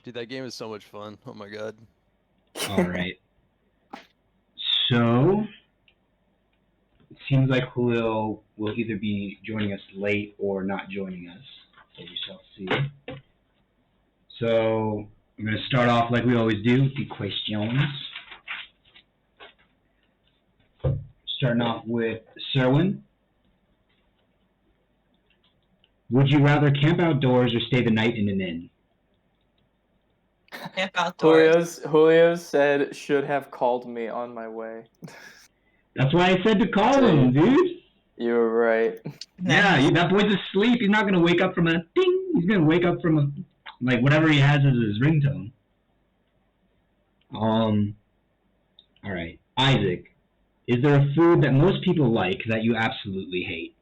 Dude, that game is so much fun. Oh my god. All right. So, it seems like Julio will either be joining us late or not joining us. So we shall see. So, I'm going to start off like we always do with the questions. Starting off with Serwin. Would you rather camp outdoors or stay the night in an inn? Camp outdoors. Julio said should have called me on my way. That's why I said to call him, dude. You were right. Yeah, that boy's asleep. He's not going to wake up from a ding. He's going to wake up from a, like, whatever he has as his ringtone. All right. Isaac, is there a food that most people like that you absolutely hate?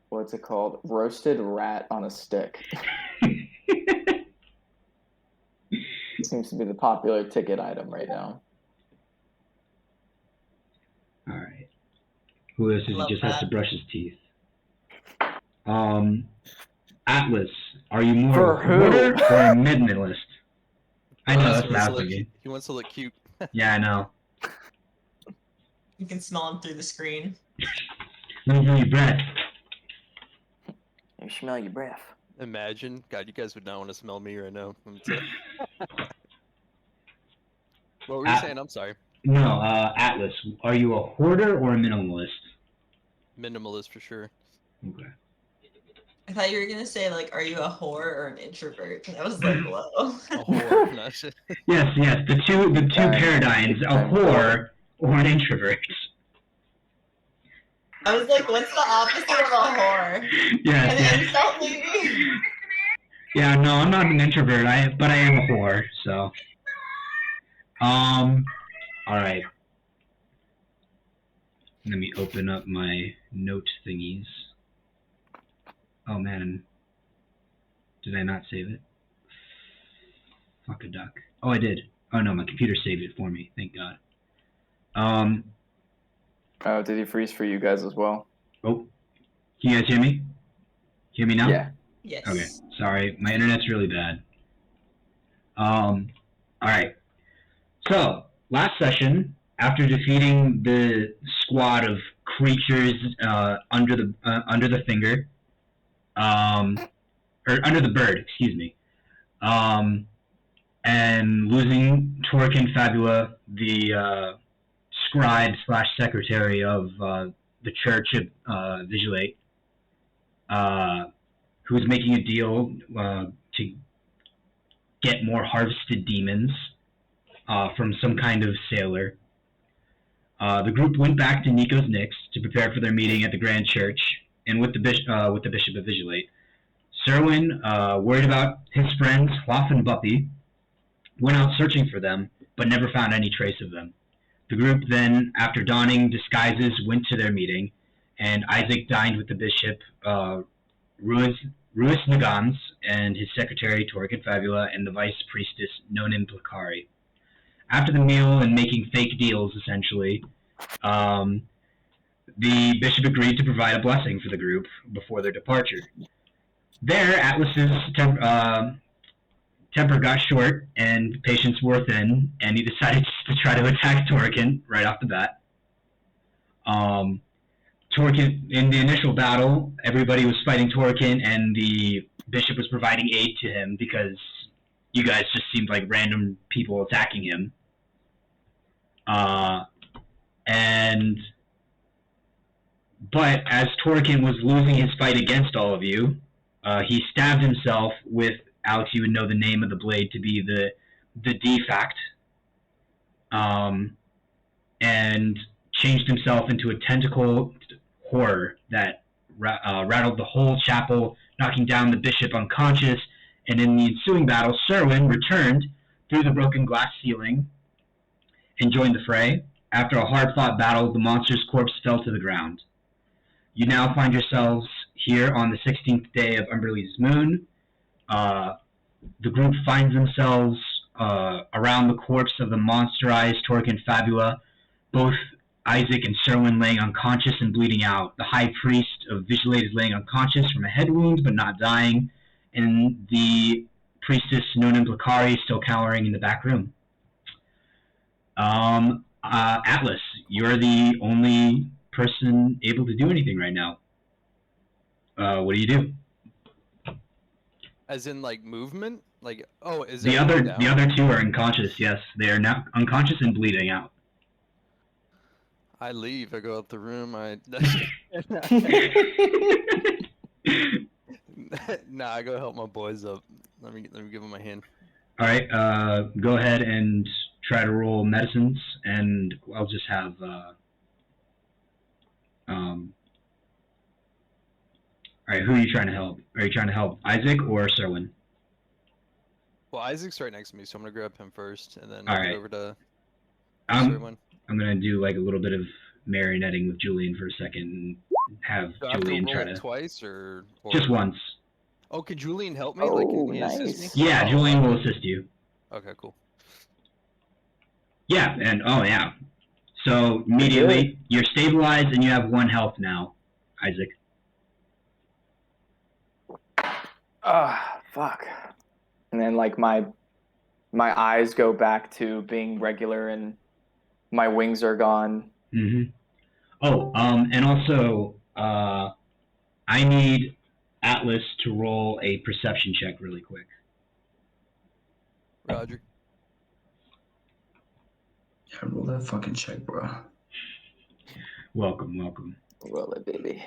What's it called? Roasted rat on a stick. Seems to be the popular ticket item right now. All right. Julio says he just has to brush his teeth. Atlas, are you more of a hoarder or a minimalist? I know, that's what I was thinking. He wants to look cute. Yeah, I know. You can smell him through the screen. Let me smell your breath. You smell your breath. Imagine. God, you guys would not want to smell me right now. What were you saying? I'm sorry. No, Atlas, are you a hoarder or a minimalist? Minimalist for sure. Okay. I thought you were gonna say like, are you a whore or an introvert? And I was like, whoa. A whore, not shit. Yes. The two paradigms: a whore or an introvert. I was like, what's the opposite of a whore? Yes. An insult, maybe? Yeah, no, I'm not an introvert. But I am a whore. So. All right. Let me open up my note thingies. Oh man, did I not save it? Fuck a duck. Oh, I did. Oh no, my computer saved it for me. Thank God. Oh, did he freeze for you guys as well? Oh, can you guys hear me? Hear me now? Yeah. Yes. Okay. Sorry, my internet's really bad. All right. So last session, after defeating the squad of creatures under the finger. Or under the bird, excuse me, and losing Torkin Fabula, the scribe/secretary of the Church of Vigilate, who was making a deal to get more harvested demons from some kind of sailor. The group went back to Nico's Nix to prepare for their meeting at the Grand Church, and with the Bishop of Vigilate. Serwin, worried about his friends, Hloff and Buppy, went out searching for them, but never found any trace of them. The group then, after donning disguises, went to their meeting, and Isaac dined with the Bishop, Ruiz Nagans, and his secretary, Torkin Fabula, and the Vice Priestess, Nonin Placari. After the meal and making fake deals, essentially, the Bishop agreed to provide a blessing for the group before their departure. There, Atlas's temper got short and patience wore thin, and he decided to try to attack Torkin right off the bat. Torkin, in the initial battle, everybody was fighting Torkin, and the Bishop was providing aid to him because you guys just seemed like random people attacking him. But as Torkin was losing his fight against all of you, he stabbed himself with, Alex, you would know the name of the blade to be the Defact, and changed himself into a tentacle horror that rattled the whole chapel, knocking down the bishop unconscious, and in the ensuing battle, Serwin returned through the broken glass ceiling and joined the fray. After a hard-fought battle, the monster's corpse fell to the ground. You now find yourselves here on the 16th day of Umberlee's moon. The group finds themselves around the corpse of the monsterized Torkin Fabula, both Isaac and Sherwin laying unconscious and bleeding out. The High Priest of Vigilate is laying unconscious from a head wound but not dying. And the Priestess Nona Blakari still cowering in the back room. Atlas, you're the only person able to do anything right now. What do you do? As in, like, movement? Like, oh, is The everyone other down? two are unconscious. Yes, they are now unconscious and bleeding out. I leave. I go out the room. Nah, I go help my boys up. Let me give them a hand. All right. Go ahead and try to roll medicines, and I'll just have All right, who are you trying to help? Are you trying to help Isaac or Serwin? Well, Isaac's right next to me, so I'm gonna grab him first, and then All I'll right. get over to I'm Serwin. gonna do like a little bit of marionetting with Julian for a second, and have Do I have to Julian roll try it to twice, or just once. Oh, can Julian help me? Like, Oh, can he assist me? nice. Yeah, Oh, Julian okay. will assist you. Okay, cool. Yeah, and oh yeah. So immediately you're stabilized and you have 1 health now, Isaac. Ah, fuck. And then like my eyes go back to being regular and my wings are gone. Mm-hmm. Oh, and also, I need Atlas to roll a perception check really quick. Roger. Yeah, roll that fucking check, bro. Welcome. Roll it, baby.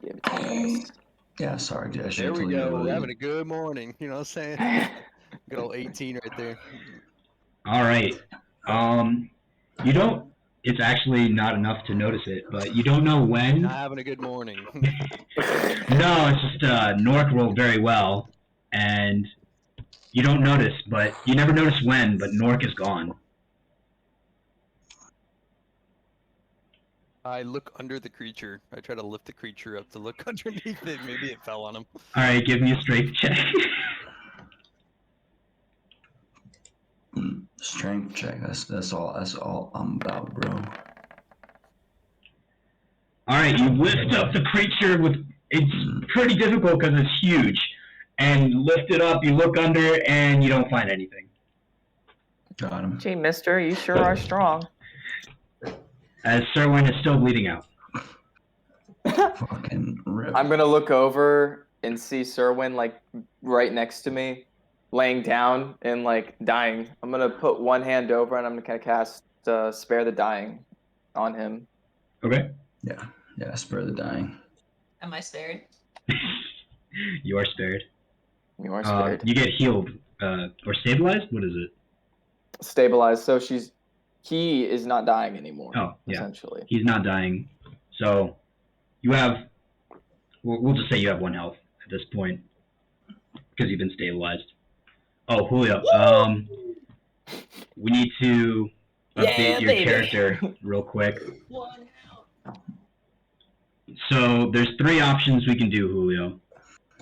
Give it to me. Yeah, sorry, dude. I There should've we told you to go. roll We're it. having a good morning. You know what I'm saying? Good old 18 right there. All right. You don't. It's actually not enough to notice it, but you don't know when. Not having a good morning. No, it's just Nork rolled very well, and you don't notice, but you never notice when. But Nork is gone. I look under the creature. I try to lift the creature up to look underneath it. Maybe it fell on him. All right, give me a strength check. Strength check. That's all I'm about, bro. All right, you lift up the creature with. It's pretty difficult because it's huge, and lift it up. You look under, and you don't find anything. Got him. Gee, mister, you sure are strong. As Serwin is still bleeding out. Fucking rip. I'm gonna look over and see Serwin like right next to me, laying down and like dying. I'm gonna put one hand over and I'm gonna cast Spare the Dying on him. Okay. Yeah, spare the dying. Am I spared? You are spared. You are spared. You get healed or stabilized. What is it? Stabilized. So he is not dying anymore. Oh, yeah. Essentially. He's not dying. So you have. We'll just say you have 1 health at this point because you've been stabilized. Oh, Julio. We need to update your character real quick. One out. So there's 3 options we can do, Julio.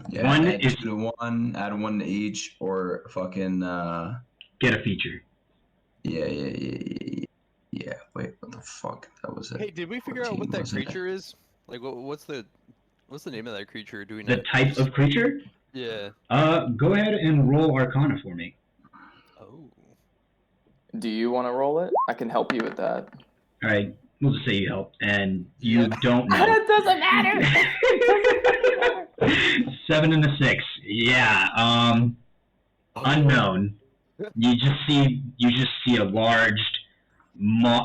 Yeah, One add is 2 to 1, add 1 to each, or fucking get a feature. Yeah. Wait, what the fuck? That was it. Hey, did we figure out 14, what that wasn't it? creature is? Like, what's the name of that creature? Do we The know? type of creature? Yeah. Go ahead and roll Arcana for me. Oh. Do you want to roll it? I can help you with that. All right, we'll just say you help, and you Yeah. don't know. It doesn't matter. 7 and a 6. Yeah. Unknown. You just see a large,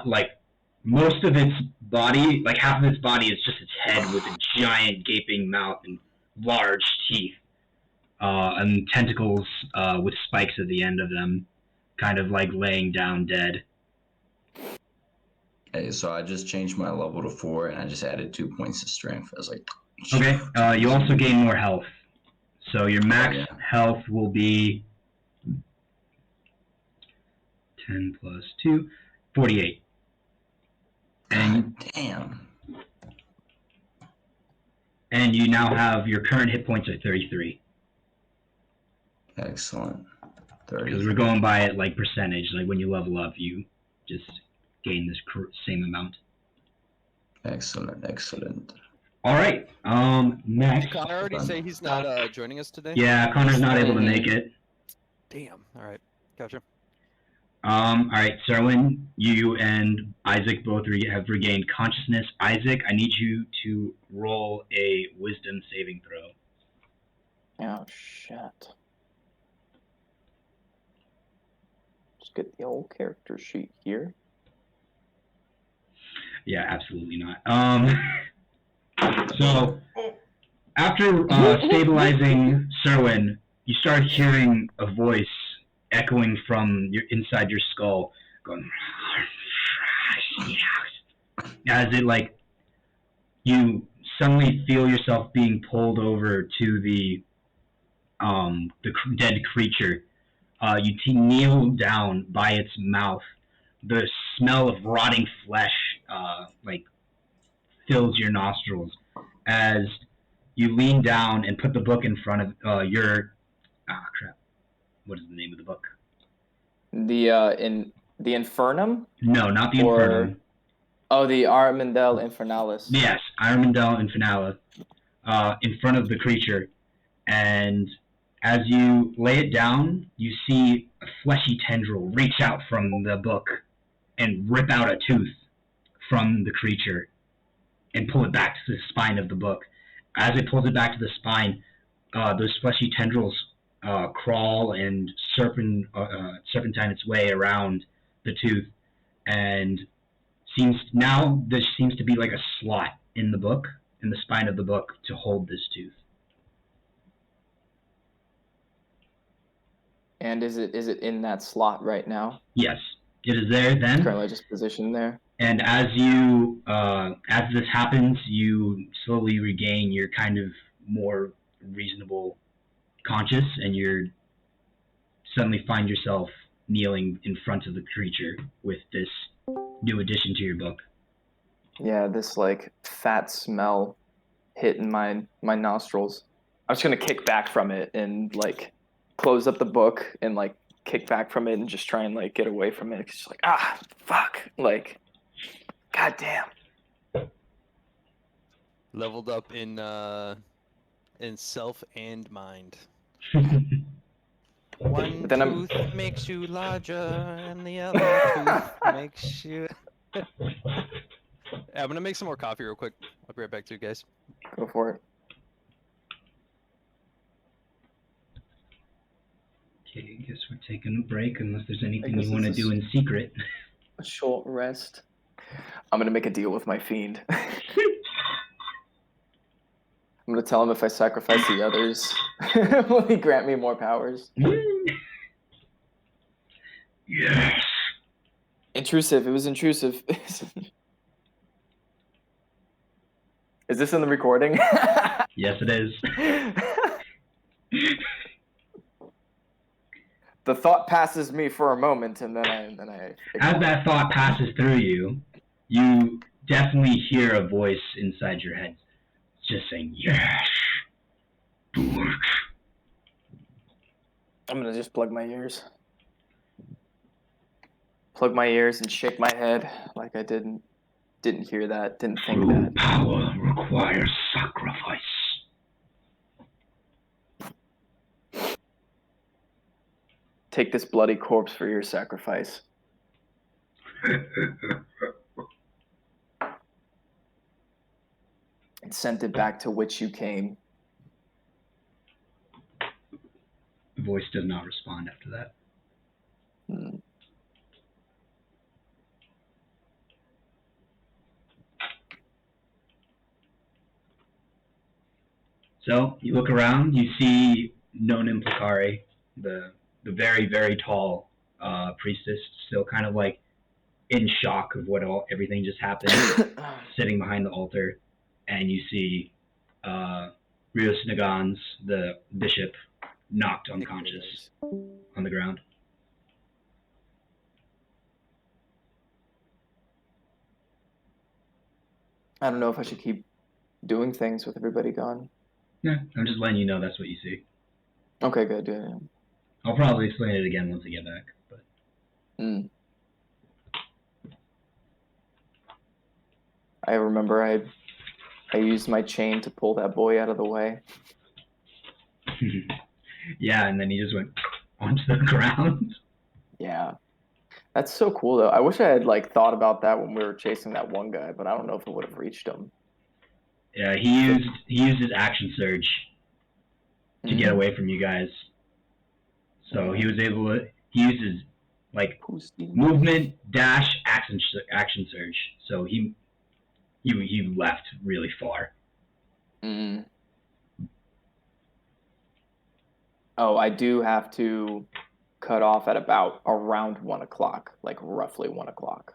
like most of its body, like half of its body is just its head with a giant gaping mouth and large teeth, and tentacles with spikes at the end of them, kind of like laying down dead. Hey, so I just changed my level to 4, and I just added 2 points of strength. I was like, Okay. You also gain more health, so your max yeah. health will be 10 plus 2, 48. God damn. And you now have your current hit points at 33. Excellent. Because 30. we're going by it like percentage. Like when you level up, you just gain this same amount. Excellent, excellent. All right. Next. Did Connor already say he's not joining us today? Yeah, Connor's not able to make it. Damn. All right. Gotcha. All right, Serwin, you and Isaac both have regained consciousness. Isaac, I need you to roll a wisdom saving throw. Oh, shit. Just get the old character sheet here. Yeah, absolutely not. So, after stabilizing Serwin, you start hearing a voice echoing from inside your skull, going as it like you suddenly feel yourself being pulled over to the dead creature. You kneel down by its mouth. The smell of rotting flesh like fills your nostrils as you lean down and put the book in front of your crap. What is the name of the book? The Infernum? No, not the Or- Infernum. Oh, the Armandel Infernalis. Yes, Armandel Infernalis, in front of the creature, and as you lay it down, you see a fleshy tendril reach out from the book and rip out a tooth from the creature and pull it back to the spine of the book. As it pulls it back to the spine, those fleshy tendrils crawl and serpentine its way around the tooth, and there seems to be like a slot in the book, in the spine of the book, to hold this tooth. And is it in that slot right now? Yes, it is there then. Currently just positioned there. And as this happens, you slowly regain your kind of more reasonable conscious, and you suddenly find yourself kneeling in front of the creature with this new addition to your book. Yeah, this like fat smell hitting my nostrils. I'm just gonna kick back from it and like close up the book and like kick back from it and just try and like get away from it. It's just like, fuck, like, goddamn. Leveled up in self and mind. One But then I'm- tooth makes you larger, and the other tooth makes you. I'm gonna make some more coffee real quick. I'll be right back to you guys. Go for it. Okay, I guess we're taking a break unless there's anything guess you want to this is- do in secret. A short rest. I'm gonna make a deal with my fiend. I'm gonna tell him if I sacrifice the others, will he grant me more powers? Yes. Intrusive. It was intrusive. Is this in the recording? Yes, it is. The thought passes me for a moment, and then I. As that thought passes through you, you definitely hear a voice inside your head just saying, yes, do it. I'm gonna just plug my ears. Plug my ears and shake my head like I didn't hear that, didn't think True that. power requires sacrifice. Take this bloody corpse for your sacrifice. And sent it back to which you came. The voice does not respond after that. Hmm. So you look around, you see Nonim Placari, the very, very tall priestess, still kind of like in shock of everything just happened, sitting behind the altar, and you see Rios Nagans, the bishop, knocked unconscious on the ground. I don't know if I should keep doing things with everybody gone. Yeah, I'm just letting you know that's what you see. Okay, good. Yeah. I'll probably explain it again once I get back. But Mm. I remember I used my chain to pull that boy out of the way. Yeah, and then he just went onto the ground. Yeah. That's so cool though. I wish I had like thought about that when we were chasing that one guy, but I don't know if it would have reached him. Yeah, he used his action surge to get away from you guys. So he was able to. He used his like movement, dash, action surge. So he left really far. Mm. Oh, I do have to cut off at about around 1 o'clock, like roughly 1 o'clock.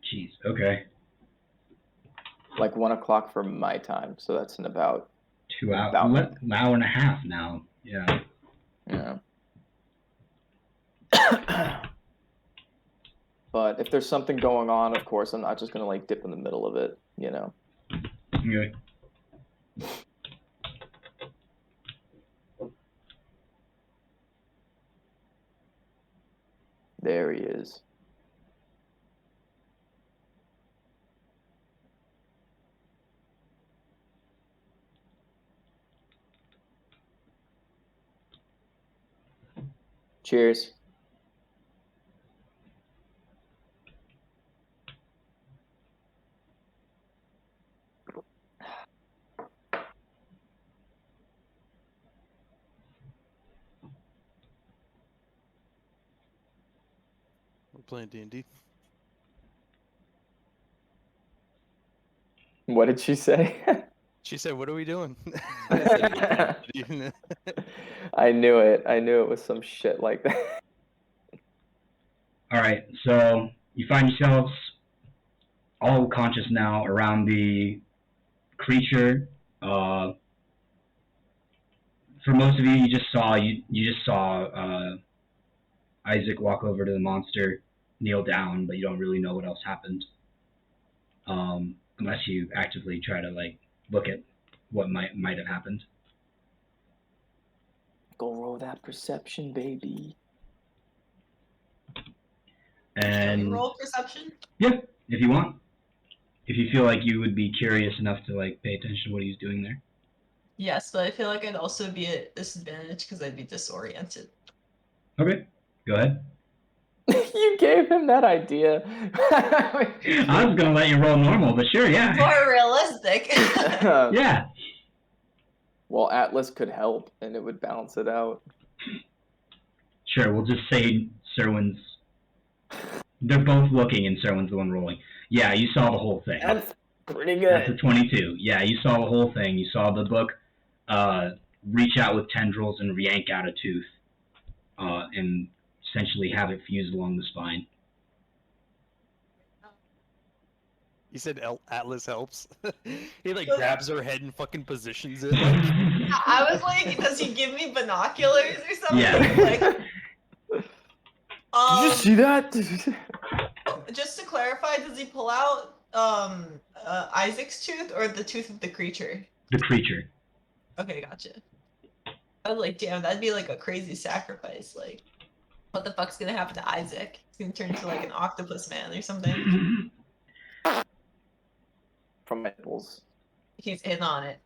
Jeez. Okay. Like 1 o'clock for my time, so that's in about 2 hours. About- An hour and a half now. Yeah. yeah. But if there's something going on, of course, I'm not just gonna like dip in the middle of it, you know. Okay. There he is. Cheers. We're playing D&D. What did she say? She said, "What are we doing?" I said, "We're playing D&D." I knew it. I knew it was some shit like that. All right. So you find yourselves all conscious now around the creature. For most of you, you just saw Isaac walk over to the monster, kneel down, but you don't really know what else happened. Unless you actively try to like look at what might have happened. Go roll that perception, baby. Can we And roll perception? yeah, if you want. If you feel like you would be curious enough to like pay attention to what he's doing there. Yes, but I feel like I'd also be at disadvantage because I'd be disoriented. Okay, go ahead. You gave him that idea. I was gonna let you roll normal, but sure, yeah. More realistic. Yeah. Well, Atlas could help, and it would balance it out. Sure, we'll just say Serwin's. They're both looking, and Serwin's the one rolling. Yeah, you saw the whole thing. That's pretty That's a good. 22. Yeah, you saw the whole thing. You saw the book reach out with tendrils and yank out a tooth, and essentially have it fused along the spine. He said Atlas helps. He like Look. grabs her head and fucking positions it. I was like, does he give me binoculars or something? Yeah. Like, Did you see that? just to clarify, does he pull out Isaac's tooth or the tooth of the creature? The creature. Okay, gotcha. I was like, damn, that'd be like a crazy sacrifice. Like, what the fuck's gonna happen to Isaac? He's gonna turn into like an octopus man or something. From my nipples. He's in on it.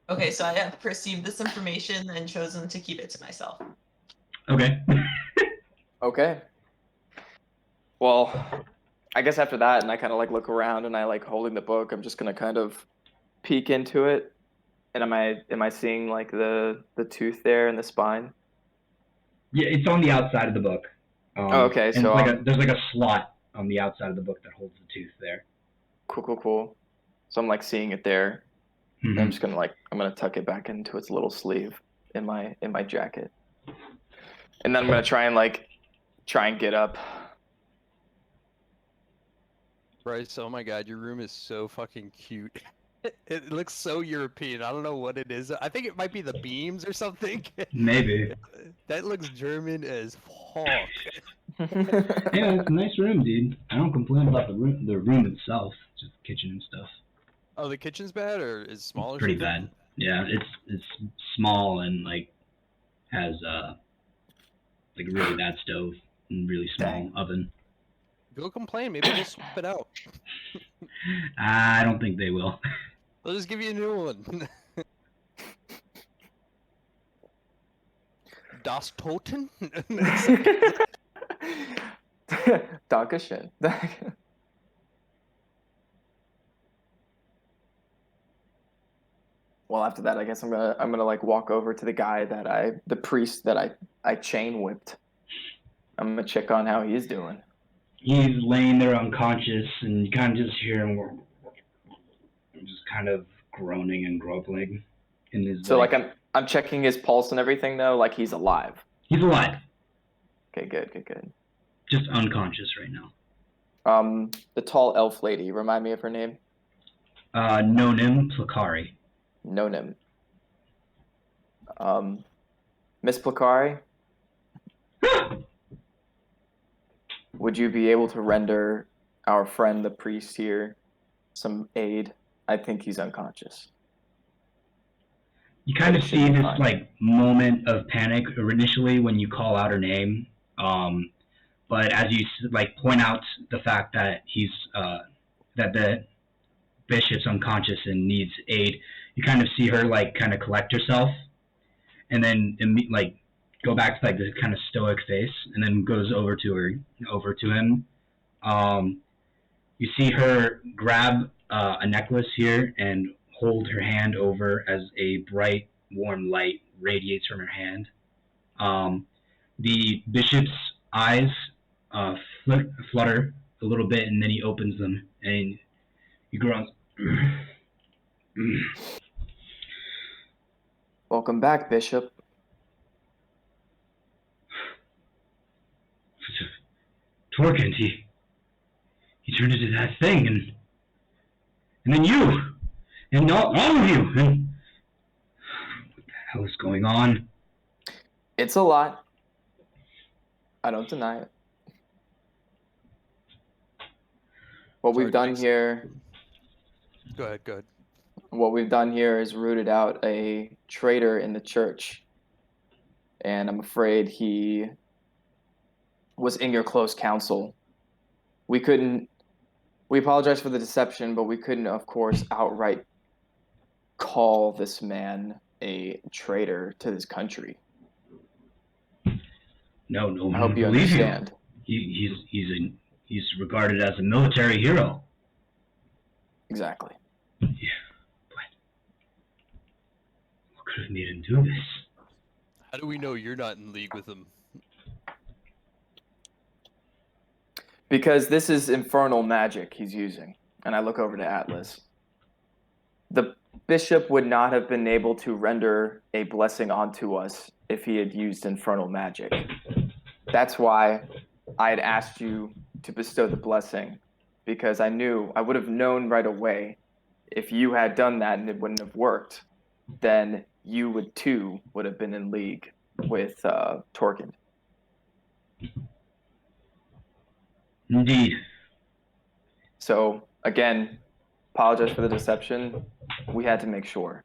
Okay, so I have perceived this information and chosen to keep it to myself. Okay. Okay. Well, I guess after that, and I kind of like look around, and I like holding the book. I'm just gonna kind of peek into it. And am I seeing like the tooth there in the spine? Yeah, it's on the outside of the book. Oh, okay, and so, it's there's like a slot on the outside of the book that holds the tooth there. Cool. So I'm like seeing it there. Mhm. I'm just gonna tuck it back into its little sleeve in my jacket, and then I'm gonna try and get up. Bryce, oh my god, your room is so fucking cute. It looks so European. I don't know what it is. I think it might be the beams or something. Maybe. That looks German as fuck. Yeah, it's a nice room, dude. I don't complain about the room itself, just the kitchen and stuff. Oh, the kitchen's bad or is small or Pretty something? bad. Yeah, it's small and like has like a really bad stove and really small Dang. oven. Go complain. Maybe they'll swap it out. I don't think they will. They'll just give you a new one. Das Toten? Dankeschön. Well, after that, I guess I'm gonna like walk over to the guy the priest that I chain whipped. I'm gonna check on how he's doing. He's laying there unconscious, and you kind of just hear him just kind of groaning and grumbling in his. So like I'm checking his pulse and everything though, like he's alive. He's alive, Okay, good. just unconscious right now. The tall elf lady, remind me of her name? Nonim Placari. Nonim. Miss Placari, would you be able to render our friend the priest here some aid? I think he's unconscious. You kind of It should see be this fine. like moment of panic initially when you call out her name, but as you like point out the fact that he's that the bishop's unconscious and needs aid, you kind of see her like kind of collect herself, and then like go back to like this kind of stoic face, and then goes over to him. You see her grab a necklace here and hold her hand over as a bright, warm light radiates from her hand. The bishop's eyes flutter a little bit, and then he opens them, and he groans. Welcome back, Bishop. Torkent, he turned into that thing, and then you, and all of you, and what the hell is going on? It's a lot. I don't deny it. What we've done here Go ahead. What we've done here is rooted out a traitor in the church. And I'm afraid he was in your close counsel. We apologize for the deception, but we couldn't, of course, outright call this man a traitor to this country. No one I hope would you believe understand. He's regarded as a military hero. Exactly. Yeah, but what could have made him do this? How do we know you're not in league with him? Because this is infernal magic he's using. And I look over to Atlas. The bishop would not have been able to render a blessing onto us if he had used infernal magic. That's why I had asked you to bestow the blessing, because I would have known right away if you had done that and it wouldn't have worked, then you would have been in league with Torkend. Indeed. So again, apologize for the deception. We had to make sure.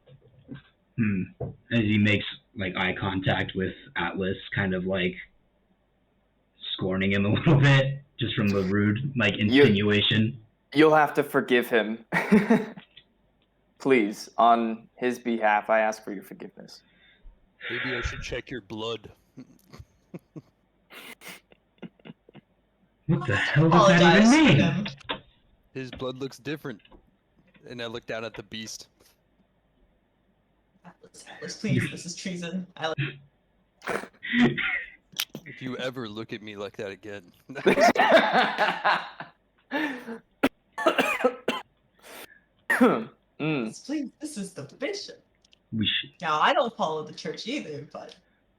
As he makes like eye contact with Atlas, kind of like scorning him a little bit, just from the rude like insinuation. You'll have to forgive him. Please, on his behalf, I ask for your forgiveness. Maybe I should check your blood. What the hell does that Apologize even for mean? him. His blood looks different. And I look down at the beast. Atlas, please, this is treason. If you ever look at me like that again. Please, this is the bishop. We should. Now, I don't follow the church either, but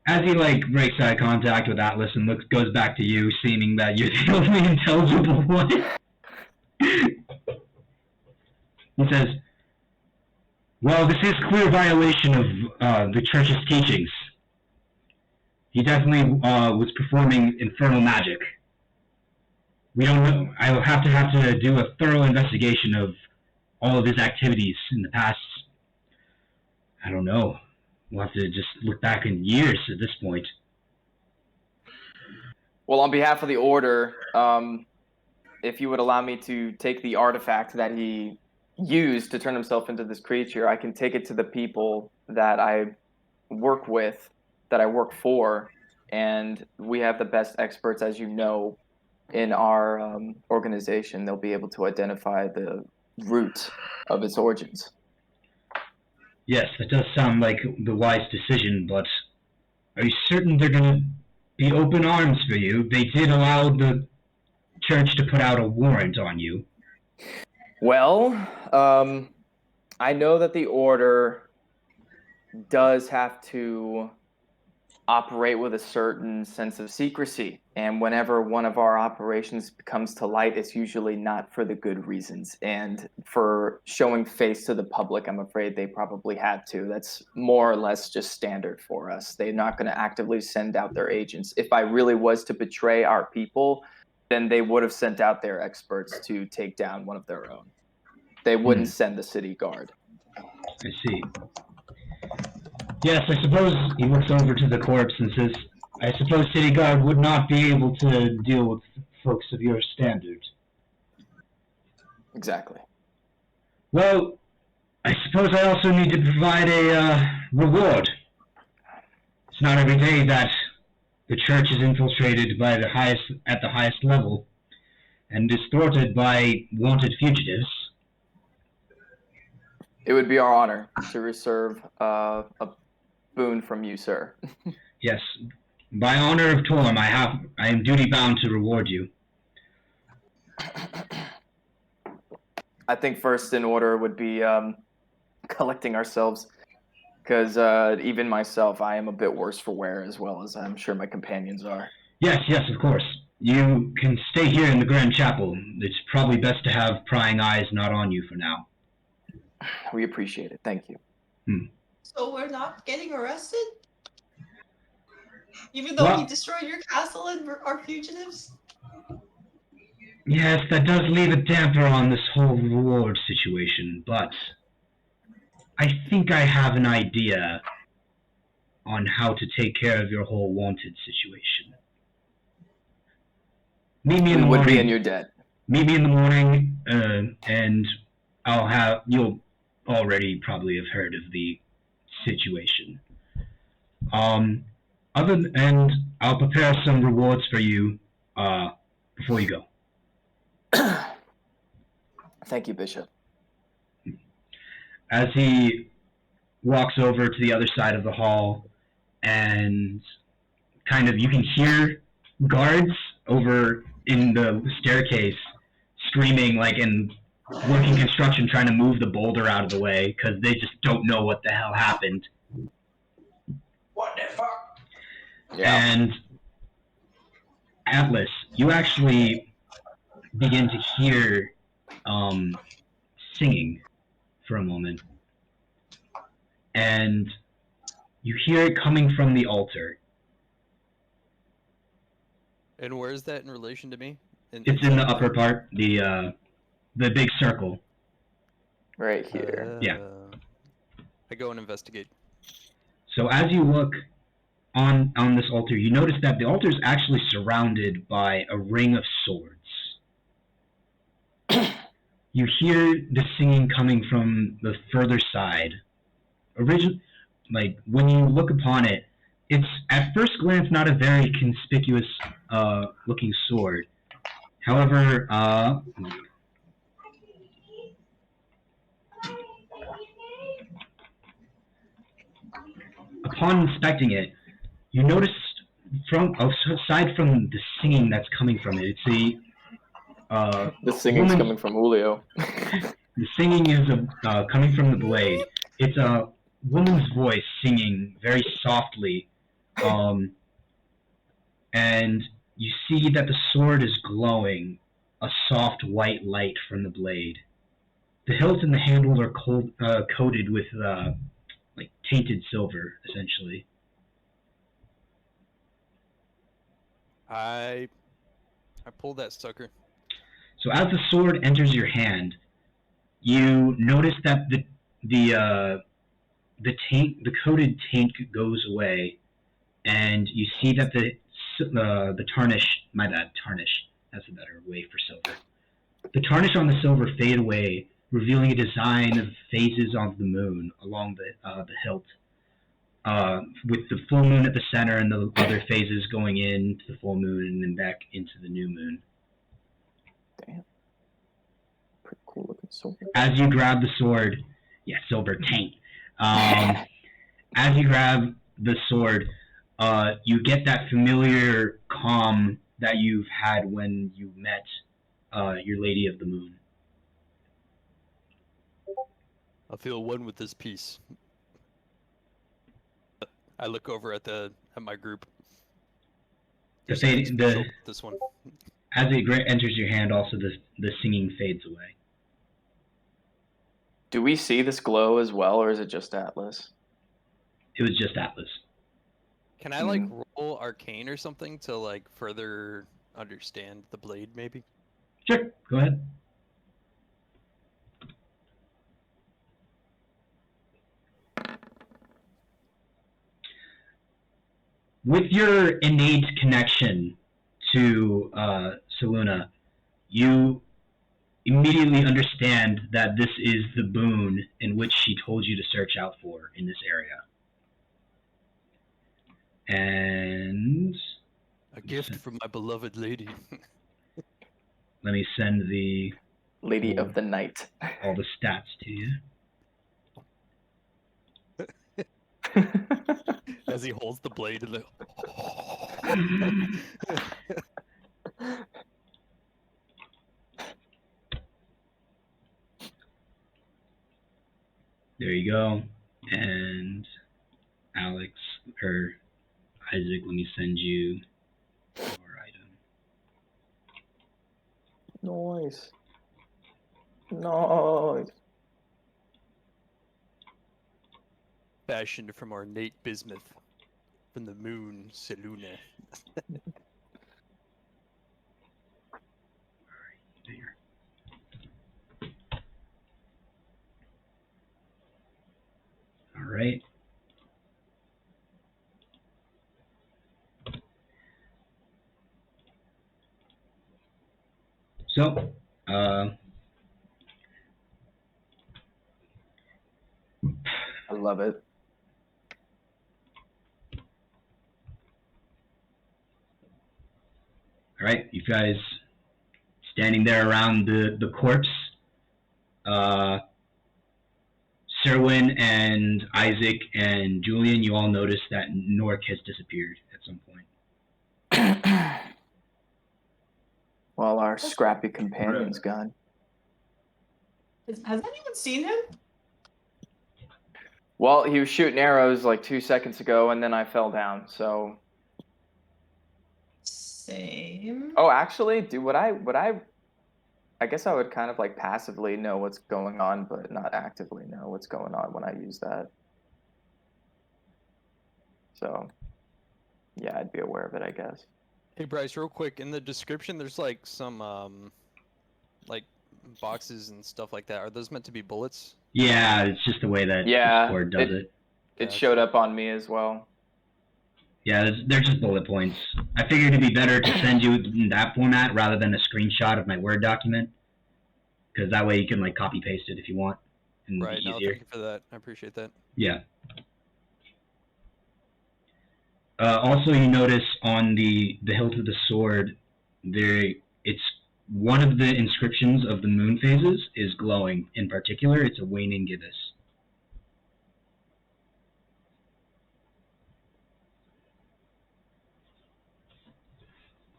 As he like breaks eye contact with Atlas and goes back to you, seeming that you're the only intelligible one. He says, "Well, this is clear violation of the church's teachings. He definitely was performing infernal magic. We don't know. I will have to do a thorough investigation of all of his activities in the past. I don't know, we'll have to just look back in years at this point. Well, on behalf of the Order, if you would allow me to take the artifact that he used to turn himself into this creature, I can take it to the people that I work with, that I work for, and we have the best experts, as you know, in our organization. They'll be able to identify the root of its origins. Yes, that does sound like the wise decision, but are you certain they're going to be open arms for you? They did allow the church to put out a warrant on you. Well, I know that the Order does have to operate with a certain sense of secrecy, and whenever one of our operations comes to light, it's usually not for the good reasons, and for showing face to the public, I'm afraid they probably had to. That's more or less just standard for us. They're not going to actively send out their agents. If I really was to betray our people, then they would have sent out their experts to take down one of their own. They wouldn't send the city guard. I see. Yes, I suppose he looks over to the corpse and says, I suppose City Guard would not be able to deal with folks of your standard. Exactly. Well, I suppose I also need to provide a reward. It's not every day that the church is infiltrated by at the highest level and distorted by wanted fugitives. It would be our honor to reserve a boon from you, sir. Yes, by honor of Torm, I am duty bound to reward you. I think first in order would be collecting ourselves, because even myself, I am a bit worse for wear, as well as I'm sure my companions are. Yes, of course. You can stay here in the Grand Chapel. It's probably best to have prying eyes not on you for now. We appreciate it. Thank you. So we're not getting arrested? Even though he destroyed your castle and our fugitives? Yes, that does leave a damper on this whole reward situation, but I think I have an idea on how to take care of your whole wanted situation. Meet me in the morning. We would be in your debt. Meet me in the morning, and you'll already probably have heard of the situation. And I'll prepare some rewards for you before you go. Thank you, Bishop. As he walks over to the other side of the hall, and kind of you can hear guards over in the staircase screaming and working construction, trying to move the boulder out of the way because they just don't know what the hell happened. What the fuck? Yeah. And Atlas, you actually begin to hear singing for a moment. And you hear it coming from the altar. And where is that in relation to me? It's in the upper part, the big circle. Right here. Yeah. I go and investigate. So as you look on this altar, you notice that the altar is actually surrounded by a ring of swords. You hear the singing coming from the further side. When you look upon it, it's at first glance not a very conspicuous looking sword. However, upon inspecting it, you notice aside from the singing that's coming from it, it's the singing's coming from Julio. The singing is coming from the blade. It's a woman's voice singing very softly, and you see that the sword is glowing, a soft white light from the blade. The hilt and the handle are coated with tainted silver, essentially. I pulled that sucker. So as the sword enters your hand, you notice that the the coated taint goes away, and you see that the tarnish, my bad, tarnish, that's a better way for silver. The tarnish on the silver fade away, revealing a design of phases of the moon along the hilt, with the full moon at the center and the other phases going into the full moon and then back into the new moon. Damn. Pretty cool looking sword. As you grab the sword, silver taint. As you grab the sword, you get that familiar calm that you've had when you met your Lady of the Moon. I feel one with this piece. I look over at my group. This one. As it enters your hand, also the singing fades away. Do we see this glow as well, or is it just Atlas? It was just Atlas. Can I like roll arcane or something to like further understand the blade, maybe? Sure, go ahead. With your innate connection to Seluna, you immediately understand that this is the boon in which she told you to search out for in this area. And a gift from my beloved lady. Let me send the Lady of the Night. all the stats to you. As he holds the blade in the There you go. And Alex, or Isaac, let me send you your item. Nice. Nice. fashioned from ornate bismuth from the moon, Seluna. All right. So, I love it. all right, you guys standing there around the corpse. Serwin and Isaac and Julian, you all notice that Nork has disappeared at some point. While our scrappy companion's gone. Has anyone seen him? Well, he was shooting arrows like 2 seconds ago, and then I fell down, so... Same. Oh, actually, dude, I guess I would kind of like passively know what's going on, but not actively know what's going on when I use that. So, yeah, I'd be aware of it, I guess. Hey Bryce, real quick, in the description there's like some like boxes and stuff like that. Are those meant to be bullets? Yeah, it's just the way that Discord does it. It showed up on me as well. Yeah, they're just bullet points. I figured it'd be better to send you in that format rather than a screenshot of my Word document, because that way you can like copy paste it if you want, and right, be no, easier. thank you for that. I appreciate that. Yeah. Also, you notice on the hilt of the sword, it's one of the inscriptions of the moon phases is glowing. In particular, it's a waning gibbous.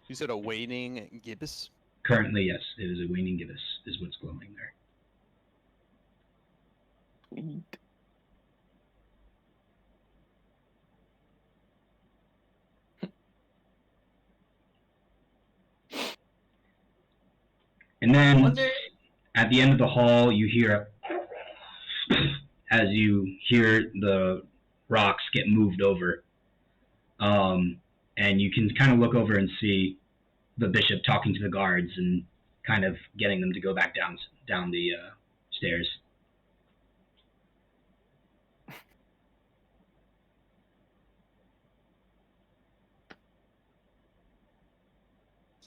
You said a waning gibbous? Currently, yes, it is a waning gibbous is what's glowing there. Sweet. And then Wonder. at the end of the hall, you hear as you hear the rocks get moved over. And you can kind of look over and see the bishop talking to the guards and kind of getting them to go back down the stairs.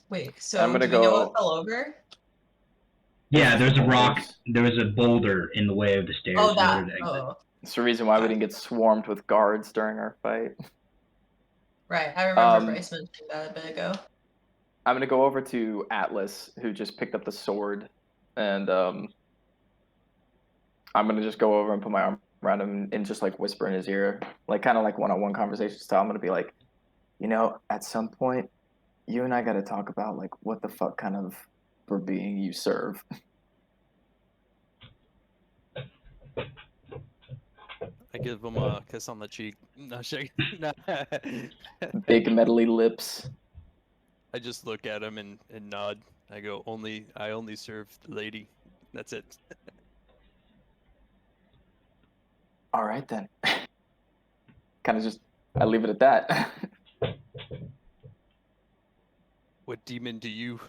Wait, so I'm gonna do we know what go- fell over? Yeah, there's a rock. Boulders. There was a boulder in the way of the stairs Oh, in that. order to exit. Oh, It's the reason why we didn't get swarmed with guards during our fight. right. I remember Um, Bryce mentioning that a bit ago. I'm gonna go over to Atlas, who just picked up the sword, and I'm gonna just go over and put my arm around him and just like whisper in his ear, like kind of like one-on-one conversation style. I'm gonna be like, at some point, you and I got to talk about like what the fuck kind of for being you serve. I give him a kiss on the cheek. No, shake. Nah. Big metally lips. I just look at him and nod. I go, I only serve the lady. That's it. All right then. Kind of just I leave it at that. What demon do you?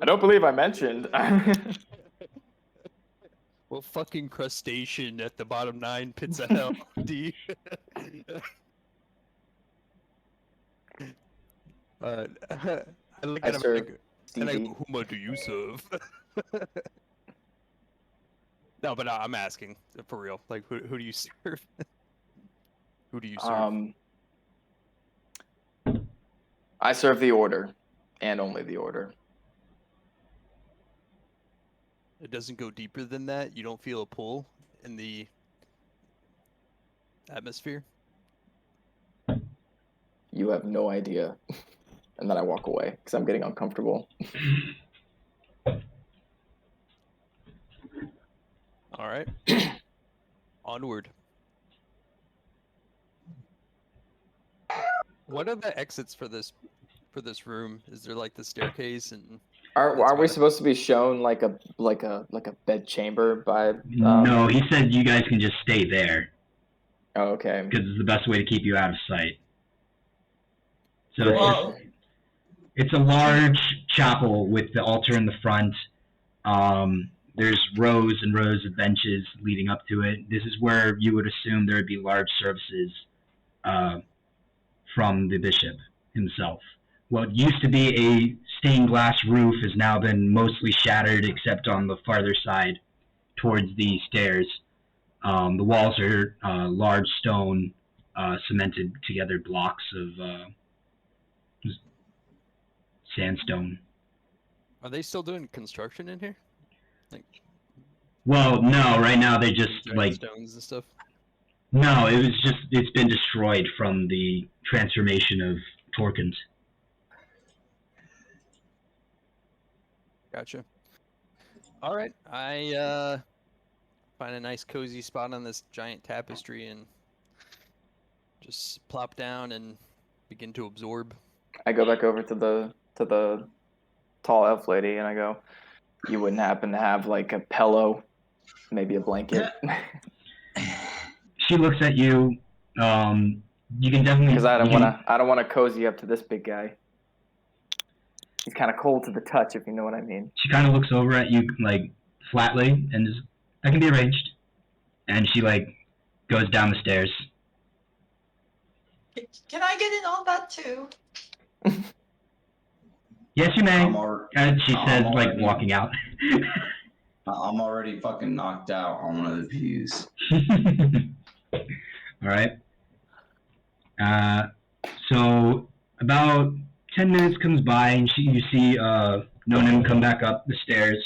I don't believe I mentioned. What fucking crustacean at the bottom 9 pits of hell do you? I look I at him serve and I Stevie. go, whom do you serve? No, but I'm asking for real. Like, who do you serve? Who do you serve? I serve the order, and only the order. It doesn't go deeper than that. You don't feel a pull in the atmosphere. You have no idea. And then I walk away because I'm getting uncomfortable. All right. Onward. What are the exits for this room? Is there like the staircase and? Are we about it. supposed to be shown like a bed chamber by? No, he said you guys can just stay there Oh, okay. because it's the best way to keep you out of sight. So Great. Well, it's a large chapel with the altar in the front. There's rows and rows of benches leading up to it. This is where you would assume there would be large services from the bishop himself. What used to be a stained glass roof has now been mostly shattered except on the farther side towards the stairs. The walls are large stone cemented together blocks of sandstone. Are they still doing construction in here? Like Well, no, right now they just giant stones and stuff. No, it's been destroyed from the transformation of Torkins. Gotcha. All right, I find a nice cozy spot on this giant tapestry and just plop down and begin to absorb. I go back over to the tall elf lady and I go, "You wouldn't happen to have like a pillow, maybe a blanket?" She looks at you. You can definitely Because I don't you can- want to cozy up to this big guy. He's kind of cold to the touch, if you know what I mean. She kind of looks over at you like flatly and is, that can be arranged. And she like goes down the stairs. can I get in on that too? Yes, you may. I'm She says, like walking out. already fucking knocked out on one of the pews. All right. So about 10 minutes comes by, and you see Nonan come back up the stairs,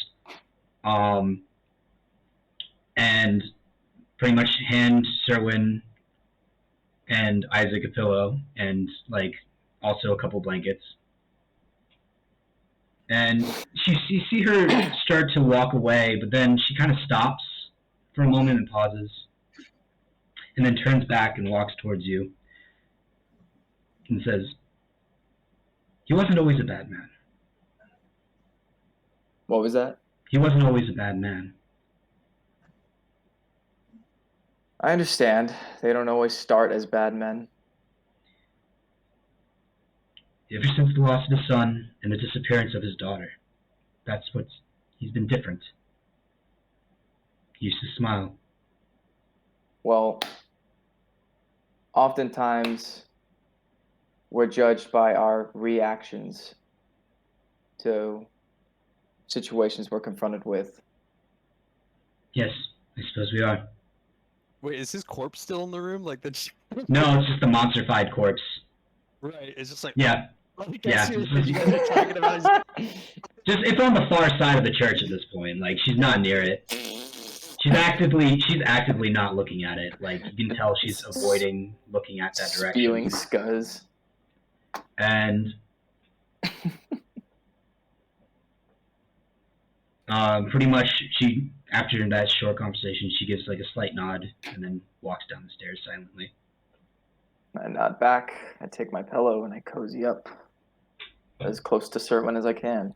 and pretty much hand Serwin and Isaac a pillow, and like also a couple blankets. And you see her start to walk away, but then she kind of stops for a moment and pauses, and then turns back and walks towards you and says, "He wasn't always a bad man. What was that? He wasn't always a bad man." I understand. They don't always start as bad men. Ever since the loss of his son and the disappearance of his daughter, he's been different. He used to smile. Well, oftentimes we're judged by our reactions to situations we're confronted with. Yes, I suppose we are. Wait, is his corpse still in the room? Like the. No, it's just a monster-fied corpse. Right. It's just like. Yeah. Like, Yeah. as soon as you guys are talking about his. Just it's on the far side of the church at this point. Like she's not near it. She's actively not looking at it. Like you can tell she's avoiding looking at that direction. Spewing scuzz. And pretty much she after that short conversation she gives like a slight nod and then walks down the stairs silently. I nod back, I take my pillow and I cozy up as close to Serwin as I can.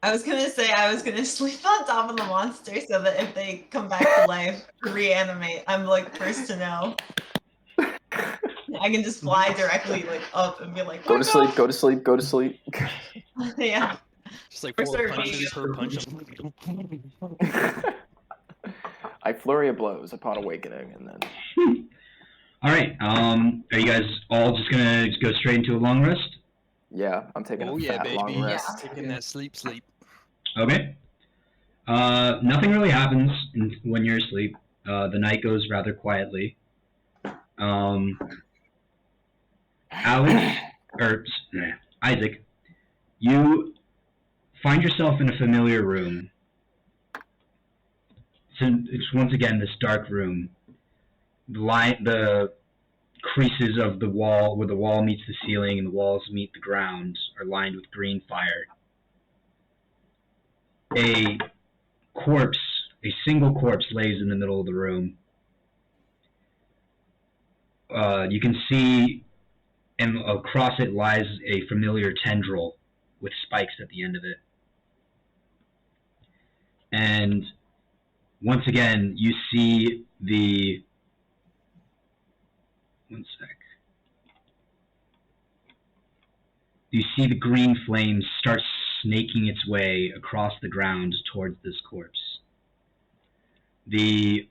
I was gonna say I was gonna sleep on top of the monster so that if they come back to life, reanimate, I'm like first to know. I can just fly directly like up and be like, Go to sleep, go to sleep, go to sleep. Yeah. Just like Or 4 start punches per punch. I flurry of blows upon awakening and then... All right. Are you guys all just gonna go straight into a long rest? Yeah, I'm taking Oh a yeah, fat long baby. rest. Taking that sleep. Okay. Nothing really happens when you're asleep. The night goes rather quietly. Isaac, you find yourself in a familiar room. So it's once again this dark room. The creases of the wall, where the wall meets the ceiling and the walls meet the ground, are lined with green fire. A single corpse lays in the middle of the room. You can see, and across it lies a familiar tendril with spikes at the end of it. And once again, you see the... One sec. You see the green flames start snaking its way across the ground towards this corpse. The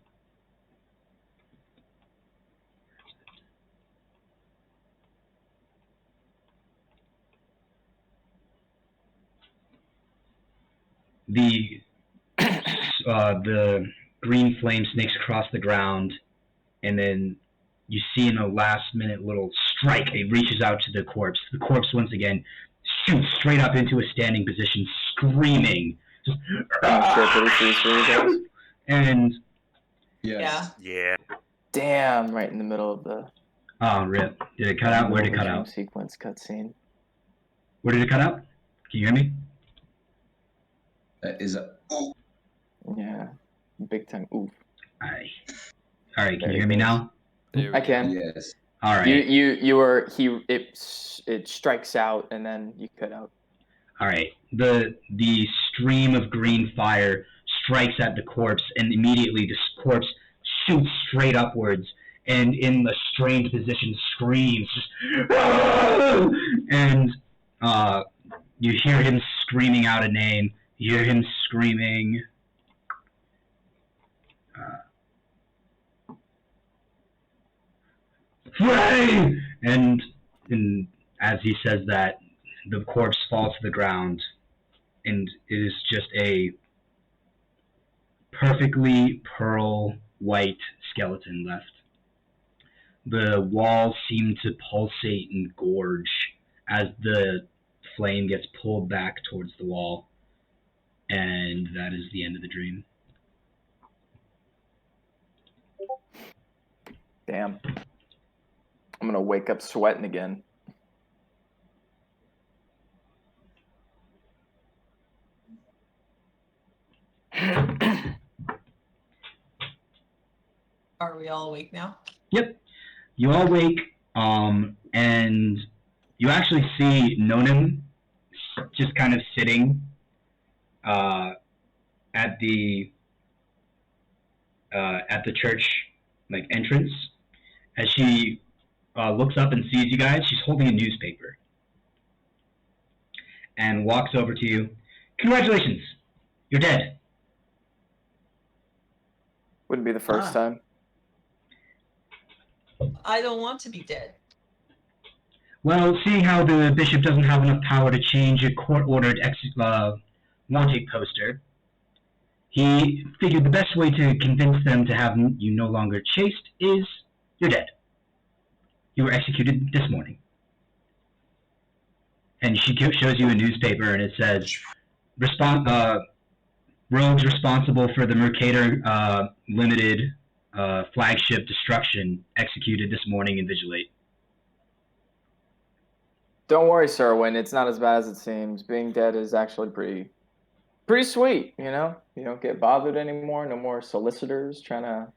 green flame snakes across the ground, and then you see in a last-minute little strike, it reaches out to the corpse. The corpse, once again, shoots straight up into a standing position, screaming. Just, and... Yes. Yeah. Damn, right in the middle of the... Oh, rip. Did it cut out? Where did it cut out? Sequence cutscene. Where did it cut out? Can you hear me? That is a... Yeah. Big time oof. Alright, can you hear me now? I can. Yes. Alright. It strikes out and then you cut out. Alright. The stream of green fire strikes at the corpse, and immediately this corpse shoots straight upwards, and in a strange position screams, and you hear him screaming out a name. You hear him screaming, Frey! And as he says that, the corpse falls to the ground, and it is just a perfectly pearl white skeleton left. The walls seem to pulsate and gorge as the flame gets pulled back towards the wall, and that is the end of the dream. Damn. I'm gonna wake up sweating again. Are we all awake now? Yep. You all wake, and you actually see Nonim just kind of sitting at the church entrance. As she looks up and sees you guys, she's holding a newspaper and walks over to you. Congratulations, you're dead. Wouldn't be the first time. I don't want to be dead. Well, seeing how the bishop doesn't have enough power to change a court-ordered wanted poster, he figured the best way to convince them to have you no longer chased is you're dead. You were executed this morning. And she shows you a newspaper, and it says, rogues responsible for the Mercator Limited flagship destruction executed this morning in Vigilate. Don't worry, Serwin. It's not as bad as it seems. Being dead is actually pretty sweet, you know? You don't get bothered anymore. No more solicitors trying to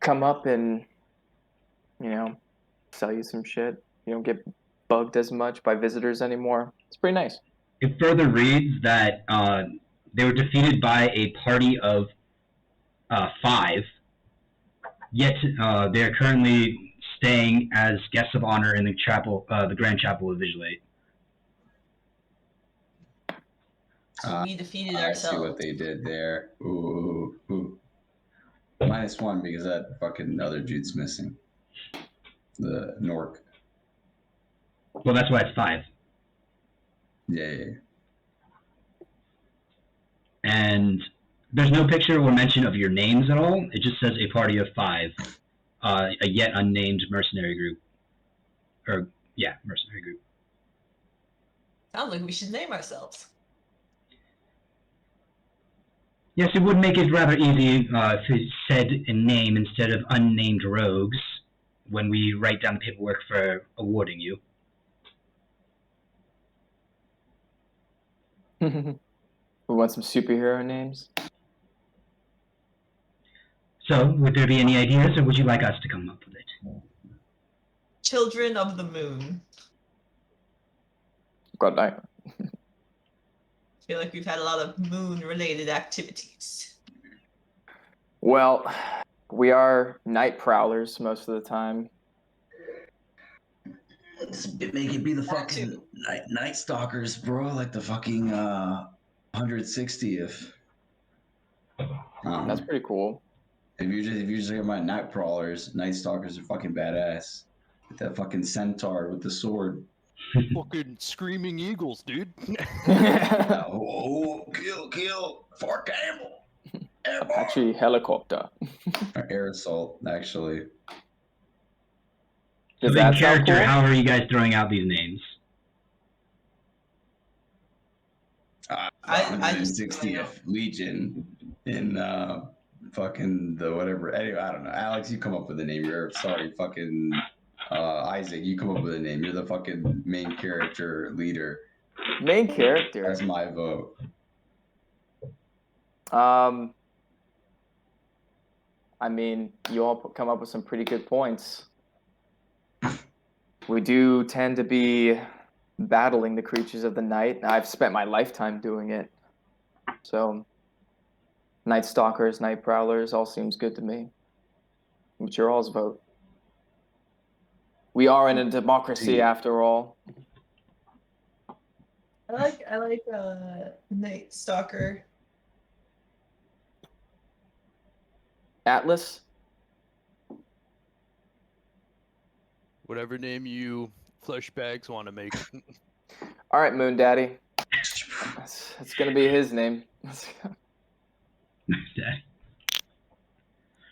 come up and, you know, sell you some shit. You don't get bugged as much by visitors anymore. It's pretty nice. It further reads that they were defeated by a party of 5, yet they're currently staying as guests of honor in the chapel, the Grand Chapel of Vigilate. So we defeated I ourselves. see what they did there. Ooh. -1 because that fucking other dude's missing. The Nork. Well, that's why it's 5. Yeah. And there's no picture or mention of your names at all. It just says a party of 5, a yet unnamed mercenary group. Mercenary group. Sounds like we should name ourselves. Yes, it would make it rather easy if it said a name instead of unnamed rogues when we write down the paperwork for awarding you. We want some superhero names. So, would there be any ideas, or would you like us to come up with it? Children of the Moon. Good night. I feel like we've had a lot of moon-related activities. Well, we are night prowlers most of the time. Make it be the fucking night stalkers, bro. Like the fucking 160th. That's pretty cool. If you're just talking about night prowlers, night stalkers are fucking badass. With that fucking centaur with the sword. Fucking screaming eagles, dude. Kill, Fort Campbell. Apache helicopter. Or air assault, actually. Does So that in sound character, cool? how are you guys throwing out these names? I 160th Legion in fucking the whatever. Anyway, I don't know. Alex, you come up with a name. Fucking Isaac, you come up with a name. You're the fucking main character leader. Main character. That's my vote. I mean, you all come up with some pretty good points. We do tend to be battling the creatures of the night. I've spent my lifetime doing it. So, night stalkers, night prowlers, all seems good to me. What's your all's vote? We are in a democracy after all. I like Night Stalker. Atlas? Whatever name you flesh bags want to make. All right, Moon Daddy. It's going to be his name. Nice day.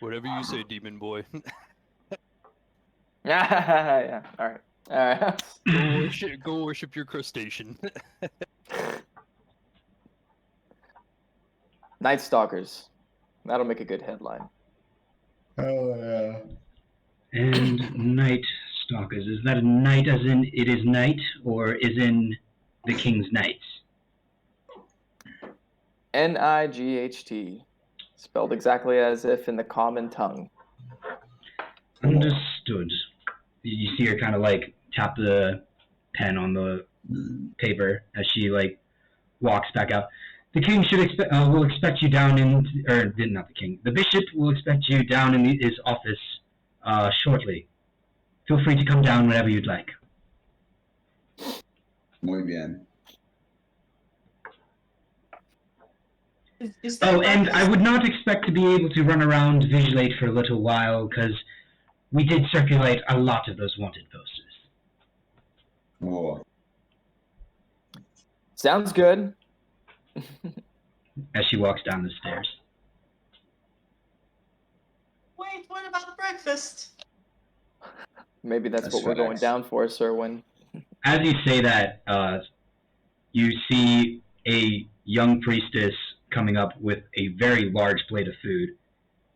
Whatever you say, demon boy. Yeah, all right. All right. Go worship your crustacean. Night Stalkers. That'll make a good headline. Oh yeah. And night stalkers. Is that a night as in it is night, or is in the King's Knights? Night. Spelled exactly as if in the common tongue. Understood. You see her kind of like tap the pen on the paper as she like walks back out. The king will expect you down in, or not the king. The bishop will expect you down in his office shortly. Feel free to come down whenever you'd like. Muy bien. Is that Oh, and like- I would not expect to be able to run around Vigilate for a little while, because We did circulate a lot of those wanted posters. Oh, Sounds good. As she walks down the stairs. Wait, what about the breakfast? Maybe that's That's what we're going facts. down for, Serwin. As you say that, you see a young priestess coming up with a very large plate of food.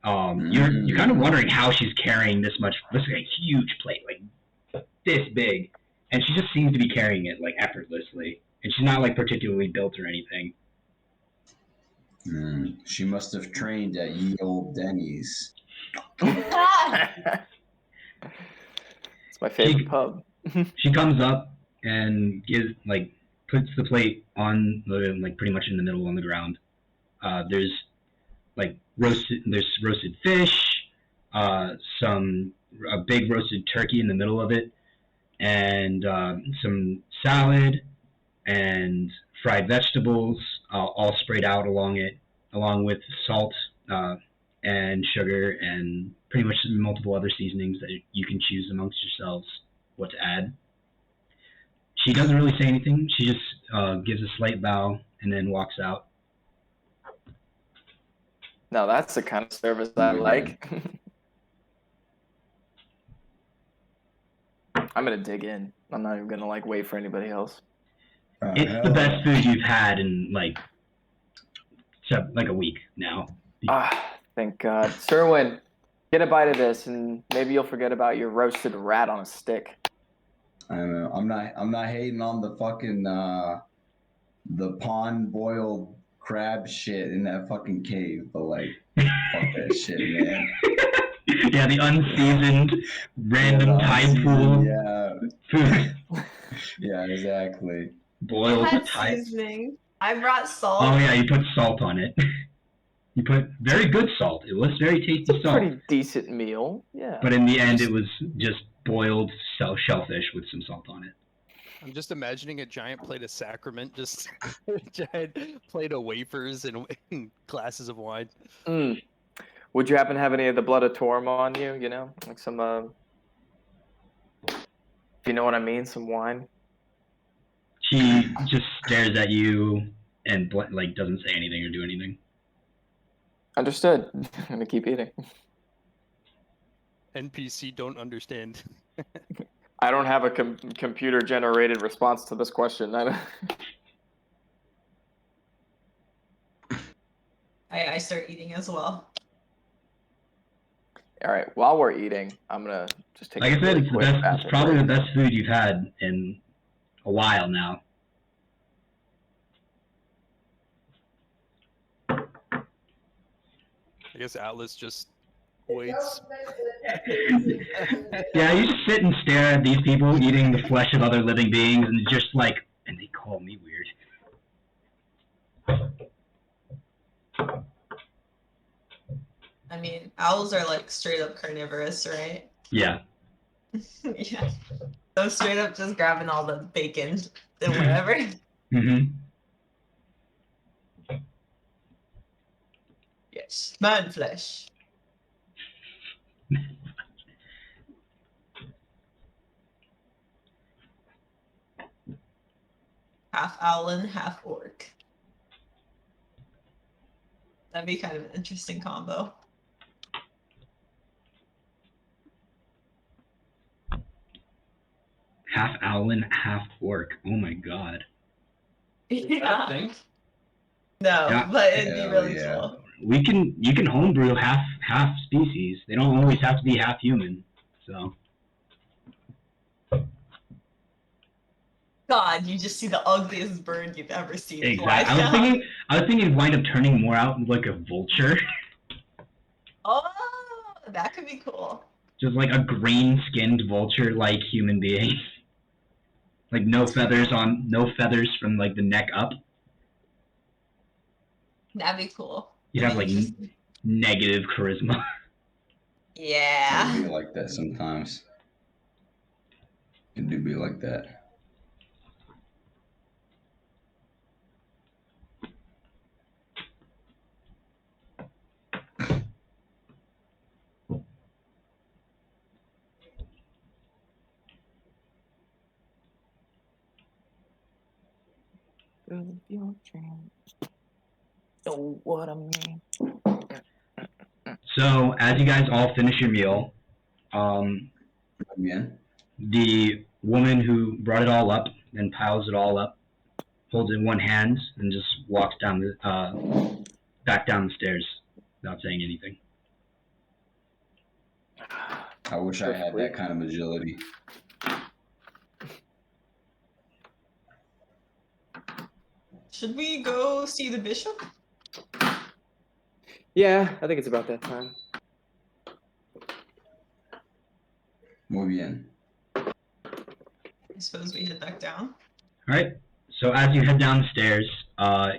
You're kind of wondering how she's carrying this much. This is a huge plate, like this big, and she just seems to be carrying it like effortlessly. And she's not like particularly built or anything. She must have trained at ye old Denny's. It's my favorite pub. She comes up and puts the plate on the pretty much in the middle on the ground. There's roasted fish, a big roasted turkey in the middle of it, and some salad and fried vegetables, all sprayed out along with salt and sugar and pretty much multiple other seasonings that you can choose amongst yourselves what to add. She doesn't really say anything. She just gives a slight bow and then walks out. Now that's the kind of service I like. I'm gonna dig in. I'm not even gonna wait for anybody else. It's the best food you've had in a week now. Thank God. Serwin, get a bite of this, and maybe you'll forget about your roasted rat on a stick. I don't know. I'm not hating on the fucking the pond boiled crab shit in that fucking cave, but fuck that shit, man. Yeah, the unseasoned random tide pool. Yeah. Food. Yeah, exactly. Boiled It had tide. seasoning. I brought salt. Oh yeah, you put salt on it. You put very good salt. It was very tasty It's a salt. pretty decent meal. Yeah. But in the end, it was just boiled shellfish with some salt on it. I'm just imagining a giant plate of sacrament, just a giant plate of wafers and glasses of wine. Would you happen to have any of the blood of Torm on you? You know, like some, if you know what I mean, some wine. She just stares at you and doesn't say anything or do anything. Understood. I'm gonna keep eating. NPC don't understand. I don't have a computer-generated response to this question. I start eating as well. All right. While we're eating, I'm gonna just take. Like I said, it's probably break. the best food you've had in a while now. I guess Atlas just waits. Yeah, you just sit and stare at these people eating the flesh of other living beings, and just and they call me weird. I mean, owls are straight up carnivorous, right? Yeah. Yeah. So straight up just grabbing all the bacon and whatever. Mm-hmm. Yes. Man flesh. Half owlin, half orc. That'd be kind of an interesting combo. Half owlin, half orc. Oh my god. Yeah. No, Yeah. but it'd be Hell really yeah. cool. You can homebrew half species. They don't always have to be half human. So. God, you just see the ugliest bird you've ever seen. Exactly. I was thinking it'd wind up turning more out like a vulture. Oh, that could be cool. Just like a green-skinned vulture-like human being. Like no feathers from the neck up. That'd be cool. You'd have negative charisma. Yeah. It do be like that sometimes. It do be like that. of your dreams. Know what I mean? So as you guys all finish your meal, Yeah. the woman who brought it all up and piles it all up, holds it in one hand and just walks down the back down the stairs without saying anything. I wish I had that kind of agility. Should we go see the bishop? Yeah, I think it's about that time. Muy bien. I suppose we head back down. All right. So as you head down the stairs,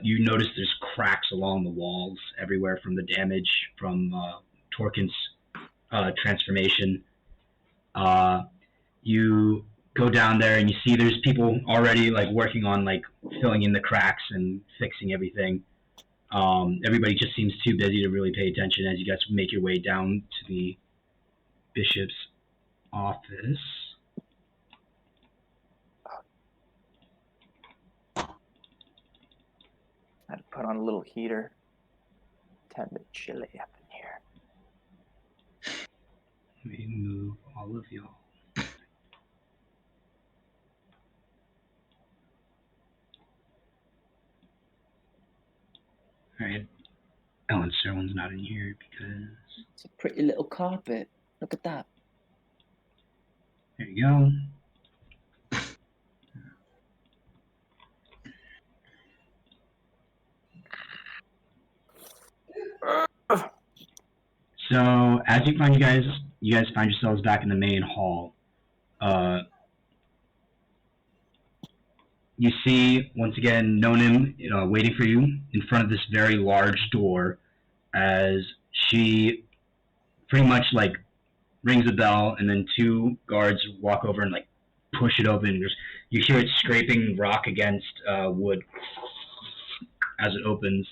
you notice there's cracks along the walls everywhere from the damage from Torkin's transformation. You go down there and you see there's people already like working on like filling in the cracks and fixing everything. Everybody just seems too busy to really pay attention as you guys make your way down to the bishop's office. I had to put on a little heater. It's a bit chilly up in here. Let me move all of y'all. Alright. Ellen Serwin's not in here because... It's a pretty little carpet. Look at that. There you go. So as you find you guys find yourselves back in the main hall. You see once again Nonim waiting for you in front of this very large door, as she pretty much like rings a bell, and then two guards walk over and like push it open. You hear it scraping rock against wood as it opens.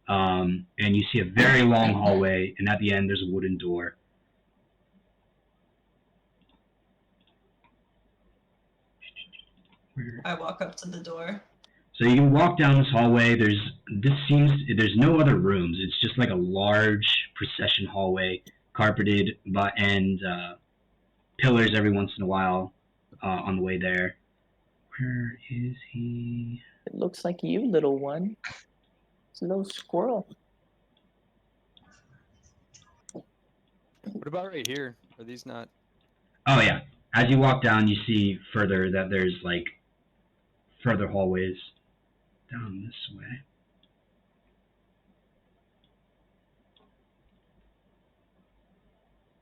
And you see a very long hallway, and at the end there's a wooden door. I walk up to the door. So you can walk down this hallway. There's no other rooms. It's just like a large procession hallway, carpeted and pillars every once in a while on the way there. Where is he? It looks like you, little one. It's a little squirrel. What about right here? Are these not? Oh yeah. As you walk down, you see further that there's like further hallways down this way.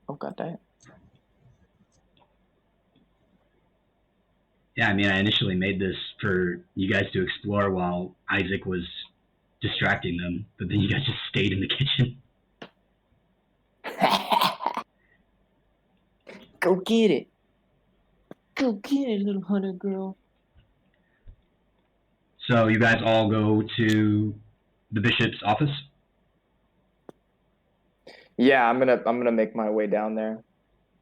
Oh, goddamn. Yeah, I mean, I initially made this for you guys to explore while Isaac was distracting them, but then you guys just stayed in the kitchen. Go get it. Go get it, little hunter girl. So you guys all go to the bishop's office? Yeah, I'm gonna make my way down there.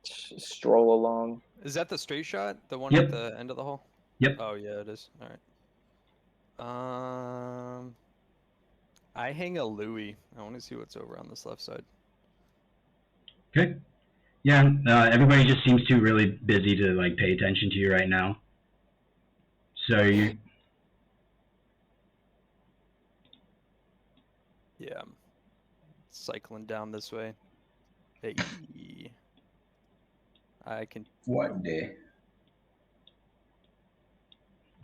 Stroll along. Is that the straight shot? The one Yep. at the end of the hall? Yep. Oh yeah, it is. All right. I hang a Louis. I want to see what's over on this left side. Okay. Yeah, everybody just seems too really busy to like pay attention to you right now. So you... Yeah, I'm cycling down this way. Hey, I can. What day?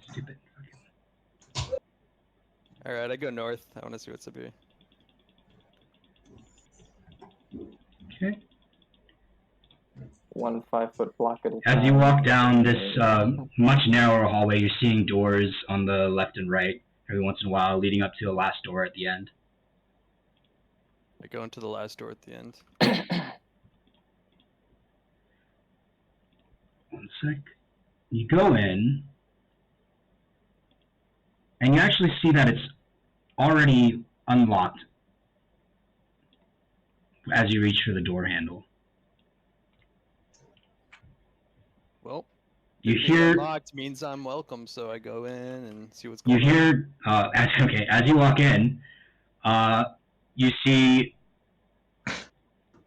Stupid. All right, I go north. I want to see what's up here. Okay. 1 5-foot block at a As time. you walk down this much narrower hallway, you're seeing doors on the left and right every once in a while, leading up to a last door at the end. I go into the last door at the end. 1 sec. You go in, and you actually see that it's already unlocked as you reach for the door handle. Well, You It being hear unlocked means I'm welcome, so I go in and see what's you going on. hear as you walk in, you see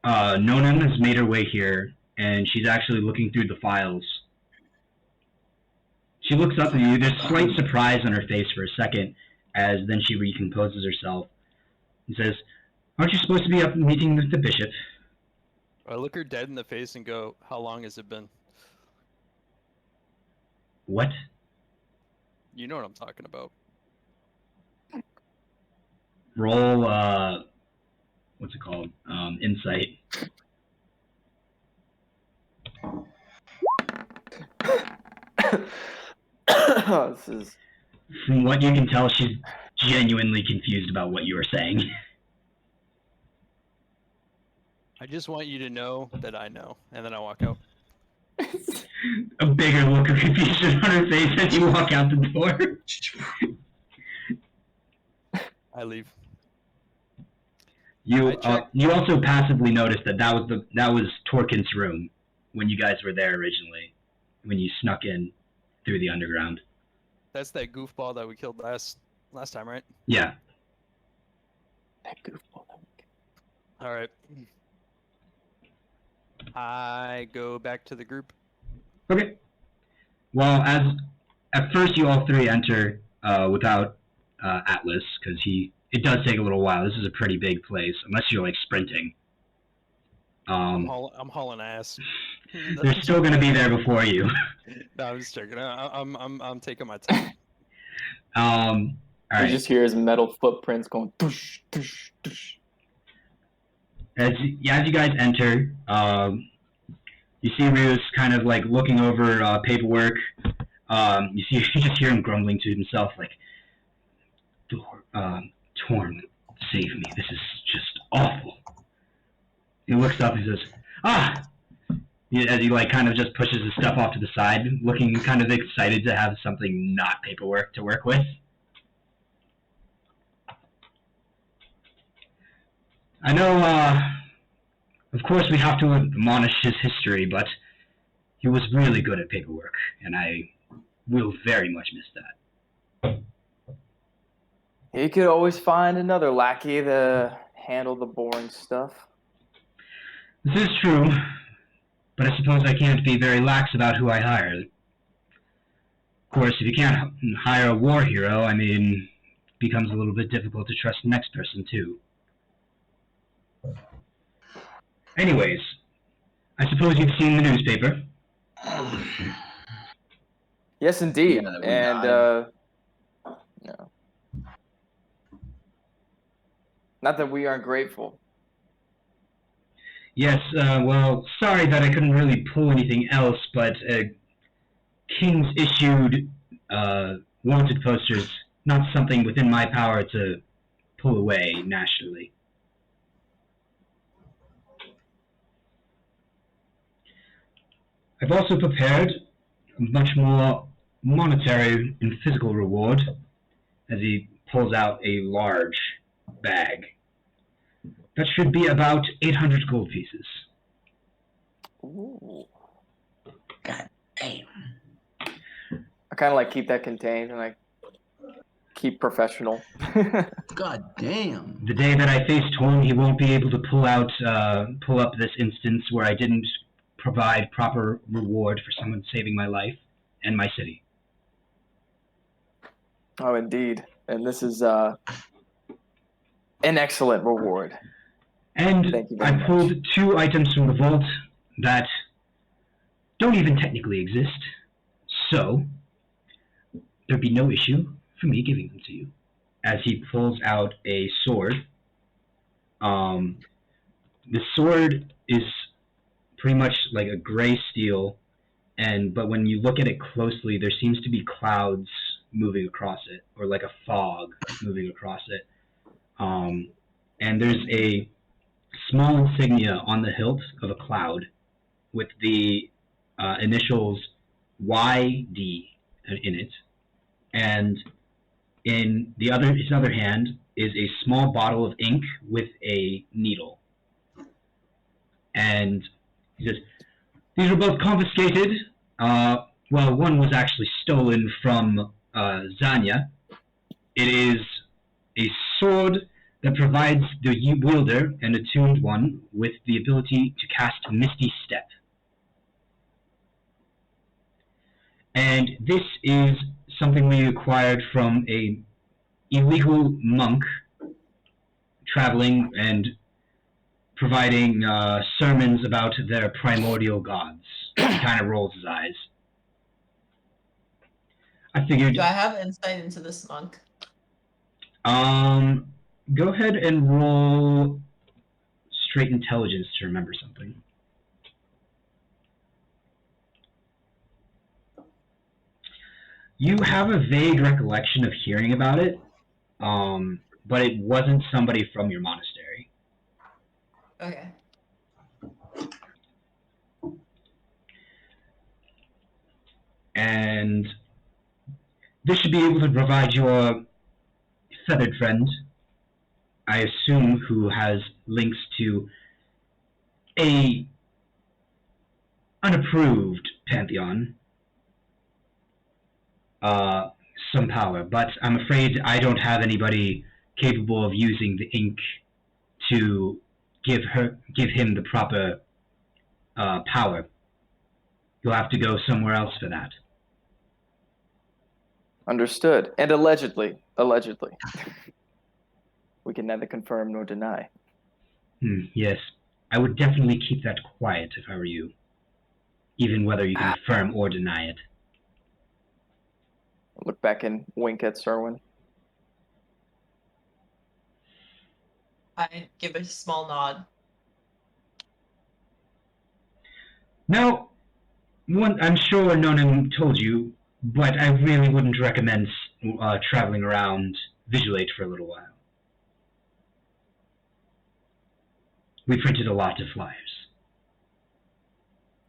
Nonan has made her way here, and she's actually looking through the files. She looks up at you. There's slight surprise on her face for a second, as then she recomposes herself and says, "Aren't you supposed to be up meeting with the bishop?" I look her dead in the face and go, "How long has it been?" What? You know what I'm talking about. Roll, what's it called? Insight. This is. From what you can tell, she's genuinely confused about what you are saying. I just want you to know that I know, and then I walk out. A bigger look of confusion on her face as you walk out the door. I leave. You I check- you also passively noticed that was Torkin's room when you guys were there originally, when you snuck in through the underground. That's that goofball that we killed last time, right? Yeah. That goofball. All right. I go back to the group. Okay. Well, at first you all three enter without Atlas, because it does take a little while. This is a pretty big place, unless you're like sprinting. I'm hauling ass. They're still going to be there before you. No, I'm just joking. I'm taking my time. All You right. just hear his metal footprints going. Doosh, doosh, doosh. As you guys enter, you see Rios kind of like looking over paperwork. You just hear him grumbling to himself like, "Torn, save me. This is just awful." He looks up and says, "Ah!" As he like kind of just pushes his stuff off to the side, looking kind of excited to have something not paperwork to work with. I know, of course we have to admonish his history, but he was really good at paperwork, and I will very much miss that. He could always find another lackey to handle the boring stuff. This is true, but I suppose I can't be very lax about who I hire. Of course, if you can't hire a war hero, I mean, it becomes a little bit difficult to trust the next person, too. Anyways, I suppose you've seen the newspaper. Yes, indeed. Yeah, that we And no. Not that we aren't grateful. Yes, well, sorry that I couldn't really pull anything else, but King's issued wanted posters, not something within my power to pull away nationally. I've also prepared a much more monetary and physical reward, as he pulls out a large bag. That should be about 800 gold pieces. Ooh. God damn. I kind of like keep that contained and I keep professional. God damn. The day that I face Torn, he won't be able to pull up this instance where I didn't provide proper reward for someone saving my life and my city. Oh, indeed. And this is an excellent reward. And Thank you very I much. pulled 2 items from the vault that don't even technically exist, so there'd be no issue for me giving them to you. As he pulls out a sword, the sword is pretty much like a gray steel, but when you look at it closely, there seems to be clouds moving across it, or like a fog moving across it. And there's a small insignia on the hilt of a cloud with the initials YD in it, and in his other hand is a small bottle of ink with a needle. And he says, "These were both confiscated well, one was actually stolen from Zanya. It is a sword that provides the wielder, an attuned one, with the ability to cast Misty Step. And this is something we acquired from a illegal monk traveling and providing sermons about their primordial gods. He kind of rolls his eyes. I figured. Do I have insight into this monk? Go ahead and roll straight intelligence to remember something. You have a vague recollection of hearing about it, but it wasn't somebody from your monastery. Okay. And this should be able to provide your feathered friend, I assume, who has links to a unapproved pantheon, some power. But I'm afraid I don't have anybody capable of using the ink to give him the proper power. You'll have to go somewhere else for that. Understood. And allegedly. We can neither confirm nor deny. Yes. I would definitely keep that quiet if I were you. Even whether you can affirm or deny it. Look back and wink at Serwin. I give a small nod. Now, I'm sure none of them told you, but I really wouldn't recommend traveling around Vigilate for a little while. We printed a lot of flyers.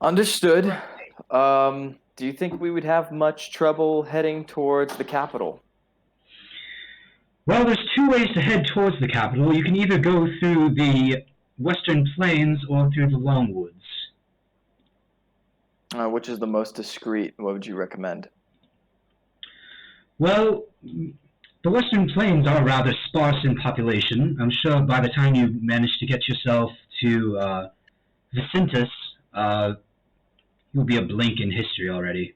Understood. Do you think we would have much trouble heading towards the capital? Well, there's two ways to head towards the capital. You can either go through the Western Plains or through the Longwoods. Which is the most discreet? What would you recommend? Well, the Western Plains are rather sparse in population. I'm sure by the time you manage to get yourself to Vicintus, you'll be a blink in history already.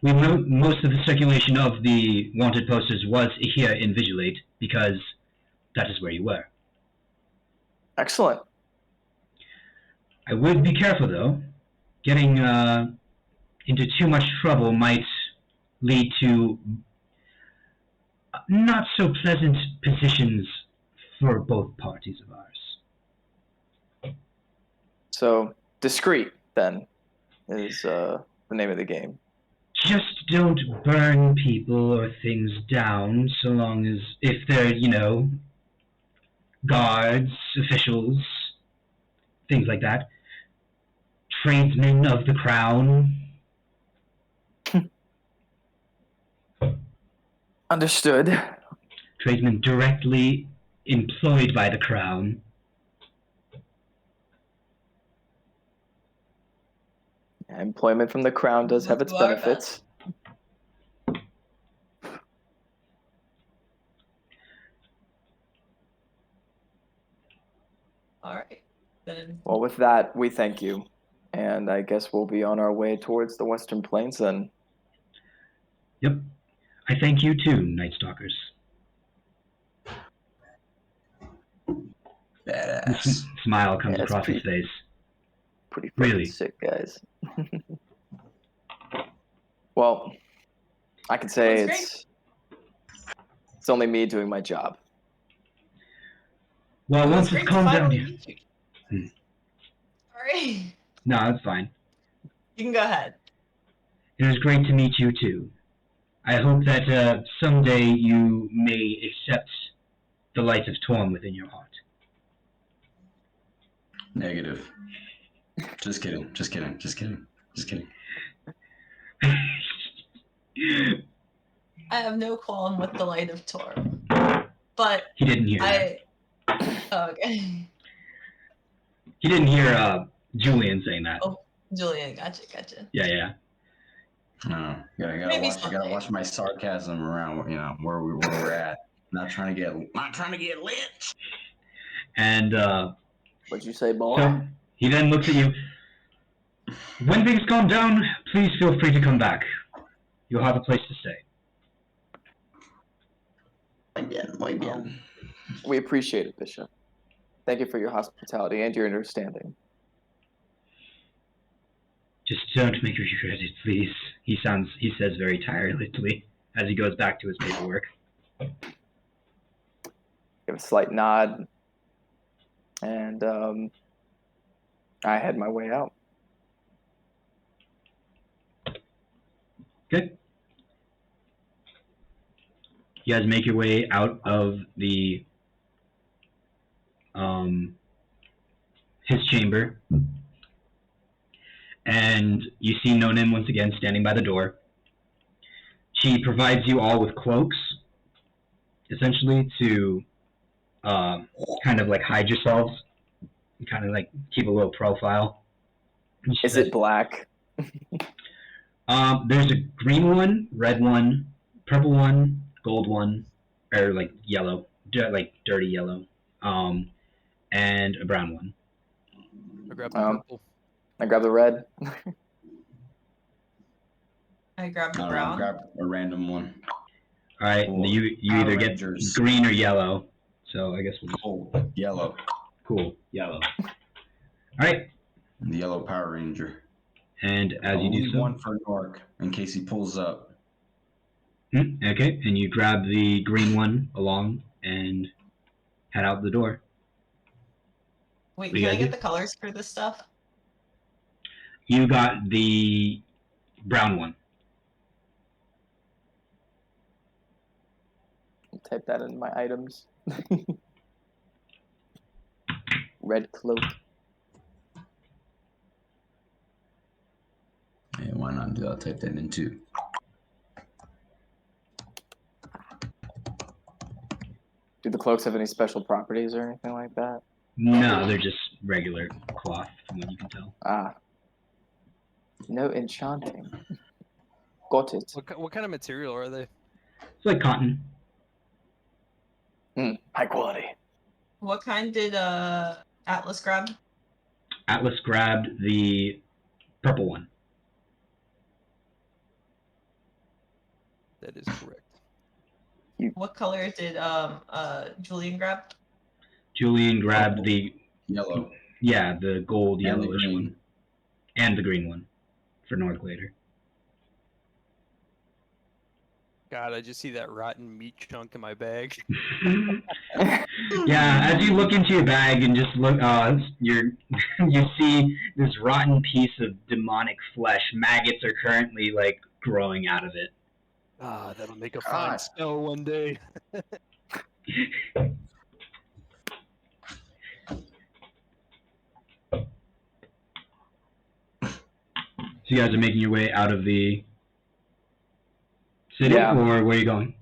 Most of the circulation of the wanted posters was here in Vigilate, because that is where you were. Excellent. I would be careful, though. Getting into too much trouble might lead to not so pleasant positions for both parties of ours. So, discreet, then, is the name of the game. Just don't burn people or things down, so long as, if they're, guards, officials, things like that. Tradesmen of the crown. Understood. Tradesmen directly employed by the crown. Employment from the crown does have its benefits. All right, then. Well, with that, we thank you. And I guess we'll be on our way towards the Western Plains then. Yep. I thank you too, Night Stalkers. Badass. Smile comes across his face. Pretty Really sick, guys. Well, I can say it's only me doing my job. Well, once it's calmed down. Sorry. No, that's fine. You can go ahead. It was great to meet you too. I hope that someday you may accept the light of Torm within your heart. Negative. Just kidding. I have no qualm with the light of Torm, but He didn't hear that. Oh, okay. He didn't hear Julian saying that. Oh, Julian, gotcha. Yeah. No, gotta Maybe watch. Gotta watch my sarcasm around. Where we're at. Not trying to get lynched. And What'd you say, boy? so he then looks at you. When things calm down, please feel free to come back. You'll have a place to stay. Muy bien. We appreciate it, Bishop. Thank you for your hospitality and your understanding. Just don't make me regret it, please. He says very tiredly as he goes back to his paperwork. Give a slight nod, and I head my way out. Good. You guys make your way out of the his chamber, and you see Nonin once again standing by the door. She provides you all with cloaks, essentially, to kind of like hide yourselves, and kind of like keep a little profile. Is it black? There's a green one, red one, purple one, gold one, or like yellow, like dirty yellow, and a brown one. I grabbed the purple. I grab the red. I grabbed the I brown. grab a random one. All right, Cool. you either get Rangers. green or yellow. So I guess we'll just Oh, yellow. cool yellow. All right, The yellow Power Ranger. and as you Only do so, one for Nork in case he pulls up. okay, and you grab the green one along and head out the door. Wait, What do you can I guys get do? the colors for this stuff? You got the brown one. Type that in my items. Red cloak. Yeah, why not? I'll type that in too. Do the cloaks have any special properties or anything like that? No, they're just regular cloth, from what you can tell. Ah. No enchanting. Got it. What kind of material are they? It's like cotton. High quality. What kind did Atlas grab? Atlas grabbed the purple one. That is correct. What color did Julian grab? Julian grabbed the Yellow. the gold And the yellowish green. one, and the green one for North later. God, I just see that rotten meat chunk in my bag. Yeah, as you look into your bag and just look, you see this rotten piece of demonic flesh. Maggots are currently like growing out of it. Ah, that'll make a fine God. smell one day. So you guys are making your way out of the city, Yeah. or where are you going?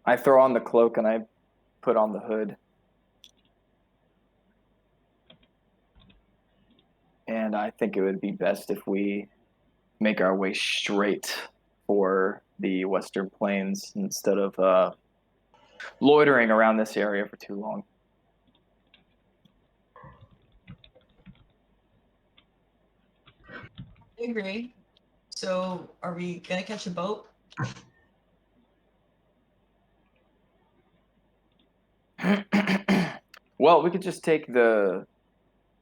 I throw on the cloak and I put on the hood. And I think it would be best if we make our way straight for the Western Plains instead of loitering around this area for too long. I agree. So, are we gonna catch a boat? Well, we could just take the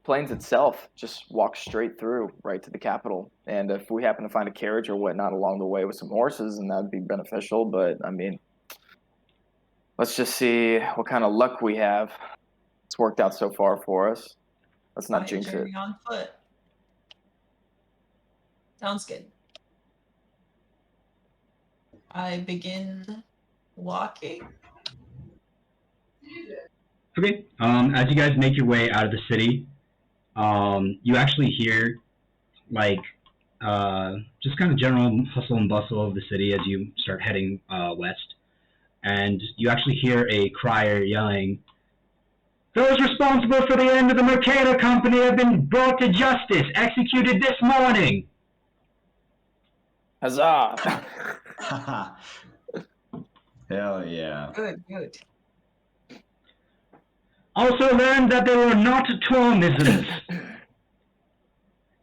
plains itself, just walk straight through right to the capital. And if we happen to find a carriage or whatnot along the way with some horses, then that'd be beneficial. But I mean, let's just see what kind of luck we have. It's worked out so far for us. Let's not Buy a jinx it. journey on foot. Sounds good. I begin walking. Okay. As you guys make your way out of the city, you actually hear like just kind of general hustle and bustle of the city as you start heading west, and you actually hear a crier yelling, Those responsible for the end of the Mercator Company have been brought to justice, executed this morning. Huzzah! Hell yeah. Good, good. Also learned that they were not Tormisms.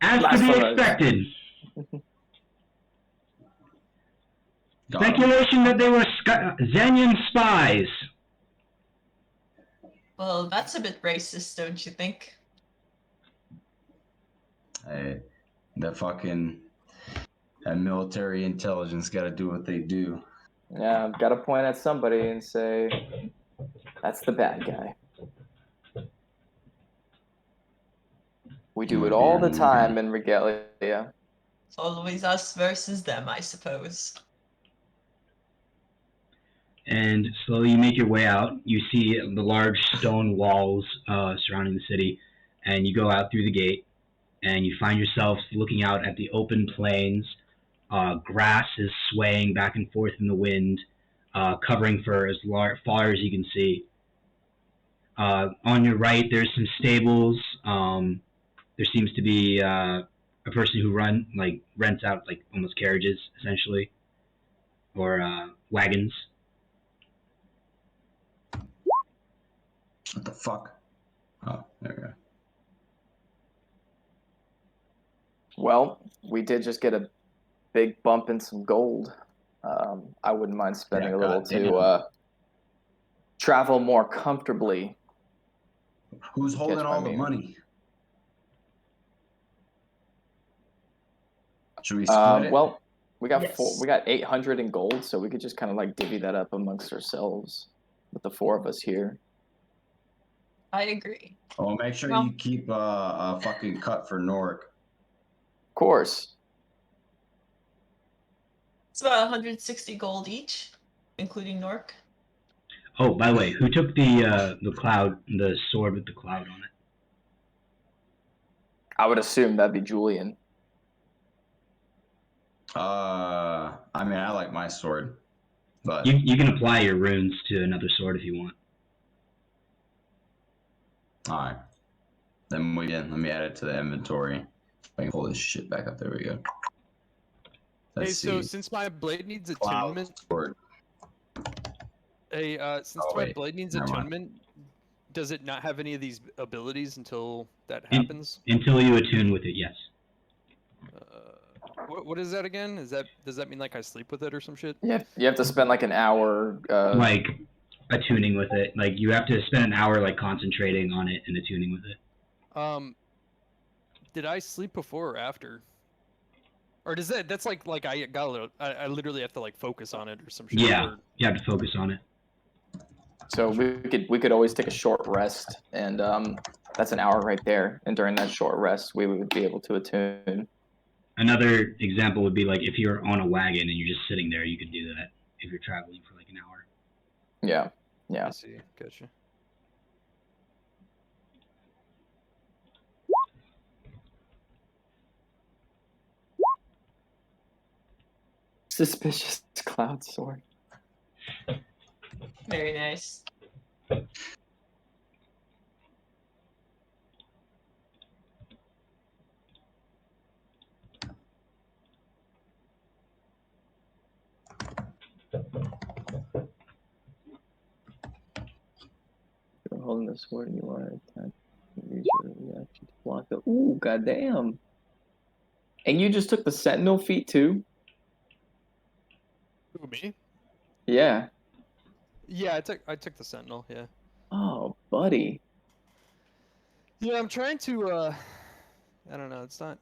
As to be Blasphemous. expected. Got 'em. Speculation that they were Xenian spies. Well, that's a bit racist, don't you think? Hey, that military intelligence got to do what they do. Yeah, I've got to point at somebody and say, that's the bad guy. We do it all the time in Regalia. It's always us versus them, I suppose. And slowly you make your way out. You see the large stone walls surrounding the city, and you go out through the gate, and you find yourself looking out at the open plains. Grass is swaying back and forth in the wind, covering for as far as you can see. On your right, there's some stables. There seems to be a person who rents out almost carriages, essentially, or wagons. What the fuck? Oh, there we go. Well, we did just get a big bump in some gold. I wouldn't mind spending a little to travel more comfortably. Who's holding all the meaning. money? Should we split it? Well, we got Yes. we got 800 in gold, so we could just kind of divvy that up amongst ourselves with the four of us here. I agree. Oh, make sure Well- you keep a fucking cut for Nork. Of course. It's about 160 gold each, including Nork. Oh, by the way, who took the sword with the cloud on it? I would assume that'd be Julian. I mean, I like my sword, but You can apply your runes to another sword if you want. all right. Then let me add it to the inventory. If I can pull this shit back up. There we go. Let's Hey, see. so since my blade needs Cloud attunement, sword. since Oh, my wait. blade needs Never mind. attunement, does it not have any of these abilities until that In- happens? Until you attune with it, yes. What is that again? Does that mean I sleep with it or some shit? You have to spend an hour. Attuning with it. You have to spend an hour concentrating on it and attuning with it. Did I sleep before or after? Or does that's I got a little, I literally have to focus on it or some shit? Yeah, or- you have to focus on it. So we could always take a short rest, and that's an hour right there. And during that short rest, we would be able to attune. Another example would be if you're on a wagon and you're just sitting there, you could do that if you're traveling for an hour. Yeah. I see. Gotcha. Suspicious cloud sword. Very nice. You're holding the sword and you want to attack. Use your reaction to block it. Ooh, goddamn. And you just took the sentinel feat too? Who, me? Yeah. Yeah, I took the sentinel. Yeah. Oh, buddy. Yeah, I'm trying to. I don't know. It's not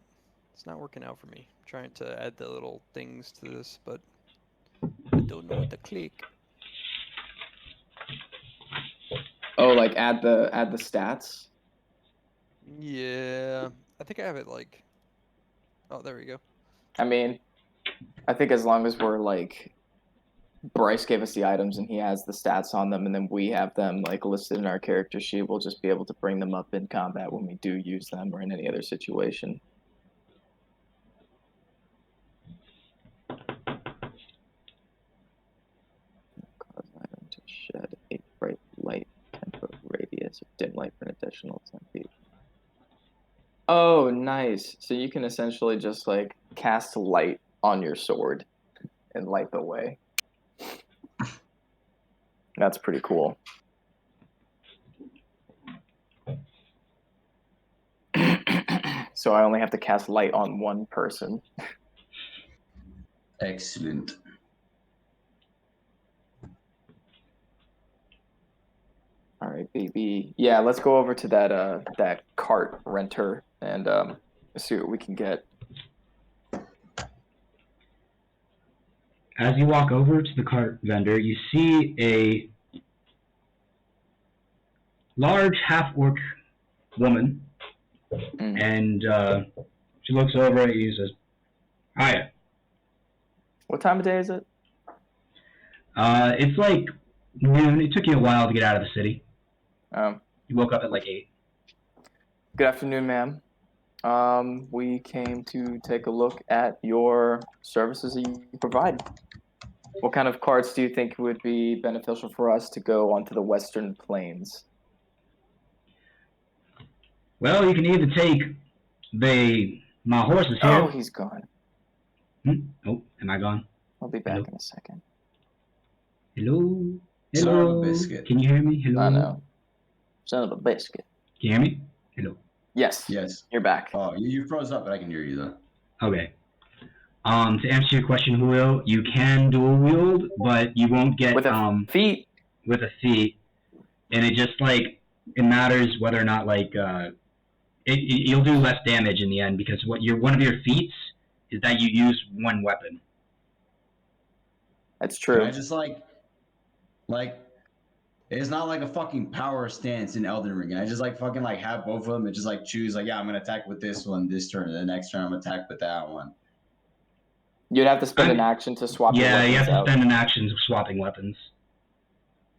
working out for me. I'm trying to add the little things to this, but I don't know what to click. Oh, add the stats. Yeah, I think I have it Oh, there we go. I mean, I think as long as we're Bryce gave us the items and he has the stats on them, and then we have them listed in our character sheet, we'll just be able to bring them up in combat when we do use them or in any other situation. Cause item to shed a bright light 10-foot radius. radius of dim light for an additional 10 feet. Oh, nice. So you can essentially just like cast light on your sword and light the way. That's pretty cool. So I only have to cast light on one person. Excellent. All right, baby. Yeah, let's go over to that cart renter and see what we can get. As you walk over to the cart vendor, you see a large half-orc woman, and she looks over at you and says, "Hiya." What time of day is it? It's like noon. It took you a while to get out of the city. You woke up at like 8. Good afternoon, ma'am. We came to take a look at your services that you provide. What kind of carts do you think would be beneficial for us to go onto the Western Plains? Well, you can either take my horses here. Oh, he's gone. Oh, am I gone? I'll be back Hello? in a second. Hello? Son of a Hello? biscuit. Can you hear me? Hello? I know. Son of a biscuit. Can you hear me? Hello? Yes. Yes. You're back. Oh, you froze up, but I can hear you though. Okay. To answer your question, Julio, you can dual wield, but you won't get With a feet. with a feat, and it just like it matters whether or not like you'll do less damage in the end because one of your feats is that you use one weapon. That's Can true. I just like it's not like a fucking power stance in Elden Ring. And I just like fucking like have both of them and just like choose like, yeah, I'm gonna attack with this one this turn, and the next turn I'm gonna attack with that one. You'd have to spend an action to swap your Yeah, weapons you have to out. spend an action swapping weapons.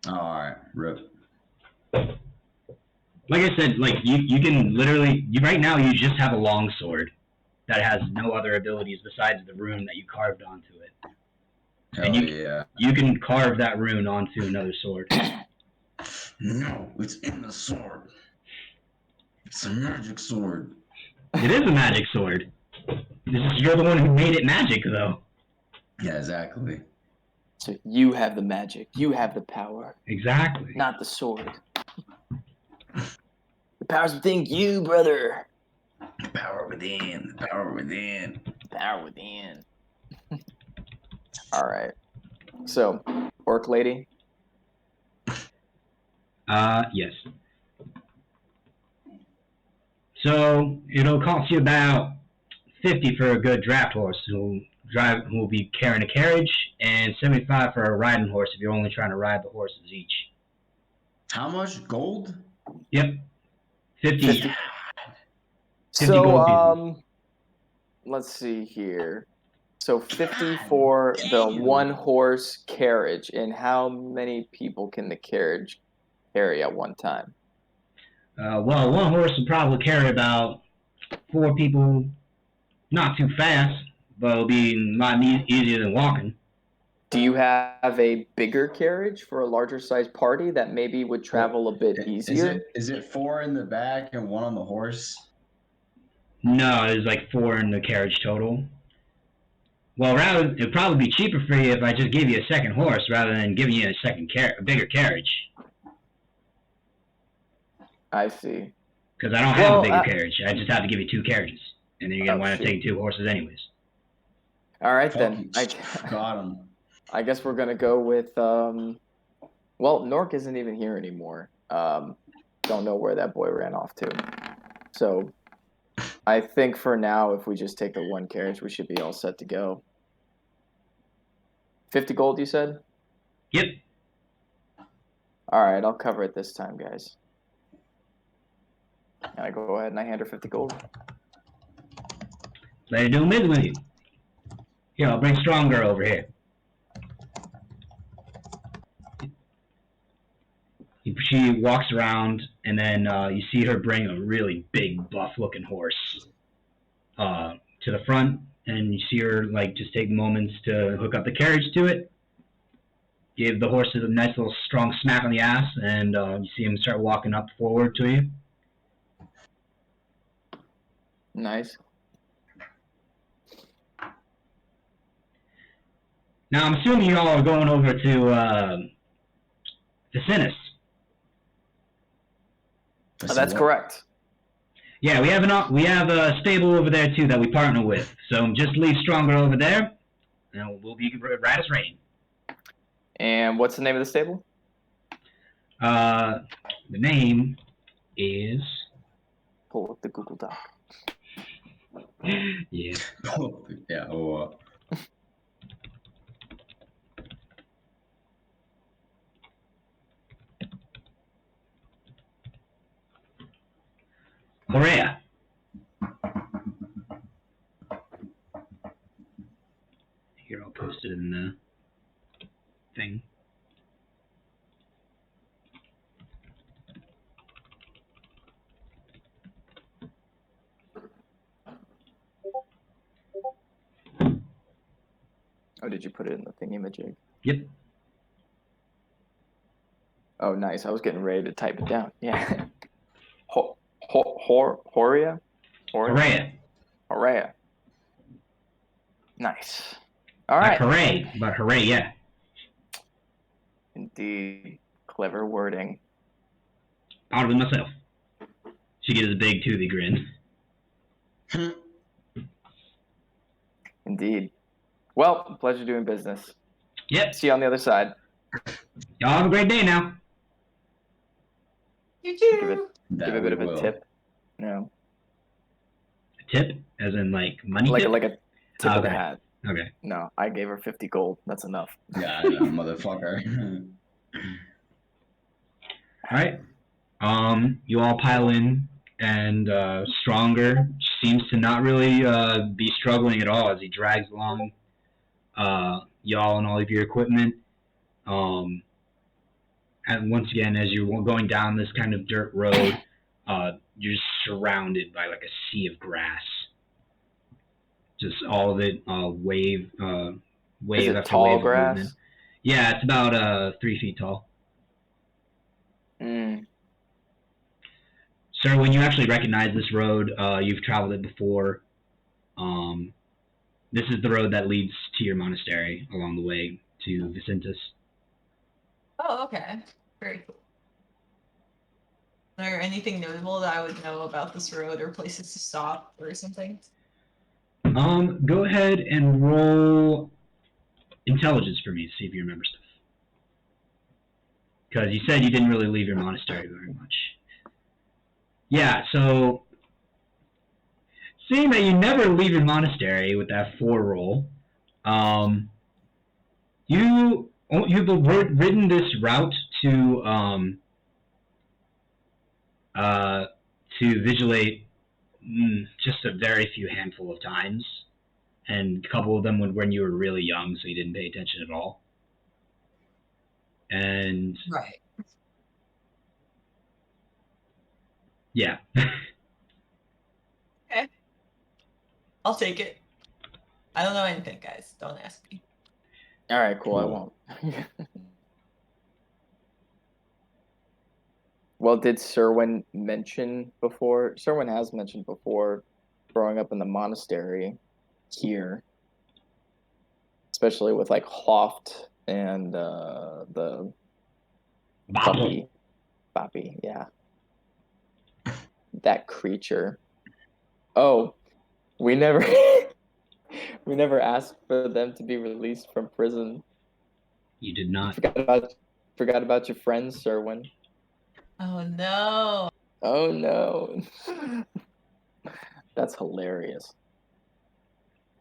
Oh, all right, rip. Like I said, like you can literally right now you just have a long sword that has no other abilities besides the rune that you carved onto it. Hell yeah. You can carve that rune onto another sword. No, it's in the sword. It's a magic sword. It is a magic sword. You're the one who made it magic, though. Yeah, exactly. So you have the magic. You have the power. Exactly. Not the sword. The power's within you, brother. The power within. The power within. Power within. All right. So, orc lady. Yes. So it'll cost you about 50 for a good draft horse who will be carrying a carriage, and 75 for a riding horse if you're only trying to ride the horses each. How much gold? Yep. 50. 50. 50 So, gold pieces. let's see here. So 50 for the one horse carriage, and how many people can the carriage carry at one time? Well, one horse will probably carry about 4 people, not too fast, but it'll be a lot easier than walking. Do you have a bigger carriage for a larger sized party that maybe would travel a bit easier? Is it 4 in the back and 1 on the horse? No, there's like 4 in the carriage total. Well, it'd probably be cheaper for you if I just gave you a second horse rather than giving you a bigger carriage. I see. Because I don't have a bigger carriage. I just have to give you 2 carriages. And then you're going to wind up taking 2 horses anyways. All right, then. Got him. I guess we're going to go with... well, Nork isn't even here anymore. Don't know where that boy ran off to. So I think for now, if we just take the one carriage, we should be all set to go. 50 gold, you said? Yep. All right, I'll cover it this time, guys. And I go ahead and I hand her 50 gold. Let her do a mid with you. Here, I'll bring Stronger over here. She walks around, and then you see her bring a really big, buff-looking horse to the front, and you see her like just take moments to hook up the carriage to it. give the horses a nice little strong smack on the ass, and you see him start walking up forward to you. Nice. Now, I'm assuming you all are going over to Vicinus. That's correct. Yeah, we have a stable over there too that we partner with. So just leave Stronger over there, and we'll be right as rain. And what's the name of the stable? The name is. Pull up the Google Doc. Yeah. Yeah. Oh. Horea. Here, I'll post it in the thing. Oh, did you put it in the thingy-majig? Yep. Oh, nice. I was getting ready to type it down. Yeah. Horea? Horea. Horea. Nice. All right. Hooray. But hooray, yeah. Indeed. Clever wording. Proud of myself. She gives a big toothy grin. Indeed. Well, pleasure doing business. Yep. See you on the other side. Y'all have a great day now. You Give too. a bit of a tip. No. A tip? As in, like, money Like tip? a tip of the Okay. hat. Okay. No, I gave her 50 gold. That's enough. Yeah, I know, motherfucker. Alright. You all pile in, and Stronger seems to not really be struggling at all as he drags along y'all and all of your equipment. And once again, as you're going down this kind of dirt road, you're just surrounded by like a sea of grass. Just all of it, wave Is it after tall wave of grass? movement. Yeah, it's about 3 feet tall. Mm. Sir, when you actually recognize this road, you've traveled it before. This is the road that leads to your monastery along the way to Vicintus. Oh, okay. Very cool. Is there anything notable that I would know about this road or places to stop or something? Go ahead and roll intelligence for me to see if you remember stuff. Because you said you didn't really leave your monastery very much. Yeah, so seeing that you never leave your monastery with that 4 roll, you've ridden this route to vigilate just a very few handful of times, and a couple of them when you were really young, so you didn't pay attention at all. And Right. yeah. Okay. I'll take it. I don't know anything, guys. Don't ask me. All right, cool. I Cool. won't. Well, did Serwin mention before? Serwin has mentioned before growing up in the monastery here, especially with like Hoft and the Bobble. Boppy, yeah. That creature. Oh, we never we never asked for them to be released from prison. You did not. Forgot about your friends, Serwin. Oh no. Oh no. That's hilarious.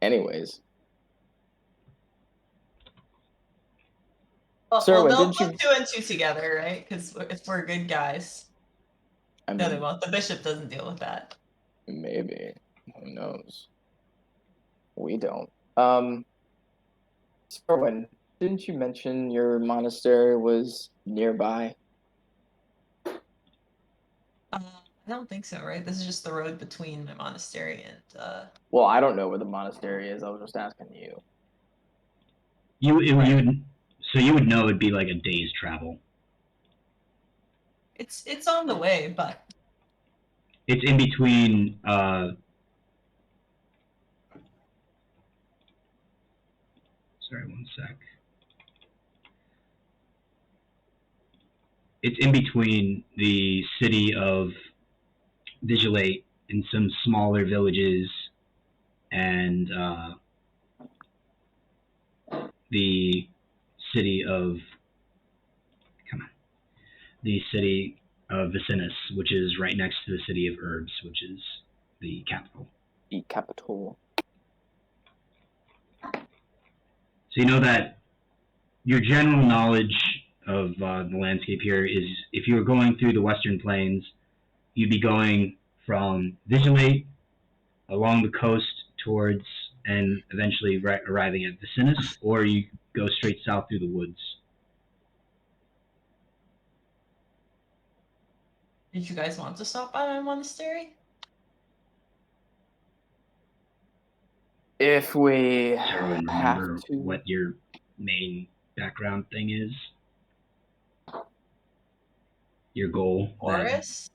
Anyways. Well, Serwin, they'll didn't you- put 2 and 2 together, right? Because if we're good guys. I No, they mean, won't. The bishop doesn't deal with that. maybe. Who knows? We don't. Serwin, didn't you mention your monastery was nearby? I don't think so, right? This is just the road between my monastery and Well, I don't know where the monastery is. I was just asking you. So you would know it'd be like a day's travel. It's on the way, but It's in between. Sorry, one sec. It's in between the city of Vigilate and some smaller villages, and the city of the city of Vicinus, which is right next to the city of Herbs, which is the capital. The capital. So you know that your general knowledge of the landscape here is, if you were going through the Western Plains, you'd be going from Vigilate along the coast towards and eventually arriving at Vicinus, or you go straight south through the woods. did you guys want to stop by my monastery? If we Everyone have remember to, what your main background thing is? Your goal? Horus?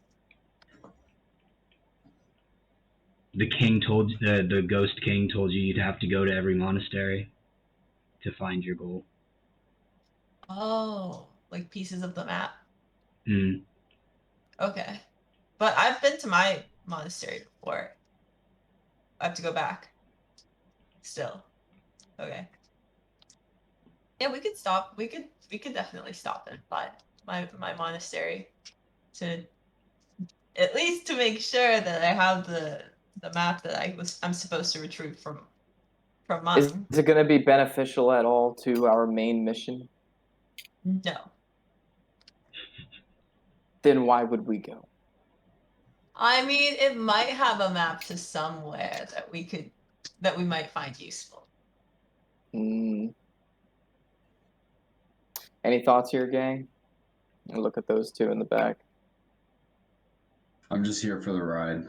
The king told the ghost king told you you'd have to go to every monastery to find your goal. Oh, like pieces of the map. Mm. Okay. But I've been to my monastery before. I have to go back. Still. Okay. Yeah, we could stop. We could definitely stop and find my monastery to at least to make sure that I have the map that I'm supposed to retrieve from is mine. it going to be beneficial at all to our main mission? No. Then why would we go? I mean, it might have a map to somewhere that we might find useful. Any thoughts here, gang? Look at those two in the back. I'm just here for the ride.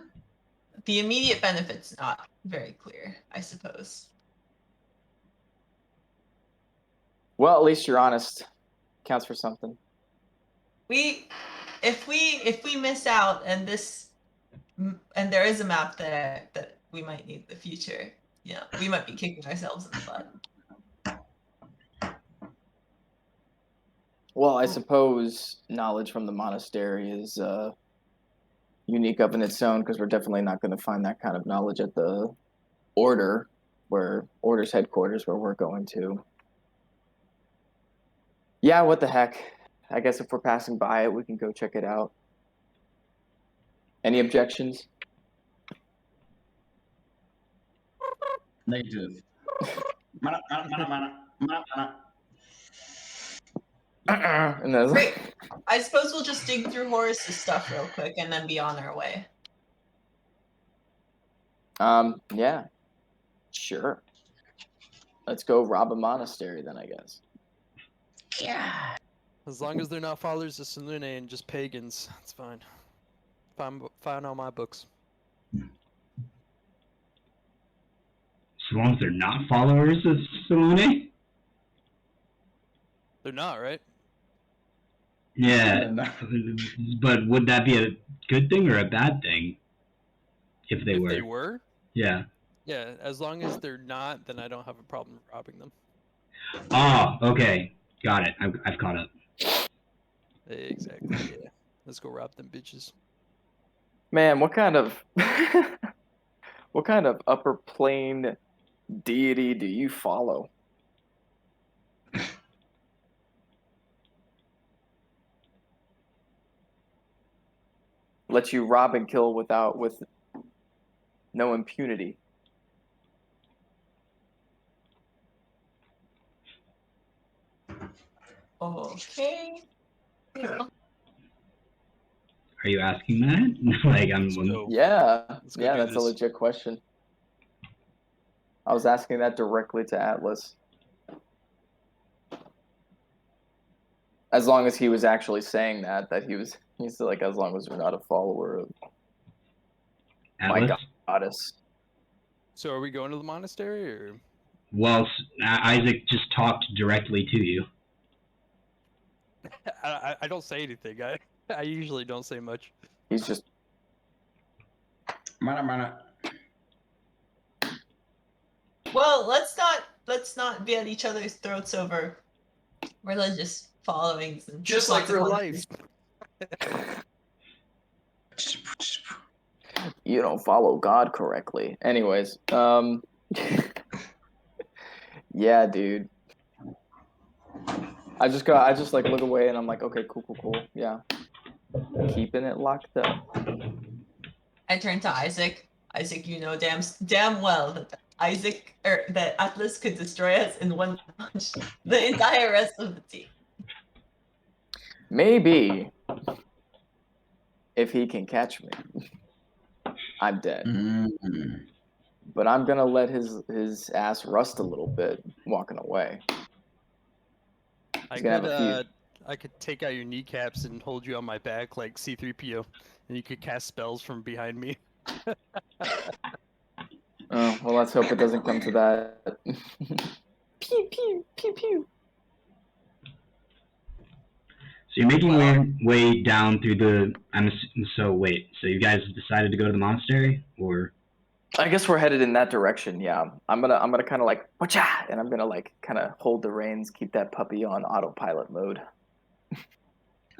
The immediate benefit's not very clear, I suppose. Well, at least you're honest. Counts for something. If we miss out and there is a map there that we might need in the future, we might be kicking ourselves in the butt. Well, I suppose knowledge from the monastery is unique of in its own, because we're definitely not going to find that kind of knowledge at the Order's headquarters, where we're going to. Yeah, what the heck. I guess if we're passing by it, we can go check it out. Any objections? Negative. And that's Great. I suppose we'll just dig through Horace's stuff real quick and then be on our way. Yeah. Sure. Let's go rob a monastery then, I guess. Yeah. As long as they're not followers of Selune and just pagans, it's fine. Fine on my books. So long as they're not followers of Selune? They're not, right? Yeah, but would that be a good thing or a bad thing? If they If were. they were? Yeah. Yeah, as long as they're not, then I don't have a problem robbing them. Oh, okay. Got it. I've caught up. Exactly, yeah. Let's go rob them bitches. Man, what kind of upper plane deity do you follow? Let you rob and kill with no impunity. Okay. Are you asking that? Like I'm. So, Yeah, let's go yeah, do that's a this. legit question. I was asking that directly to Atlas. As long as he was actually saying that he's like, as long as we're not a follower of Atlas? my goddess. So are we going to the monastery, or? Well, Isaac just talked directly to you. I don't say anything. I usually don't say much. He's just Mana. Well, let's not be at each other's throats over religious followings and Just like real life. you don't follow God correctly. Anyways, yeah, dude. I just like look away and I'm like, okay, cool. Yeah. Keeping it locked up. I turn to Isaac. Isaac, you know damn well that that Atlas could destroy us in one punch. The entire rest of the team. Maybe if he can catch me, I'm dead. Mm. But I'm gonna let his ass rust a little bit walking away. I could take out your kneecaps and hold you on my back like C-3PO, and you could cast spells from behind me. Oh, well, let's hope it doesn't come to that. Pew, pew, pew, pew. So you're making your way down through the. So you guys decided to go to the monastery, or? I guess we're headed in that direction. Yeah, I'm gonna kind of like whatcha, and I'm gonna like kind of hold the reins, keep that puppy on autopilot mode.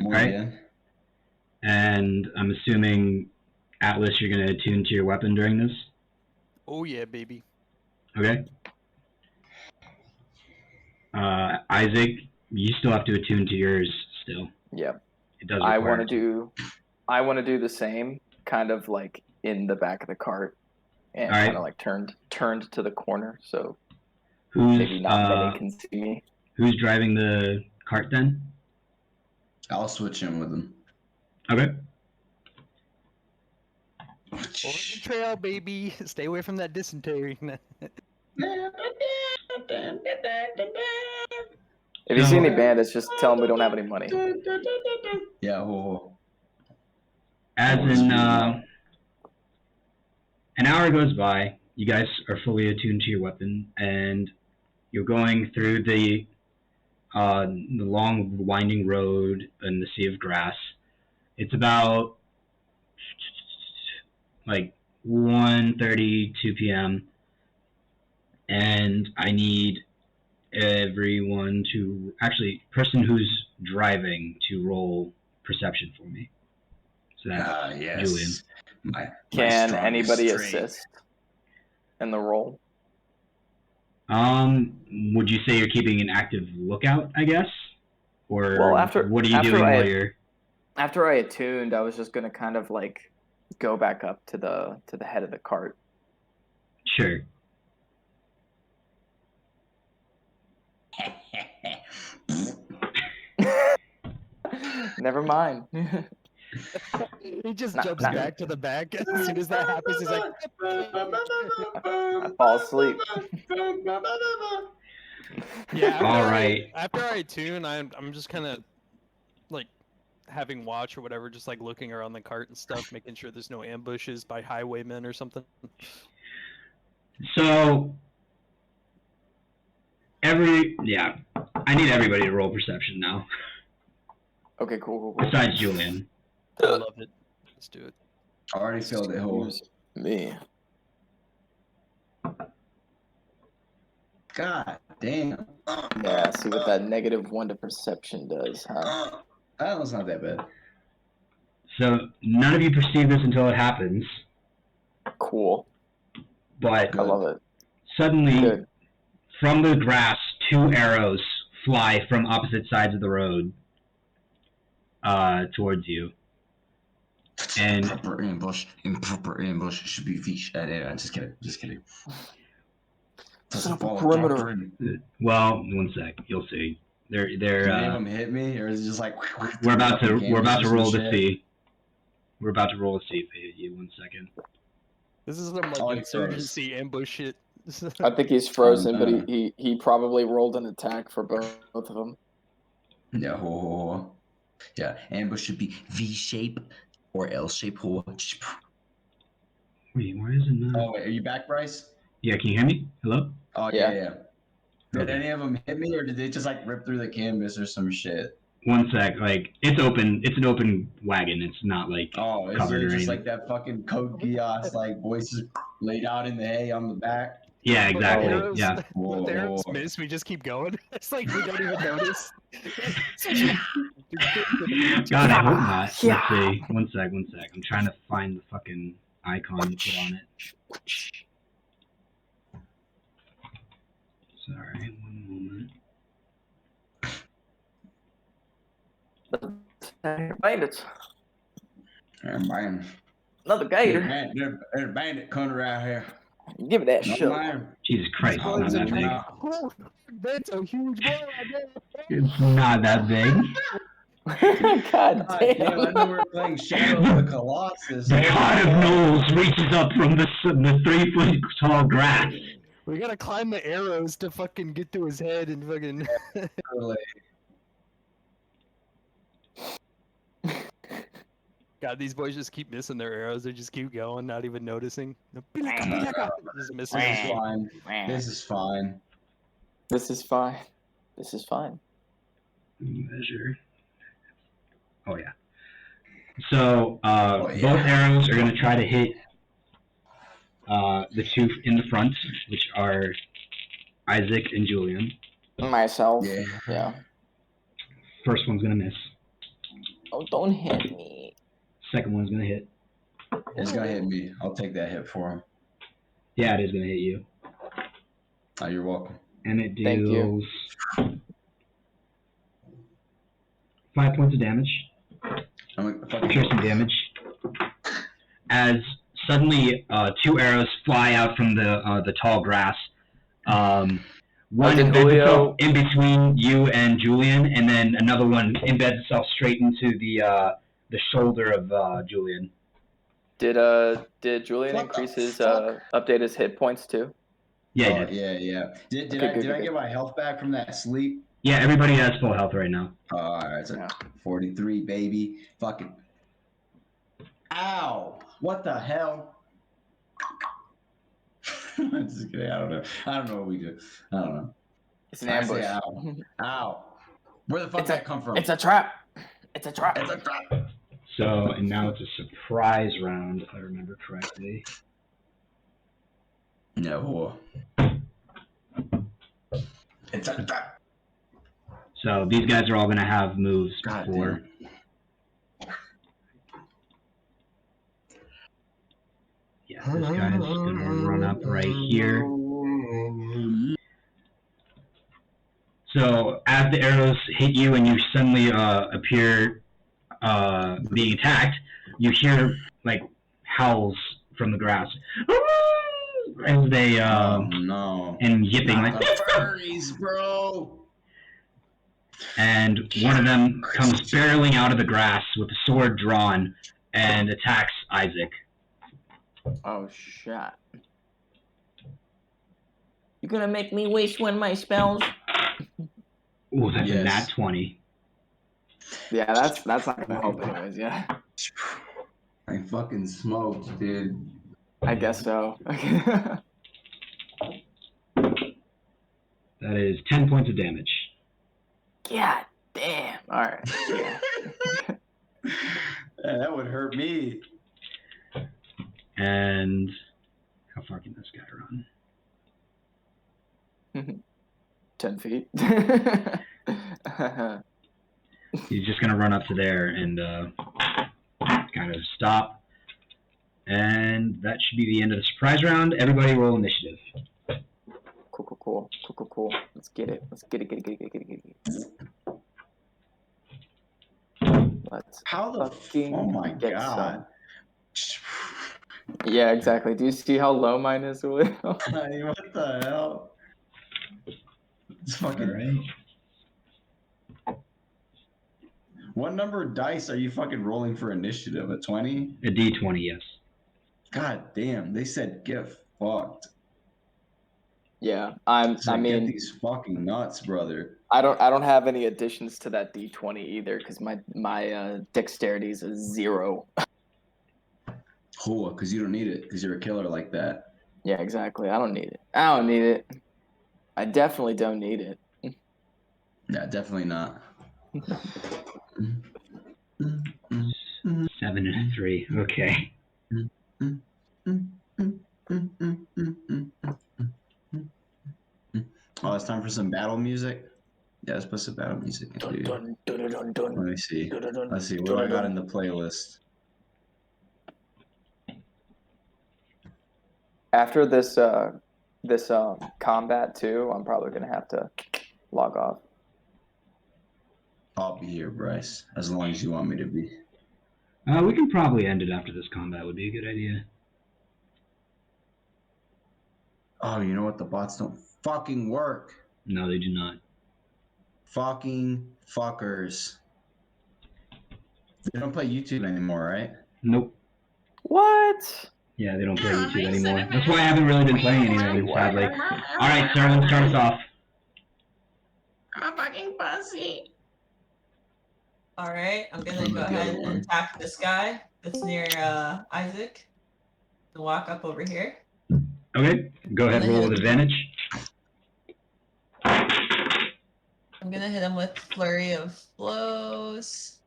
Right. And I'm assuming, Atlas, you're gonna attune to your weapon during this. Oh yeah, baby. Okay. Isaac, you still have to attune to yours still. Yeah. It does. I want to do the same, kind of like in the back of the cart, and kind of like turned to the corner, so maybe not many can see me. Who's driving the cart then? I'll switch in with him. Okay. Over the trail, baby. Stay away from that dysentery. If you see any bandits, just tell them we don't have any money. Yeah. As in, an hour goes by. You guys are fully attuned to your weapon, and you're going through the long, winding road in the sea of grass. It's about like 1:30, 2 p.m. And I need everyone to person who's driving to roll perception for me. So that's yes. Julian. Can anybody assist in the roll? Would you say you're keeping an active lookout, I guess? Or what are you doing while you're... After I attuned, I was just going to kind of like go back up to the head of the cart. Sure. Never mind. He just jumps back to the back. As soon as that happens, he's like... I fall asleep. Yeah. All right. After I tune, I'm just kind of like having watch or whatever, just like looking around the cart and stuff, making sure there's no ambushes by highwaymen or something. So I need everybody to roll perception now. Okay, cool. Besides Julian. I love it. Let's do it. I already failed it. Me. God damn. Yeah, see what that -1 to perception does, huh? That was not that bad. So none of you perceive this until it happens. Cool. But I love it. Suddenly, from the grass, 2 arrows fly from opposite sides of the road towards you. And improper ambush should be just kidding. Perimeter. Well, one sec, you'll see. They're Did any of them hit me, or is it just like we're about to roll to see. We're about to roll to see if they hit you. 1 second. This is some like insurgency ambush shit. I think he's frozen, but he probably rolled an attack for both of them. Yeah. Yeah, ambush should be V shape or L shape. Wait, why is it not? Oh, wait, are you back, Bryce? Yeah, can you hear me? Hello? Oh, yeah. Did Okay. any of them hit me, or did they just like rip through the canvas or some shit? one sec. Like it's open. It's an open wagon. It's not like Oh, is covered it or just anything. like that fucking Code Geass, like voices laid out in the hay on the back? Yeah, But exactly. The arrows, Yeah. but Whoa, the arrows whoa. miss. We just keep going. It's like we don't even notice. God, I hope not. Let's see. One sec. I'm trying to find the fucking icon to put on it. Sorry, one moment. Bandits. Man, Another gator. there's a bandit coming around here. Give me that No shit. man. Jesus Christ, it's not that big. Oh, that's a huge boy. It's not that big. God God damn. damn, I know we're playing Shadow of the Colossus. The Holy god of fuck. Knowles reaches up from the 3-foot tall grass. We gotta climb the arrows to fucking get to his head and fucking. Really. God, these boys just keep missing their arrows. They just keep going, not even noticing. Just missing This their is shit. fine. This is fine. This is fine. This is fine. Measure. Oh yeah. So Oh, yeah. both arrows are gonna try to hit the two in the front, which are Isaac and Julian. Myself. Yeah. Yeah. First one's gonna miss. Oh, don't hit me. Second one's gonna hit. It's gonna hit me. I'll take that hit for him. Yeah, it is gonna hit you. Oh, you're welcome. And it Thank you. deals 5 points of damage. I'm gonna fucking Piercing damage. As suddenly 2 arrows fly out from the tall grass. One did embeds Julio- itself in between you and Julian, and then another one embeds itself straight into the shoulder of Julian. Did Julian What the increase his fuck? update his hit points too? Yeah, Oh, he did. yeah. Did Okay, I good, did I good. get my health back from that sleep? Yeah, everybody has full health right now. All right, so Yeah. 43, baby. Fucking. Ow! What the hell? I'm just kidding. I don't know what we do. I don't know. It's an I say ambush. ow. Ow! Where the fuck It's did a- that come from? It's a trap. It's a trap. It's a trap. So, and now it's a surprise round, if I remember correctly. No. It's a trap. So these guys are all going to have moves God before. damn. Yeah, this guy's going to run up right here. So as the arrows hit you and you suddenly appear being attacked, you hear like howls from the grass. As they Oh no. and yipping like, Not the furries, bro. and one of them comes barreling out of the grass with a sword drawn and attacks Isaac. Oh shit. You gonna make me waste one of my spells? Ooh, that's a Yes. nat 20. Yeah, that's not gonna help anyways, yeah. I fucking smoked, dude. I guess so. That is 10 points of damage. God damn. Alright. Yeah. That would hurt me. And how far can this guy run? 10 feet. He's just gonna run up to there and kind of stop. And that should be the end of the surprise round. Everybody roll initiative. Cool. Let's get it. Get it. Let's How the fucking oh my get god. Yeah, exactly. Do you see how low mine is, Julio? What the hell? It's fucking Alright. What number of dice are you fucking rolling for initiative? A 20? A D20, yes. God damn, they said get fucked. Yeah, So I get mean, these fucking nuts, brother. I don't have any additions to that D20 either because my dexterity is a 0. Cool, because you don't need it, because you're a killer like that. Yeah, exactly. I don't need it. I definitely don't need it. Yeah, definitely not. 7 and a 3. Okay. Oh, it's time for some battle music. Yeah, let's put some battle music in, dude. Let me see. Let's see. What do I got in the playlist? After this combat too, I'm probably gonna have to log off. I'll be here, Bryce, as long as you want me to be. We can probably end it after this combat. Would be a good idea. Oh, you know what? The bots don't fucking work. No, they do not. Fucking fuckers. They don't play YouTube anymore, right? Nope. What? Yeah, they don't play Yeah, YouTube I anymore. said it. That's why I haven't really been playing anything, sadly. Alright, Serwin, start us off. I'm fucking pussy. Alright, I'm gonna go ahead and attack this guy that's near Isaac. And walk up over here. Okay, go ahead, roll with advantage. I'm gonna hit him with Flurry of Blows.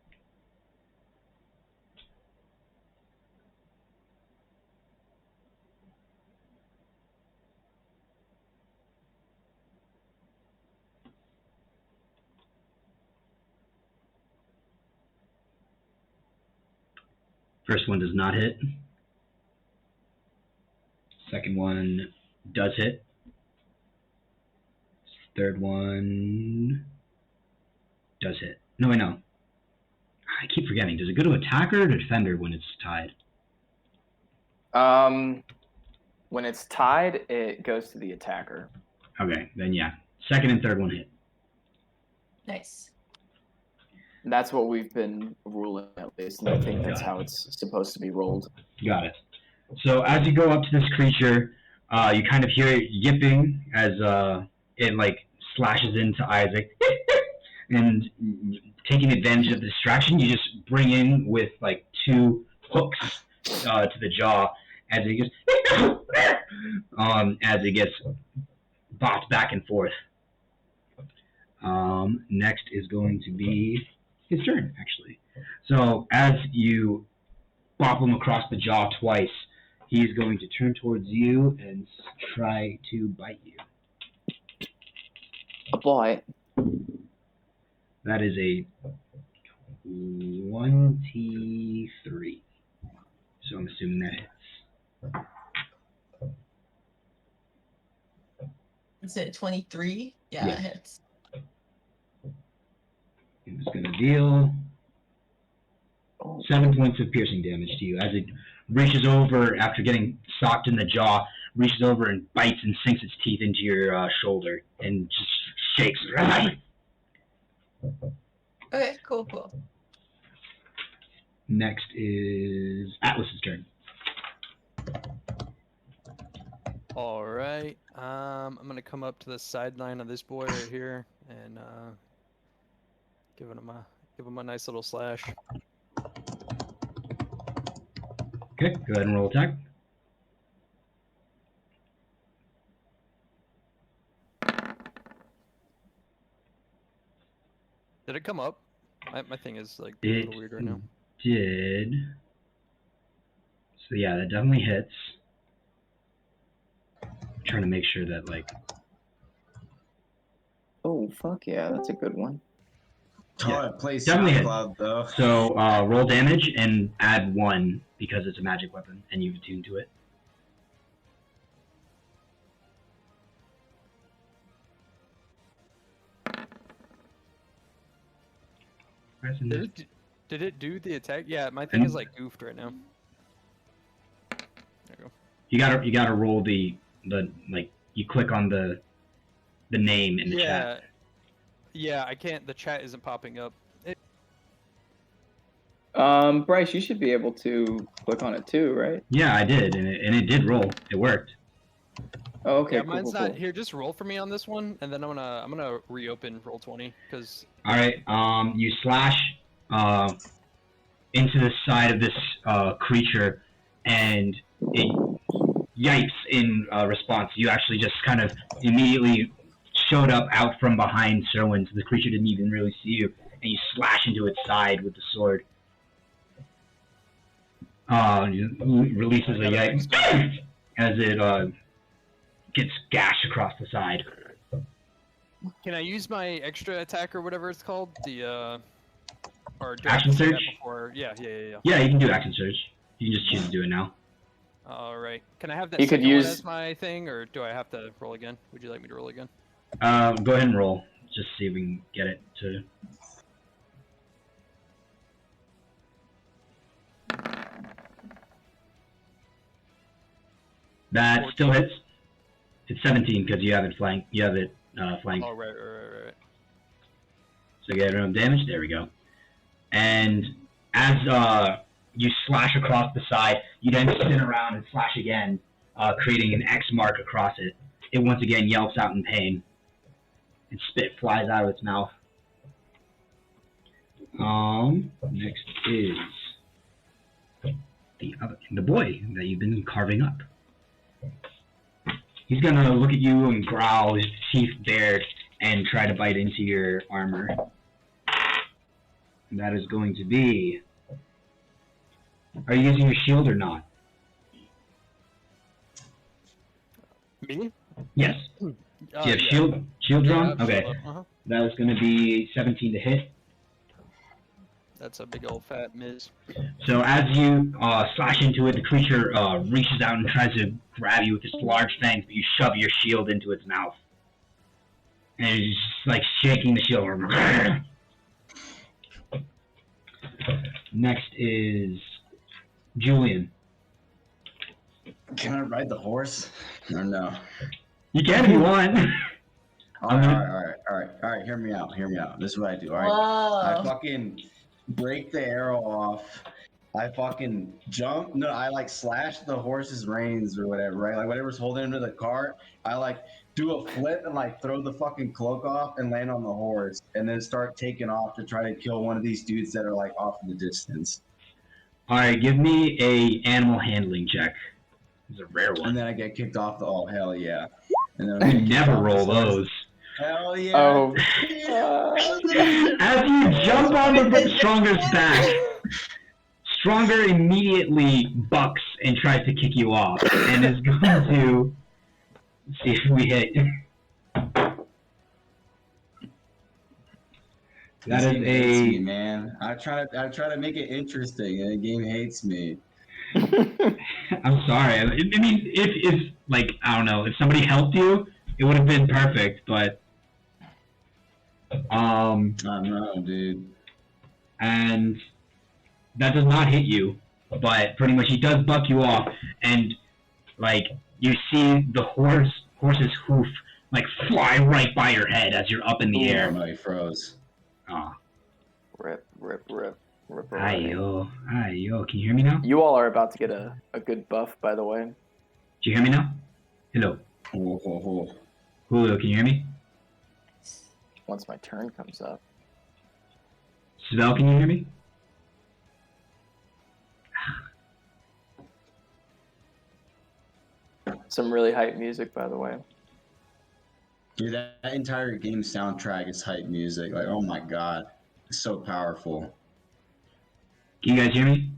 First one does not hit. Second one does hit. Third one does hit. No, wait, no. I keep forgetting. Does it go to attacker or defender when it's tied? When it's tied, it goes to the attacker. Okay, then yeah. Second and third one hit. Nice. That's what we've been ruling at least, and I think that's how it's supposed to be rolled. Got it. So as you go up to this creature, you kind of hear it yipping as it like slashes into Isaac, and taking advantage of the distraction, you just bring in with like 2 hooks to the jaw as it gets as it gets bopped back and forth. Next is going to be his turn, actually. So as you bop him across the jaw twice, he's going to turn towards you and try to bite you. A bite. That is a 23. So I'm assuming that hits. Is it 23? Yeah, Yes. it hits. I'm just going to deal 7 points of piercing damage to you as it reaches over after getting socked in the jaw, reaches over and bites and sinks its teeth into your shoulder and just shakes. Okay, cool. Next is Atlas's turn. All right. I'm gonna come up to the sideline of this boy right here and give him a nice little slash. Okay, go ahead and roll attack. Did it come up? My thing is like a It little weird right now. did. So yeah, that definitely hits. I'm trying to make sure that like. Oh, fuck yeah, that's a good one. Yeah, It plays definitely hit. SoundCloud, though. So roll damage and add 1 because it's a magic weapon and you've attuned to it. Did it do the attack? Yeah, my thing is like goofed right now. There you go. You gotta roll the like you click on the name in the chat. Yeah, I can't. The chat isn't popping up. Bryce, you should be able to click on it too, right? Yeah, I did, and it did roll. It worked. Oh, okay, Yeah, cool, mine's cool, not cool. here. Just roll for me on this one, and then I'm gonna reopen roll 20 because. All right. You slash into the side of this creature, and it yipes in response. You actually just kind of immediately showed up out from behind Serwin, so the creature didn't even really see you, and you slash into its side with the sword. Releases a yelp as it gets gashed across the side. Can I use my extra attack or whatever it's called? The or do Action I have to say that surge? before? Yeah. Yeah, you can do action surge. You can just choose to do it now. All right. Can I have that You could second one use- as my thing, or do I have to roll again? Would you like me to roll again? Go ahead and roll. Just see if we can get it to. That still hits. It's 17 because you have it flanked. You have it flanked. Oh, right. So get rid of damage. There we go. And as you slash across the side, you then spin around and slash again, creating an X mark across it. It once again yelps out in pain, and spit flies out of its mouth. Next is the boy that you've been carving up. He's gonna look at you and growl, his teeth bared, and try to bite into your armor. And that is going to be... Are you using your shield or not? Me? Yes. Do you have shield drawn? Okay. That is going to be 17 to hit. That's a big old fat miss. So as you slash into it, the creature reaches out and tries to grab you with its large fangs, but you shove your shield into its mouth. And it's just like shaking the shield. Next is Julian. Can I ride the horse? Or no? You can if you want. All right. Hear me out. This is what I do. All right. Whoa. I fucking break the arrow off. I fucking jump. No, I like slash the horse's reins or whatever, right? Like whatever's holding him to the cart. I like do a flip and like throw the fucking cloak off and land on the horse, and then start taking off to try to kill one of these dudes that are like off in the distance. All right, give me a animal handling check. It's a rare And one. then I get kicked off the. Oh hell yeah! And then I get kicked Never off the roll horse. those. Hell yeah! Oh. As you jump on the Stronger's back, Stronger immediately bucks and tries to kick you off, and is going to see if we hit. That This is game hates me, a. man. I try to make it interesting, and the game hates me. I'm sorry. I mean, if like I don't know, if somebody helped you, it would have been perfect. But I don't know, dude. and that does not hit you, but pretty much he does buck you off, and like you see the horse's hoof like fly right by your head as you're up in the Oh air. no, he froze. Oh, Rip. ayo. Can you hear me now? You all are about to get a good buff, by the way. Do you hear me now? Hello, Oh. Julio, can you hear me? Once my turn comes up. Svel, can you hear me? Some really hype music, by the way. Dude, that entire game soundtrack is hype music. Like, oh my god, it's so powerful. Can you guys hear me?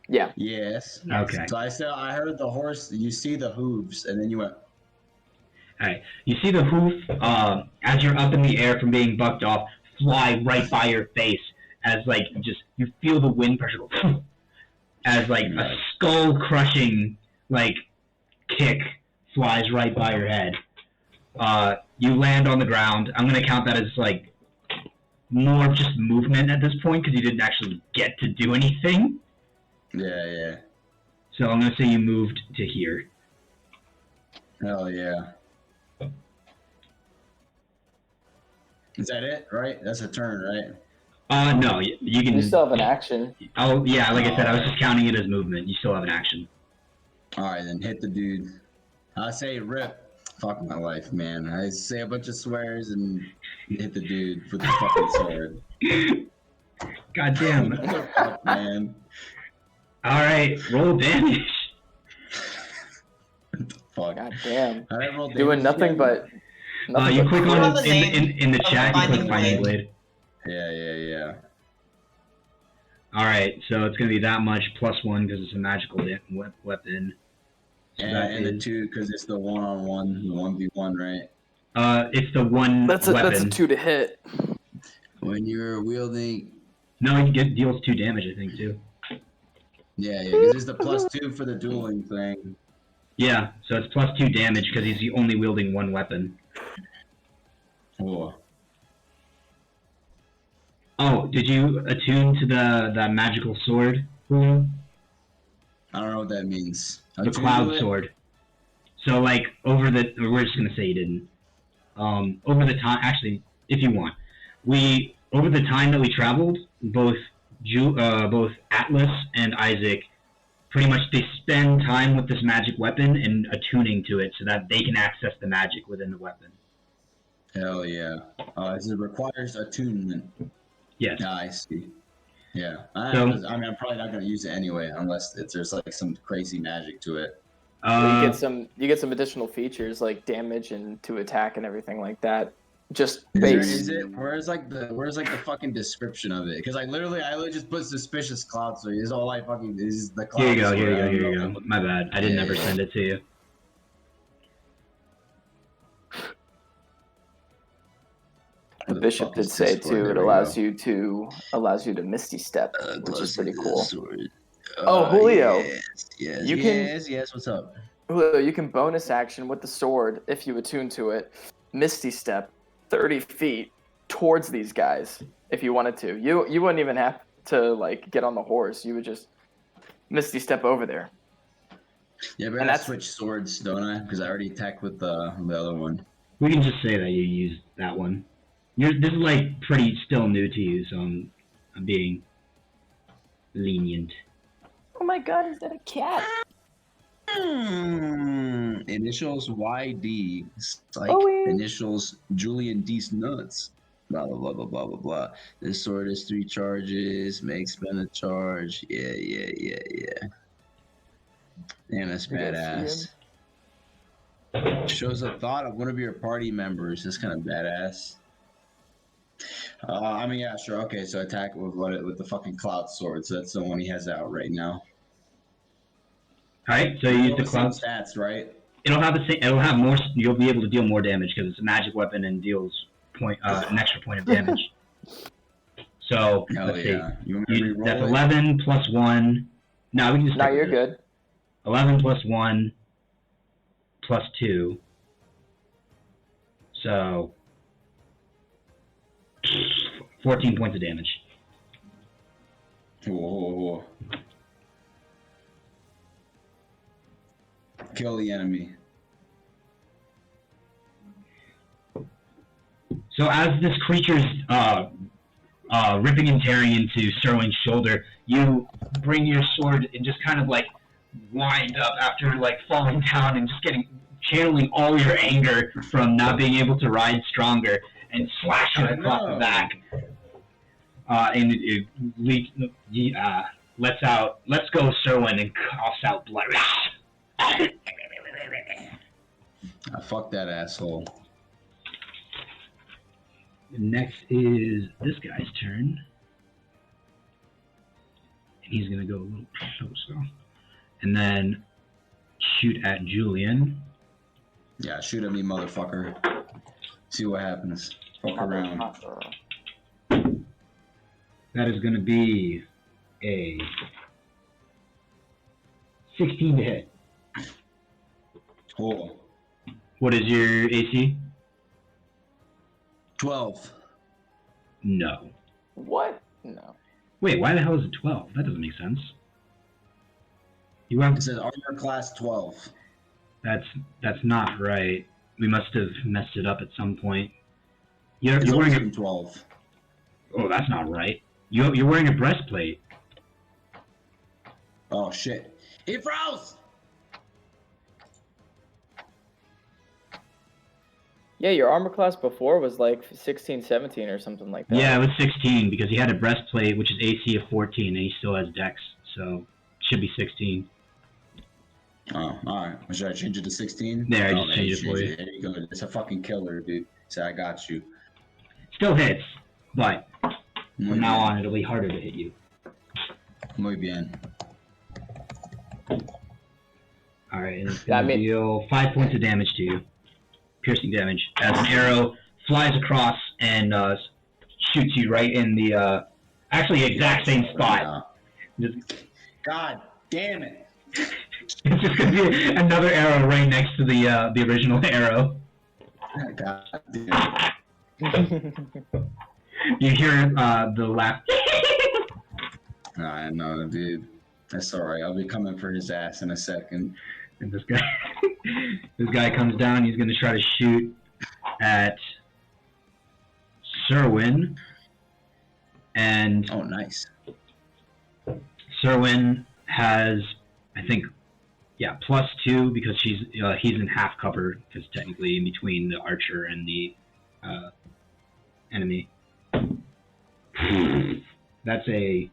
Yeah. Yes. Okay. So I heard the horse. You see the hooves, and then you went. Alright, you see the hoof, as you're up in the air from being bucked off, fly right by your face, as like, just, you feel the wind pressure go, as like a skull-crushing, like, kick flies right by your head. You land on the ground. I'm gonna count that as, like, more of just movement at this point, because you didn't actually get to do anything. Yeah. So I'm gonna say you moved to here. Hell yeah. Is that it? Right? That's a turn, right? No, you can... You still have an action. Oh, yeah, like I said, I was just counting it as movement. You still have an action. All right, then hit the dude. I say rip. Fuck my life, man. I say a bunch of swears and hit the dude with the fucking sword. God damn. What the fuck, man? Alright, roll damage. What the fuck? God damn. How did I roll Doing damage nothing again? but. You click What on was it the name in the of the chat, you click Binding Binding Blade. Yeah. All right, so it's gonna be that much +1 because it's a magical weapon. So that And the is 2 because it's the 1-on-1, the 1v1, right? it's the one That's weapon. a 2 to hit. When you're wielding. No, he deals 2 damage, I think too. Yeah, because it's the +2 for the dueling thing. Yeah, so it's +2 damage because he's only wielding one weapon. Oh. Oh, did you attune to the magical sword, Julio? I don't know what that means. The cloud sword. So like we're just gonna say you didn't. Over the time, actually, if you want, over the time that we traveled, both Atlas and Isaac, pretty much they spend time with this magic weapon and attuning to it so that they can access the magic within the weapon. Hell yeah. It requires attunement. Yes. I see. Yeah. So, I'm probably not going to use it anyway unless there's like some crazy magic to it. You get some additional features like damage and to attack and everything like that. Just base. Where's like the fucking description of it? Because I literally just put suspicious cloud, so is all I fucking is the cloud. Here you go. My bad. I didn't ever send it to you. The bishop did say too. It allows you to misty step, which is pretty cool. Julio. Yes. What's up? Julio, you can bonus action with the sword if you attune to it. Misty step 30 feet towards these guys if you wanted to. You wouldn't even have to like get on the horse. You would just misty step over there. Yeah, but I switch swords, don't I? Because I already attacked with the other one. We can just say that you used that one. This is like pretty still new to you, so I'm being lenient. Oh my god, is that a cat? Initials YD. Like initials Julian D's nuts. Blah blah blah blah blah blah blah. This sword is 3 charges. Make spend a charge. Yeah. Damn, that's badass. Shows a thought of one of your party members. That's kind of badass. Yeah, sure. Okay, so attack with the fucking cloud sword. So that's the one he has out right now. Alright, so you use the cloud stats, right? It'll have the same. It'll have more. You'll be able to deal more damage because it's a magic weapon and deals an extra point of damage. So let's see. That's 11 plus 1. No, we can just. No, you're good. 11 plus 1 plus 2. So 14 points of damage. Whoa. Kill the enemy. So as this creature's ripping and tearing into Serwin's shoulder, you bring your sword and just kind of like wind up after like falling down and just channeling all your anger from not being able to ride stronger and slash it across the back. And it lets go Serwin and coughs out blood. Fuck that asshole. Next is this guy's turn. And he's going to go a little closer. And then shoot at Julian. Yeah, shoot at me, motherfucker. See what happens. Fuck around. That is going to be a 16 to hit. Cool. What is your AC? 12. No. What? No. Wait, why the hell is it 12? That doesn't make sense. You have. It says armor class 12. That's not right. We must have messed it up at some point. You're It's wearing a 12. Oh, that's not right. You're wearing a breastplate. Oh shit! He froze. Yeah, your armor class before was like 16, 17 or something like that. Yeah, it was 16 because he had a breastplate, which is AC of 14, and he still has Dex, so it should be 16. Oh, alright. Should I change it to 16? There, I just changed it for you. There you go. It's a fucking killer, dude. So I got you. Still hits, but from now on it'll be harder to hit you. Muy bien. Alright, and it's going to deal 5 points of damage to you. Piercing damage. As an arrow flies across and shoots you right in the, actually exact same spot. God damn it. It's just going to be another arrow right next to the original arrow. God damn it. You hear the laugh. I know, dude. That's alright. I'll be coming for his ass in a second. And this guy comes down. He's going to try to shoot at Serwin. And oh, nice. Serwin has, I think, yeah, +2 because he's in half cover because technically in between the archer and the enemy. That's a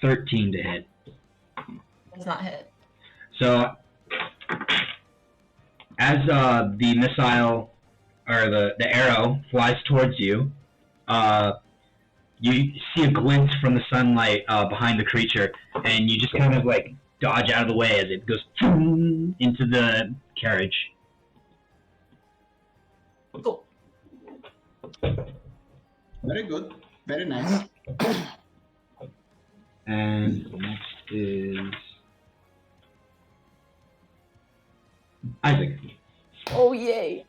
13 to hit. Does not hit. So, as the missile or the arrow flies towards you, you see a glint from the sunlight behind the creature, and you just kind of like dodge out of the way as it goes into the carriage. Cool. Very good. Very nice. And next is Isaac. Oh, yay.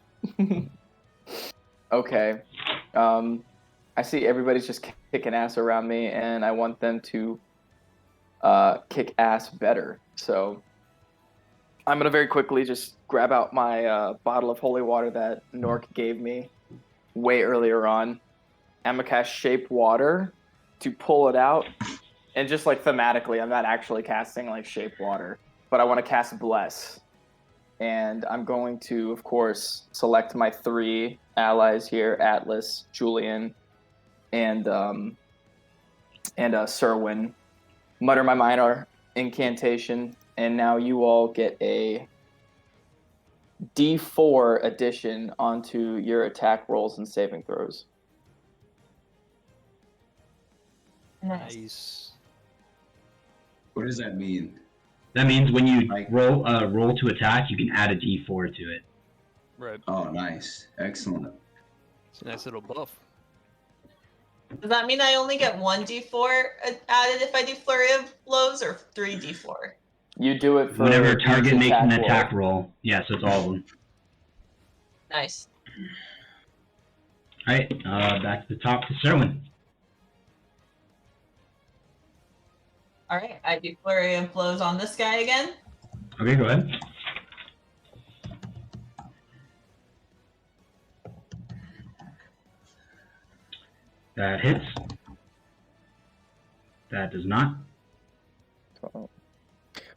Okay. I see everybody's just kicking ass around me, and I want them to kick ass better. So I'm going to very quickly just grab out my bottle of holy water that Nork gave me way earlier on. I'm going to cast Shape Water to pull it out. And just like thematically, I'm not actually casting like Shape Water, but I want to cast Bless. And I'm going to, of course, select my 3 allies here: Atlas, Julian, and Serwin. Mutter my minor incantation, and now you all get a D4 addition onto your attack rolls and saving throws. Nice. What does that mean? That means when you roll to attack, you can add a D4 to it. Right. Oh, nice. Excellent. It's a nice little buff. Does that mean I only get 1 D4 added if I do Flurry of Blows, or 3 D4? You do it for whenever a target each makes an roll. attack roll. Yeah, so it's all of them. Nice. Alright, back to the top to Serwin. Alright, I do Flurry of Blows on this guy again. Okay, go ahead. That hits. That does not.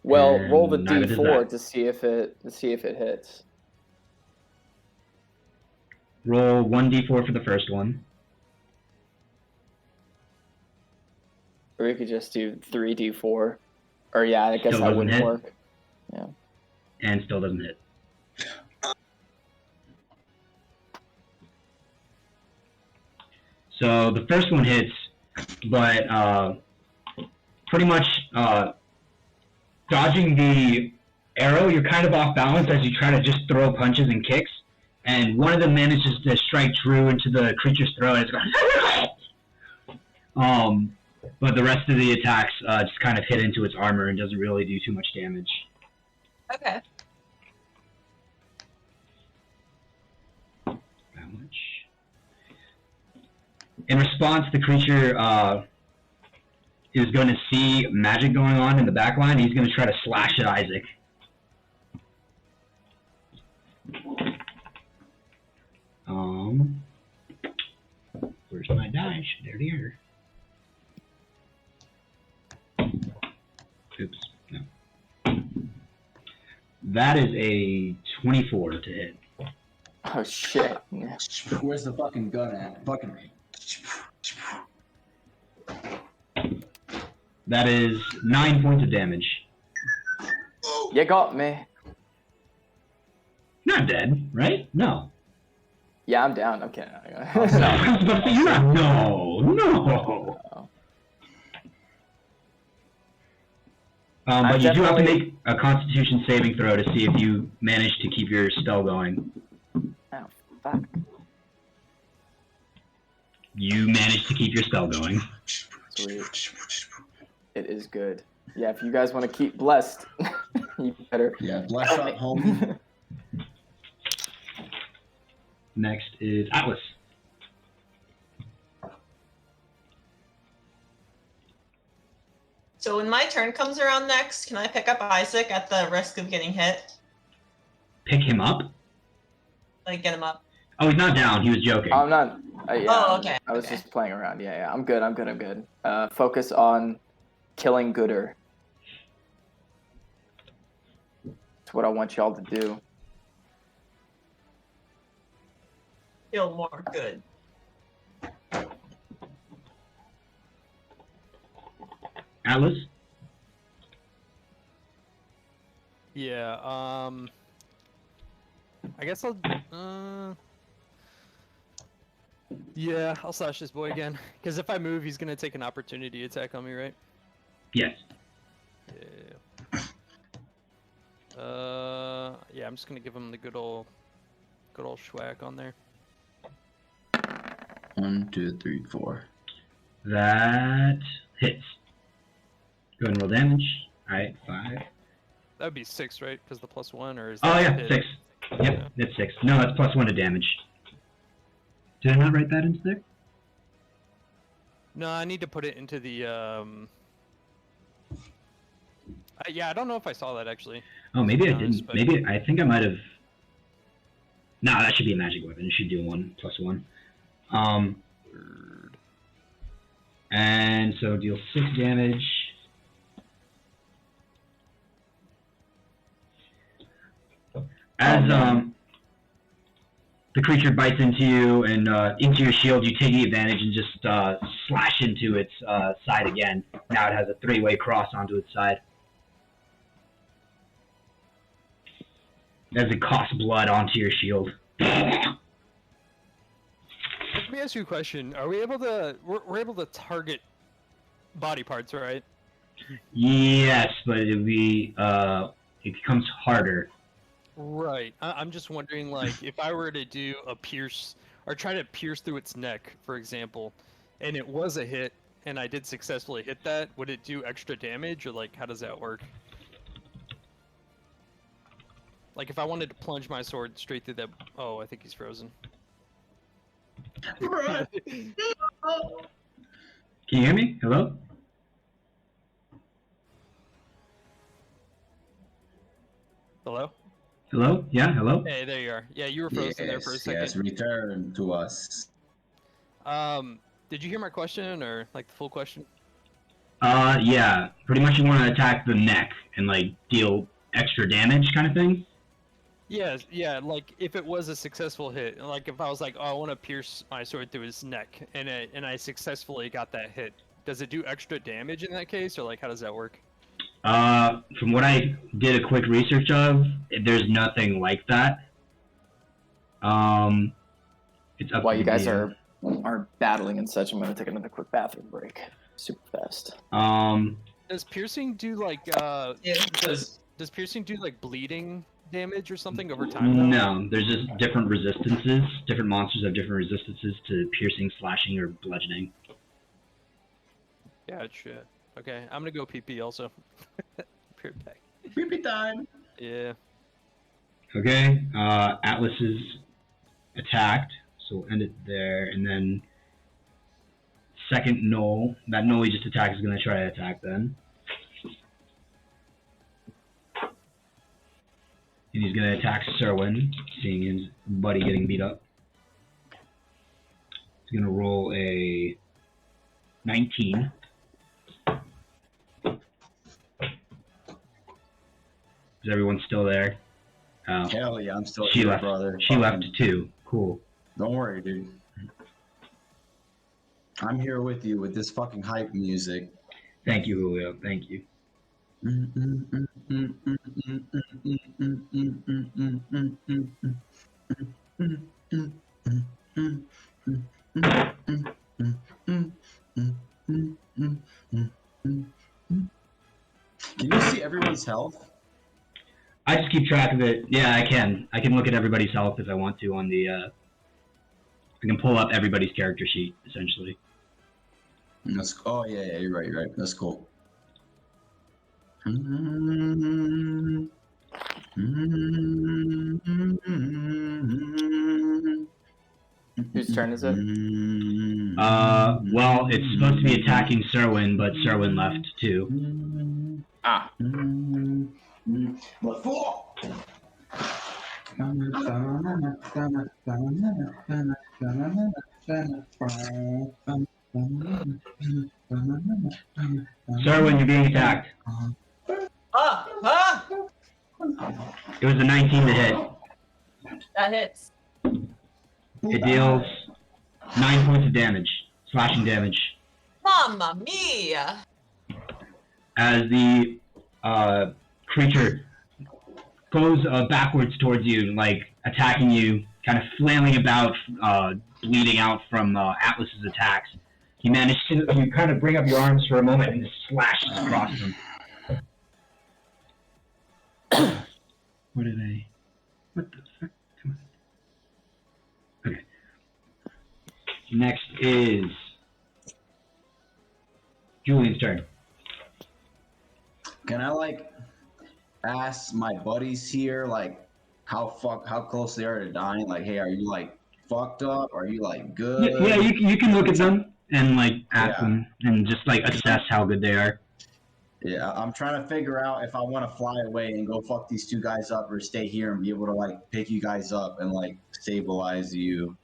Well, And roll the neither does D4 that. to see if it hits. Roll 1d4 for the first one. Or you could just do 3d4. Or yeah, I guess Still that doesn't wouldn't hit. work. And still doesn't hit. So the first one hits, but pretty much dodging the arrow, you're kind of off balance as you try to just throw punches and kicks, and one of them manages to strike true into the creature's throat, and it's going but the rest of the attacks just kind of hit into its armor and doesn't really do too much damage. Okay. That much. In response, the creature is going to see magic going on in the back line. He's going to try to slash at Isaac. Where's my dice? There they are. Oops, no. That is a 24 to hit. Oh shit. Where's the fucking gun at? Fucking. That is 9 points of damage. You got me. Not dead, right? No. Yeah, I'm down. Okay. I was about to say, you're not. No. But you do have to make a Constitution saving throw to see if you manage to keep your spell going. Oh, fuck. You managed to keep your spell going. Sweet. It is good. Yeah, if you guys want to keep blessed, you better. Yeah, bless up, homie. Next is Atlas. So when my turn comes around next, can I pick up Isaac at the risk of getting hit? Pick him up? Like, get him up. Oh, he's not down. He was joking. I'm not. Yeah, Oh, okay. I was just playing around. Yeah. I'm good. Focus on killing Gooder. That's what I want y'all to do. Feel more good. Atlas? Yeah, I guess I'll, yeah, I'll slash this boy again. Because if I move, he's gonna take an opportunity attack on me, right? Yes. Yeah. Yeah, I'm just gonna give him the good old schwack on there. 1, 2, 3, 4. That hits. Go ahead and roll damage. Alright, 5. That would be 6, right? Because the +1, or is Oh, that yeah, hit? 6. Yep, it's 6. No, that's +1 to damage. Did I not write that into there? No, I need to put it into the, yeah, I don't know if I saw that, actually. Oh, maybe I honest, didn't. but- Maybe, I think I might have... No, that should be a magic weapon. It should do 1 +1. Word. And so deal 6 damage. As the creature bites into you and into your shield, you take the advantage and just slash into its side again. Now it has a 3-way cross onto its side. As it coughs blood onto your shield. Let me ask you a question. Are we able to... We're able to target body parts, right? Yes, but it'd be it becomes harder. Right. I'm just wondering, like, if I were to do a pierce, or try to pierce through its neck, for example, and it was a hit, and I did successfully hit that, would it do extra damage, or, like, how does that work? Like, if I wanted to plunge my sword straight through that... Oh, I think he's frozen. Can you hear me? Hello? Hello? Hello? Yeah, hello? Hey, there you are. Yeah, you were frozen there for a second. Yes, return to us. Did you hear my question, or, like, the full question? Yeah. Pretty much you want to attack the neck and, like, deal extra damage kind of thing? Yeah, like, if it was a successful hit, like, if I was like, oh, I want to pierce my sword through his neck, and I successfully got that hit, does it do extra damage in that case, or, like, how does that work? From what I did a quick research of, there's nothing like that. It's up While to you guys you. are battling and such, I'm gonna take another quick bathroom break. Super fast. Does piercing do, like, Yeah. does piercing do, like, bleeding damage or something over time, though? No, there's just different resistances. Different monsters have different resistances to piercing, slashing, or bludgeoning. Gotcha. Okay, I'm gonna go PP also. Be right back. Creepy time. Yeah. Okay, Atlas is attacked, so we'll end it there, and then second Knoll, that Knoll he just attacked is going to try to attack then. And he's going to attack Serwin, seeing his buddy getting beat up. He's going to roll a 19. Is everyone still there? Oh. Hell yeah, I'm still She here, left. brother. She left too. Cool. Don't worry, dude. I'm here with you with this fucking hype music. Thank you, Julio. Thank you. Can you see everyone's health? I just keep track of it. Yeah, I can. I can look at everybody's health if I want to on the. I can pull up everybody's character sheet essentially. That's, oh yeah, you're right. You're right. That's cool. Whose turn is it? Well, it's supposed to be attacking Serwin, but Serwin left too. Ah. What for? Serwin, you're being attacked. It was a 19 to hit. That hits. It deals 9 points of damage, slashing damage. Mamma mia! As the creature goes backwards towards you, like attacking you, kind of flailing about, bleeding out from Atlas's attacks. You manage to kind of bring up your arms for a moment and just slashes across them. What are they? What the fuck? Come on. Okay. Next is Julian's turn. Can I like ask my buddies here like how close they are to dying? Like, hey, are you like fucked up? Are you like good? Yeah, you can look at them and like ask them and just like assess how good they are. Yeah, I'm trying to figure out if I want to fly away and go fuck these two guys up or stay here and be able to like pick you guys up and like stabilize you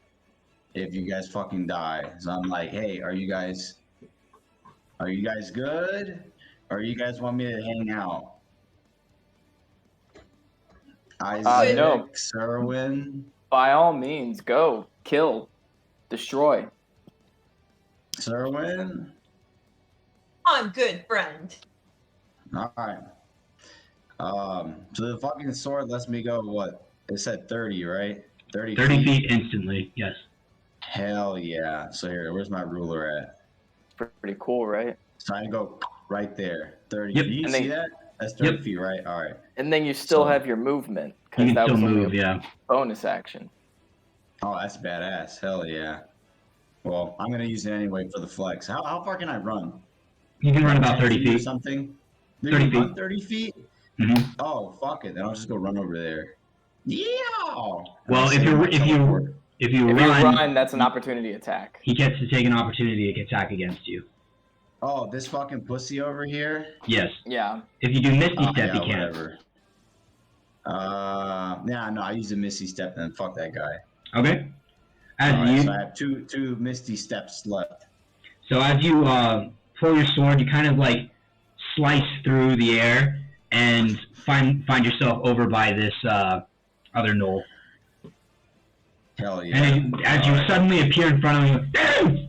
if you guys fucking die. So I'm like, hey, are you guys good? Or you guys want me to hang out? Isaac, No. Serwin. By all means, go. Kill. Destroy. Serwin? I'm good, friend. Alright. So the fucking sword lets me go, what? It said 30, right? 30 feet instantly, yes. Hell yeah. So here, where's my ruler at? Pretty cool, right? So I go right there. 30 Yep. feet. You And see then- that? That's 30 Yep. feet, right? Alright. And then you still So- have your movement, You because can that still was only move, a yeah. bonus action. Oh, that's badass. Hell yeah. Well, I'm gonna use it anyway for the flex. How far can I run? You can run Like about 10 30 or feet. something? You 30 can run feet. 30 feet? Mm-hmm. Oh, fuck it. Then I'll just go run over there. Yeah. Well, if you If you run, that's an opportunity attack. he gets to take an opportunity to attack against you. Oh, this fucking pussy over here? Yes. Yeah. If you do Misty Step, Yeah, he can't. whatever. Yeah, no, I use a Misty Step then. Fuck that guy. Okay. As Alright, you so I have two Misty Steps left. pull your sword, you kind of like slice through the air and find yourself over by this other knoll. Hell yeah. And as you Alright. suddenly appear in front of him,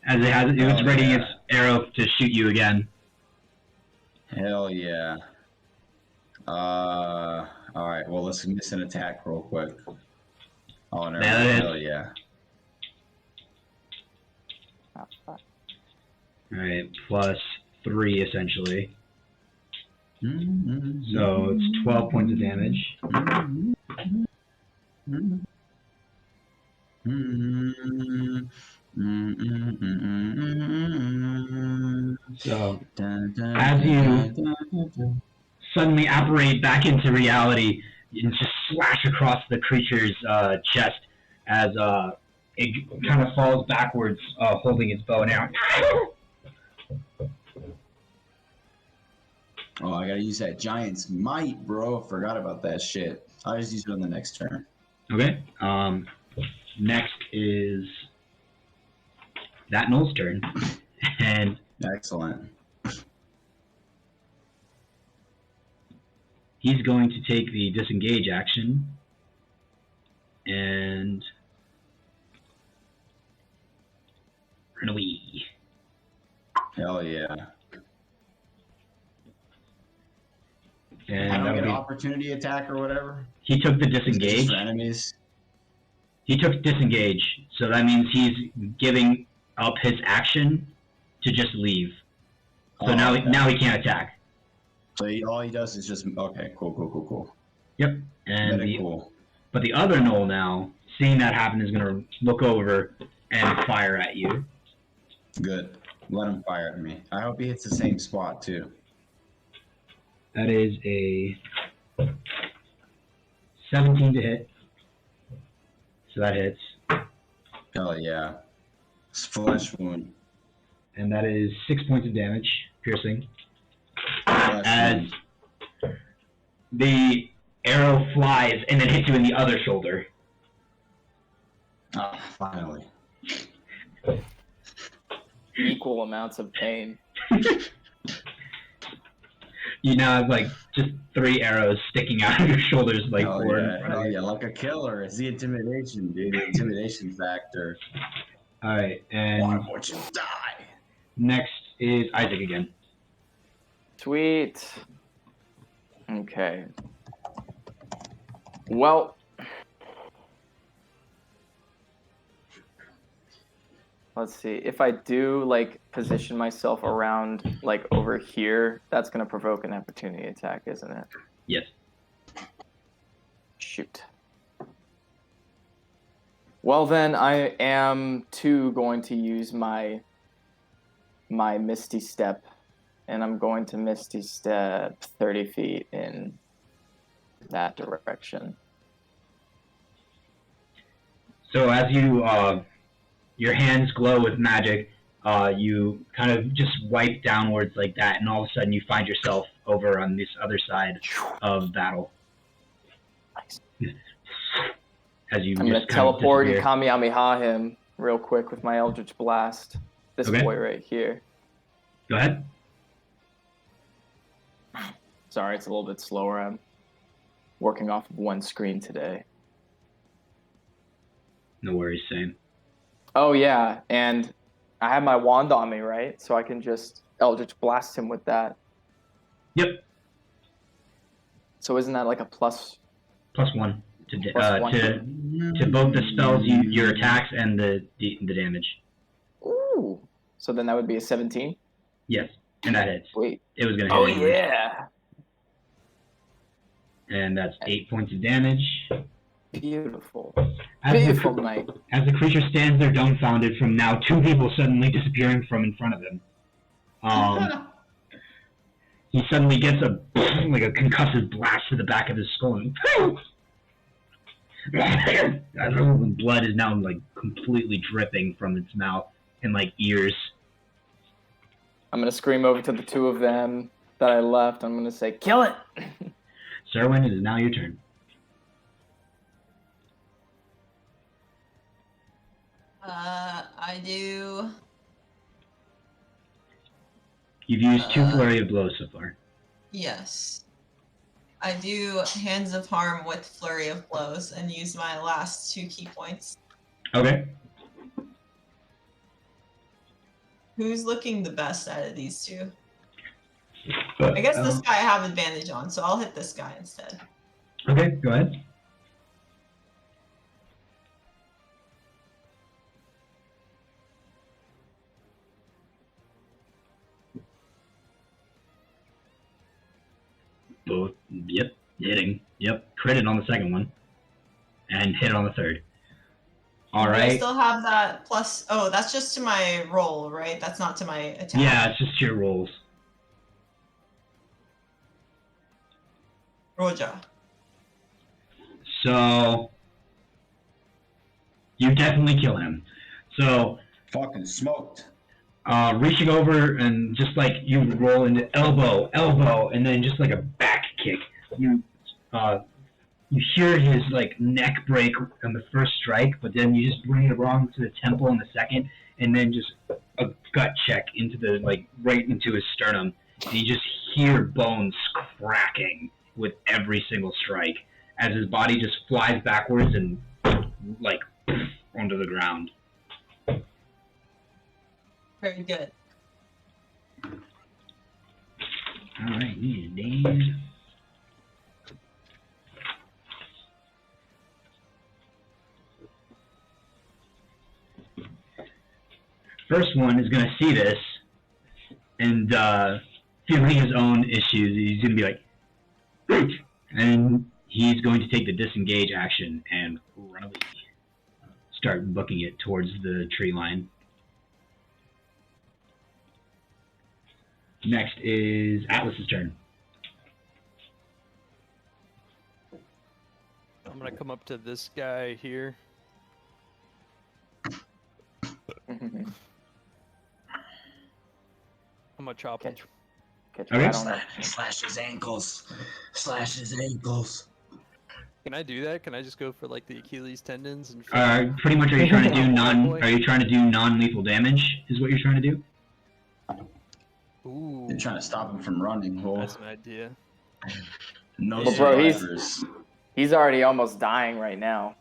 as it was Hell readying yeah. its arrow to shoot you again. Hell yeah. Alright, well, let's miss an attack real quick. Oh, no. That is- Hell yeah. Alright, plus 3 essentially. Mm-hmm. So it's 12 points of damage. So as you suddenly apparate back into reality and just slash across the creature's chest as it kind of falls backwards, holding its bow and arrow. Oh, I gotta use that Giant's Might, bro. Forgot about that shit. I'll just use it on the next turn. Okay. Next is that Null's turn, and Excellent. he's going to take the disengage action and run away. Hell yeah. And I don't that'll get an be, opportunity attack or whatever. he took the It's just disengage. for enemies. He took disengage, so that means he's giving up his action to just leave. So now he can't attack. So all he does is just okay. Cool. Yep. And Very cool. But the other Knoll now, seeing that happen, is gonna look over and fire at you. Good. Let him fire at me. I hope he hits the same spot too. That is a 17 to hit. So that hits. Hell yeah. Flesh wound. And that is 6 points of damage, piercing. Flesh As wound. the arrow flies and then hits you in the other shoulder. Ah, finally. Equal amounts of pain. You now have like just 3 arrows sticking out of your shoulders, like Hell 4 in yeah. front of Hell you. yeah, like a killer. It's the intimidation, dude. The intimidation factor. All right, Why and won't you die? next is Isaac again. Sweet. Okay. Well, let's see. If I do like position myself around like over here, that's gonna provoke an opportunity attack, isn't it? Yes. Shoot. Well then, I am too going to use my Misty Step, and I'm going to Misty Step 30 feet in that direction. So as you, your hands glow with magic, you kind of just wipe downwards like that, and all of a sudden you find yourself over on this other side of battle. Nice. As you I'm just gonna kind of teleport and disappear. Kamehameha him real quick with my Eldritch Blast. This Okay. boy right here. Go ahead. Sorry, it's a little bit slower. I'm working off of one screen today. No worries, same. Oh yeah, and I have my wand on me, right? So I can just Eldritch Blast him with that. Yep. So isn't that like a plus? +1 to +1? to both the spells, your attacks, and the damage. Ooh. So then that would be a 17? Yes, and that hits. Wait. It was gonna hit. Oh anyway. yeah. And that's 8 points of damage. Beautiful. As Beautiful the, night. as the creature stands there dumbfounded from now 2 people suddenly disappearing from in front of him. He suddenly gets a concussive blast to the back of his skull, and blood is now like completely dripping from its mouth and like ears. I'm gonna scream over to the two of them that I left. I'm gonna say, "Kill it!" Serwin, it is now your turn. I do. You've used 2 flurry of blows so far. Yes. I do Hands of Harm with Flurry of Blows and use my last 2 key points. Okay. Who's looking the best out of these 2? I guess this guy I have advantage on, so I'll hit this guy instead. Okay, go ahead. Both. Yep. Hitting. Yep. Critted on the second one. And hit on the third. Do I Alright. still have that plus... Oh, that's just to my roll, right? That's not to my attack. Yeah, it's just your rolls. Roja. So you definitely kill him. So Fucking smoked. reaching over and just like you roll into elbow, and then just like a back kick. You hear his like neck break on the first strike, but then you just bring it around to the temple on the second, and then just a gut check into the right into his sternum, and you just hear bones cracking with every single strike as his body just flies backwards and like onto the ground. Very good. Alright, he's dead. first one is gonna see this, and feeling his own issues, he's gonna be like, "Great!" And he's going to take the disengage action and run away. Start booking it towards the tree line. Next is Atlas's turn. I'm gonna come up to this guy here. I'm gonna chop him. Catch Okay. I don't know. Slash his ankles. Slash his ankles. Can I do that? Can I just go for like the Achilles tendons and? Pretty much, are you trying to do Boy. Are you trying to do non-lethal damage? Is what you're trying to do? Ooh, They're trying to stop him from running. Oh, that's an idea. no Well, bro, survivors. He's already almost dying right now.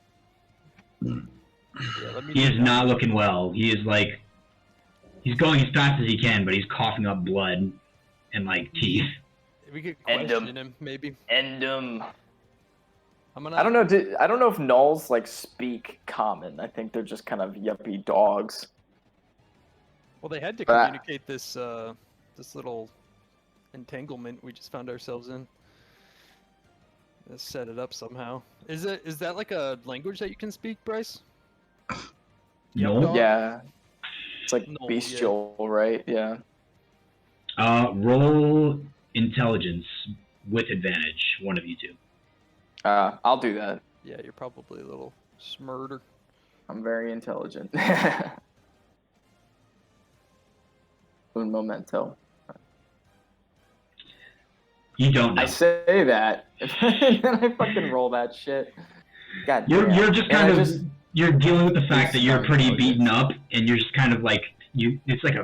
Yeah, let me He do is that. not looking well. He is like, he's going as fast as he can, but he's coughing up blood and like teeth. We could End him. question him, maybe. End him. I'm gonna. I don't know. I don't know if gnolls like speak common. I think they're just kind of yuppie dogs. Well, they had to But- communicate this this little entanglement we just found ourselves in. Let's set it up somehow. Is that like a language that you can speak, Bryce? No. Dog? Yeah. It's like No, yeah. bestial, right? Yeah. Roll intelligence with advantage. One of you two. I'll do that. Yeah, you're probably a little smurder. I'm very intelligent. Un momento. You don't know. I say that, and then I fucking roll that shit. God damn. You're just And kind I of just- you're dealing with the fact that It's you're not pretty intelligence. beaten up, and you're just kind of like it's like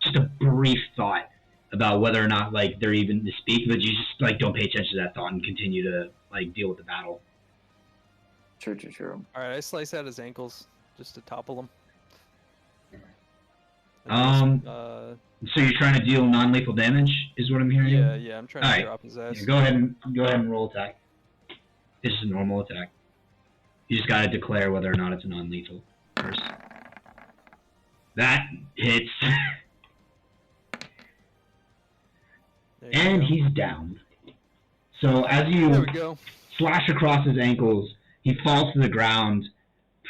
just a brief thought about whether or not like they're even to speak, but you just like don't pay attention to that thought and continue to like deal with the battle. True. All right, I slice out his ankles just to topple him. So you're trying to deal non-lethal damage, is what I'm hearing. Yeah, I'm trying to Alright. drop his ass. Yeah, go ahead and roll attack. It's just a normal attack. You just gotta declare whether or not it's a non-lethal first. That hits, There you and go. he's down. So as There you we go. slash across his ankles, he falls to the ground,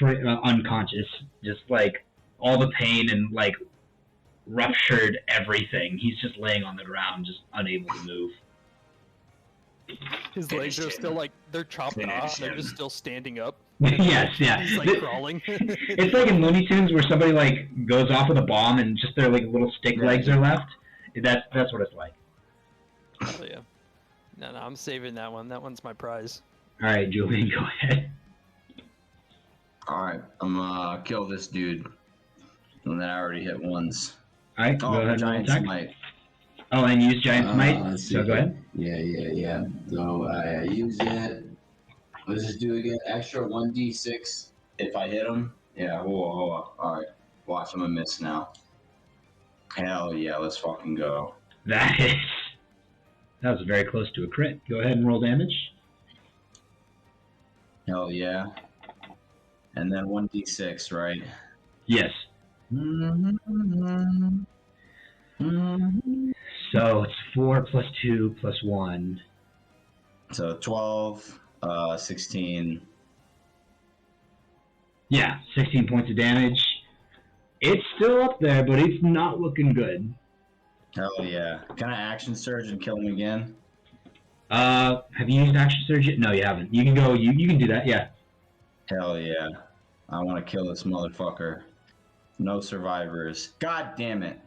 unconscious, just like all the pain and like ruptured everything. He's just laying on the ground, just unable to move. His legs are Finish still him. like they're chopped Finish off. They're him. just still standing up. Yes, yeah. He's like crawling. It's like in Looney Tunes where somebody like goes off with a bomb and just their like little stick legs are left. That's what it's like. Oh yeah. No, I'm saving that one. That one's my prize. All right, Julian, go ahead. Alright, I'm gonna kill this dude. And then I already hit once. All right, go Oh, ahead and roll giant attack. smite. Oh, and use giant smite. let's So see. go ahead. Yeah. So I use it. Let's just do it again. Extra 1d6 if I hit him. Yeah, hold on. Alright. Watch, I'm gonna miss now. Hell yeah, let's fucking go. That was very close to a crit. Go ahead and roll damage. Hell yeah. And then 1d6, right? Yes. So it's 4 plus 2 plus 1. So 12, 16. Yeah, 16 points of damage. It's still up there, but it's not looking good. Hell yeah. Can I action surge and kill him again? Have you used action surge yet? No, you haven't. You can go. You can do that. Yeah. Hell yeah. I want to kill this motherfucker. No survivors. God damn it.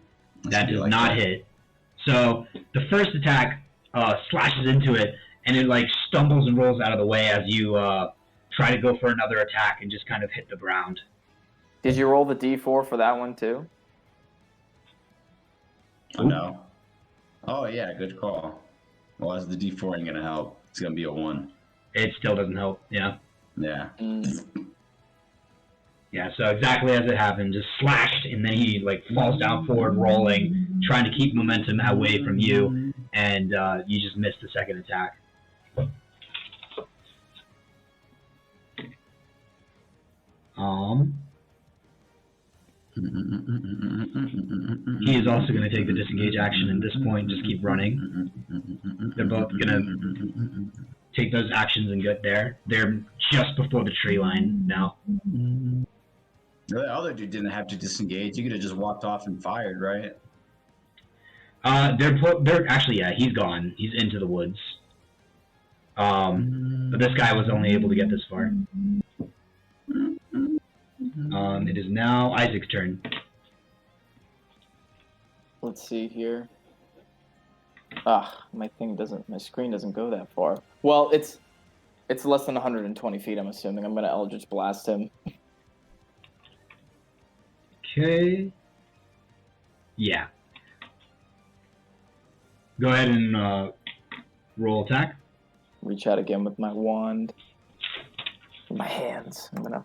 Let's That do does like not that. hit. So the first attack slashes into it, and it like stumbles and rolls out of the way as you try to go for another attack and just kind of hit the ground. Did you roll the d4 for that one too? Oh, no. Oh yeah, good call. Well, as the D4 ain't gonna help. It's gonna be a 1. It still doesn't help. Yeah. Yeah. Yeah. So exactly as it happened, just slashed, and then he like falls down forward, rolling, trying to keep momentum away from you, and you just missed the second attack. also going to take the disengage action at this point, just keep running. They're both going to take those actions and get there. They're just before the tree line now. The other dude didn't have to disengage. He could have just walked off and fired, right? They're actually, yeah, he's gone. He's into the woods. But this guy was only able to get this far. It is now Isaac's turn. Let's see here. My screen doesn't go that far. Well, it's less than 120 feet, I'm assuming. I'm gonna Eldritch Blast him. Okay. Yeah. Go ahead and roll attack. Reach out again with my wand. My hands. I'm gonna.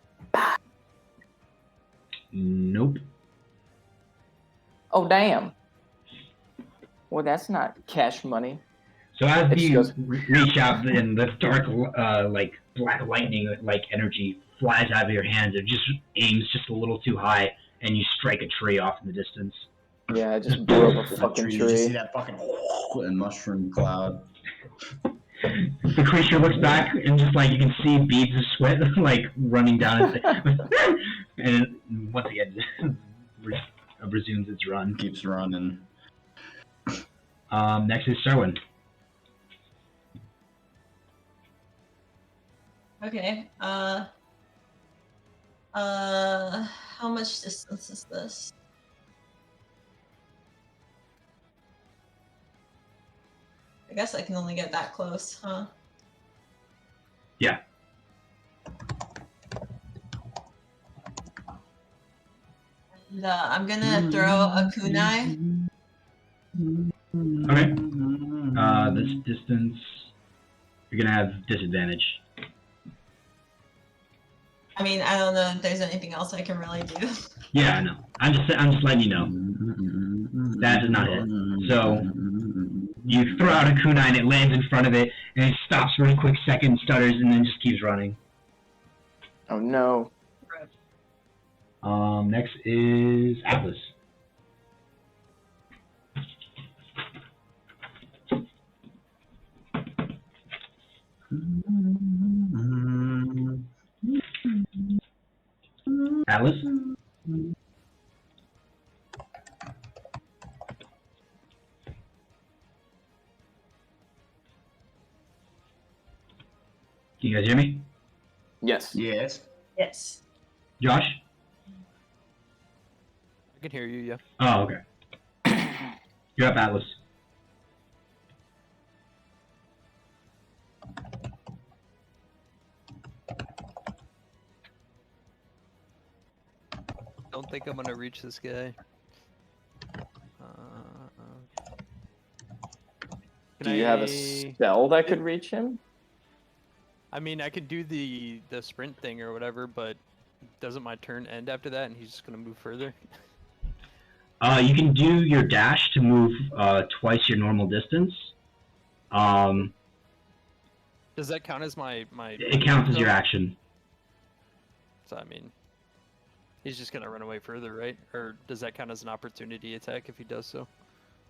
Nope. Oh, damn. Well, that's not cash money. So as It you goes- reach out and the dark, like black lightning, like energy flies out of your hands, it just aims just a little too high, and you strike a tree off in the distance. Yeah, I just blew up a fucking Did you see tree. that fucking and mushroom cloud? The creature looks back and just like you can see beads of sweat like running down his and once again resumes its run. Keeps running. Next is Serwin. Okay. How much distance is this? I guess I can only get that close, huh? Yeah. And I'm gonna throw a kunai. Okay. This distance, you're gonna have disadvantage. I mean, I don't know if there's anything else I can really do. Yeah, I know. I'm just letting you know. That does not hit. So you throw out a kunai and it lands in front of it, and it stops for a quick second, stutters, and then just keeps running. Oh no. Next is Atlas. Atlas? Can you guys hear me? Yes. Yes. Yes. Josh? I can hear you, yeah. Oh, okay. You're up, Atlas. Don't think I'm gonna reach this guy. Do you have a spell that could reach him? I mean, I could do the sprint thing or whatever, but doesn't my turn end after that, and he's just gonna move further? You can do your dash to move twice your normal distance. Does that count as my? It counts as your action. So I mean, he's just gonna run away further, right? Or does that count as an opportunity attack if he does so?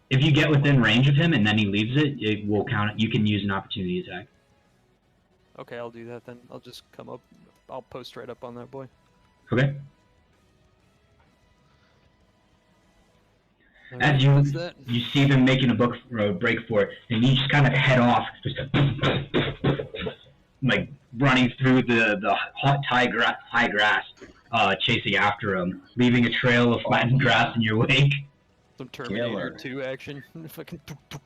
If you get within range of him and then he leaves it, it will count. You can use an opportunity attack. Okay, I'll do that then. I'll just come up. I'll post right up on that boy. Okay. As you What's that? you see them making a break for it, and you just kind of head off, just like running through the hot high grass, chasing after him, leaving a trail of flattened grass in your wake. Some Terminator Killer. 2 action. Fucking.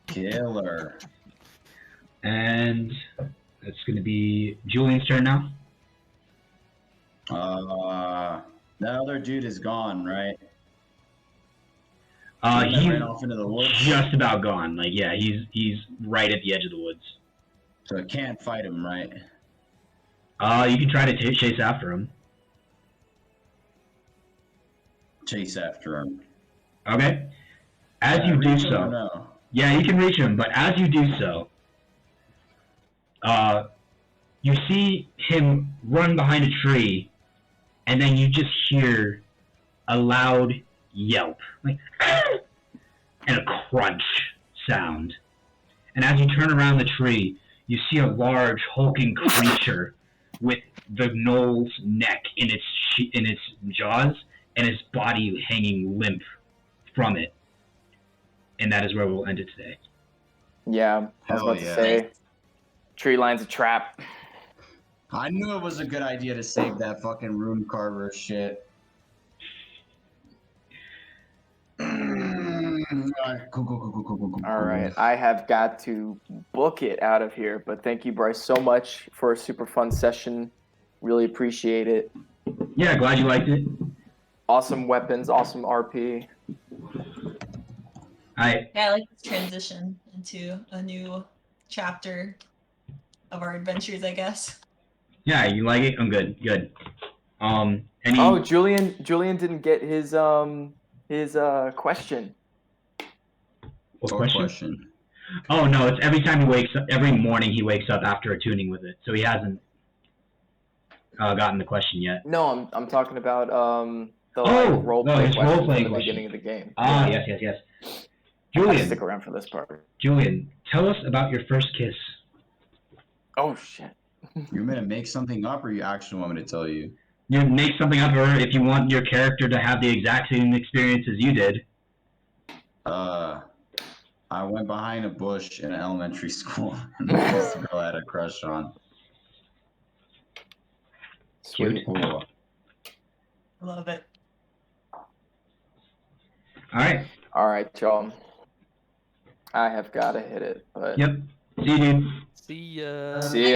Killer. And it's going to be Julian's turn now. That other dude is gone, right? He He's ran off into the woods, just about gone. Like, yeah, he's right at the edge of the woods. so I can't fight him, right? You can try to chase after him. Chase after him. Okay. As Can I you do reach him or so, no? yeah, you can reach him, but as you do so, you see him run behind a tree, and then you just hear a loud yelp, like, and a crunch sound. And as you turn around the tree, you see a large hulking creature with the gnoll's neck in its jaws and its body hanging limp from it. And that is where we'll end it today. Yeah, I was Hell about to yeah. say, tree line's a trap. I knew it was a good idea to save that fucking rune carver shit. Alright, cool. All right, I have got to book it out of here, but thank you, Bryce, so much for a super fun session. Really appreciate it. Yeah, glad you liked it. Awesome weapons, awesome RP. Yeah, I like this transition into a new chapter of our adventures, I guess. Yeah, you like it? I'm good. Good. Any... Oh, Julian didn't get his question. What What question? question? Oh no, it's every time he wakes up. Every morning he wakes up after attuning with it, so he hasn't gotten the question yet. No, I'm talking about the Oh, role-play his question role-play from the question. beginning of the game. Ah, Yeah. yes. I gotta Julian, stick around for this part. Julian, tell us about your first kiss. Oh shit. You're gonna make something up, or you actually want me to tell you? You make something up, or if you want your character to have the exact same experience as you did. I went behind a bush in elementary school, and this girl I had a crush on. Sweet. Cool. I love it. All right, y'all. I have got to hit it, but Yep. See you, dude. See ya. see ya.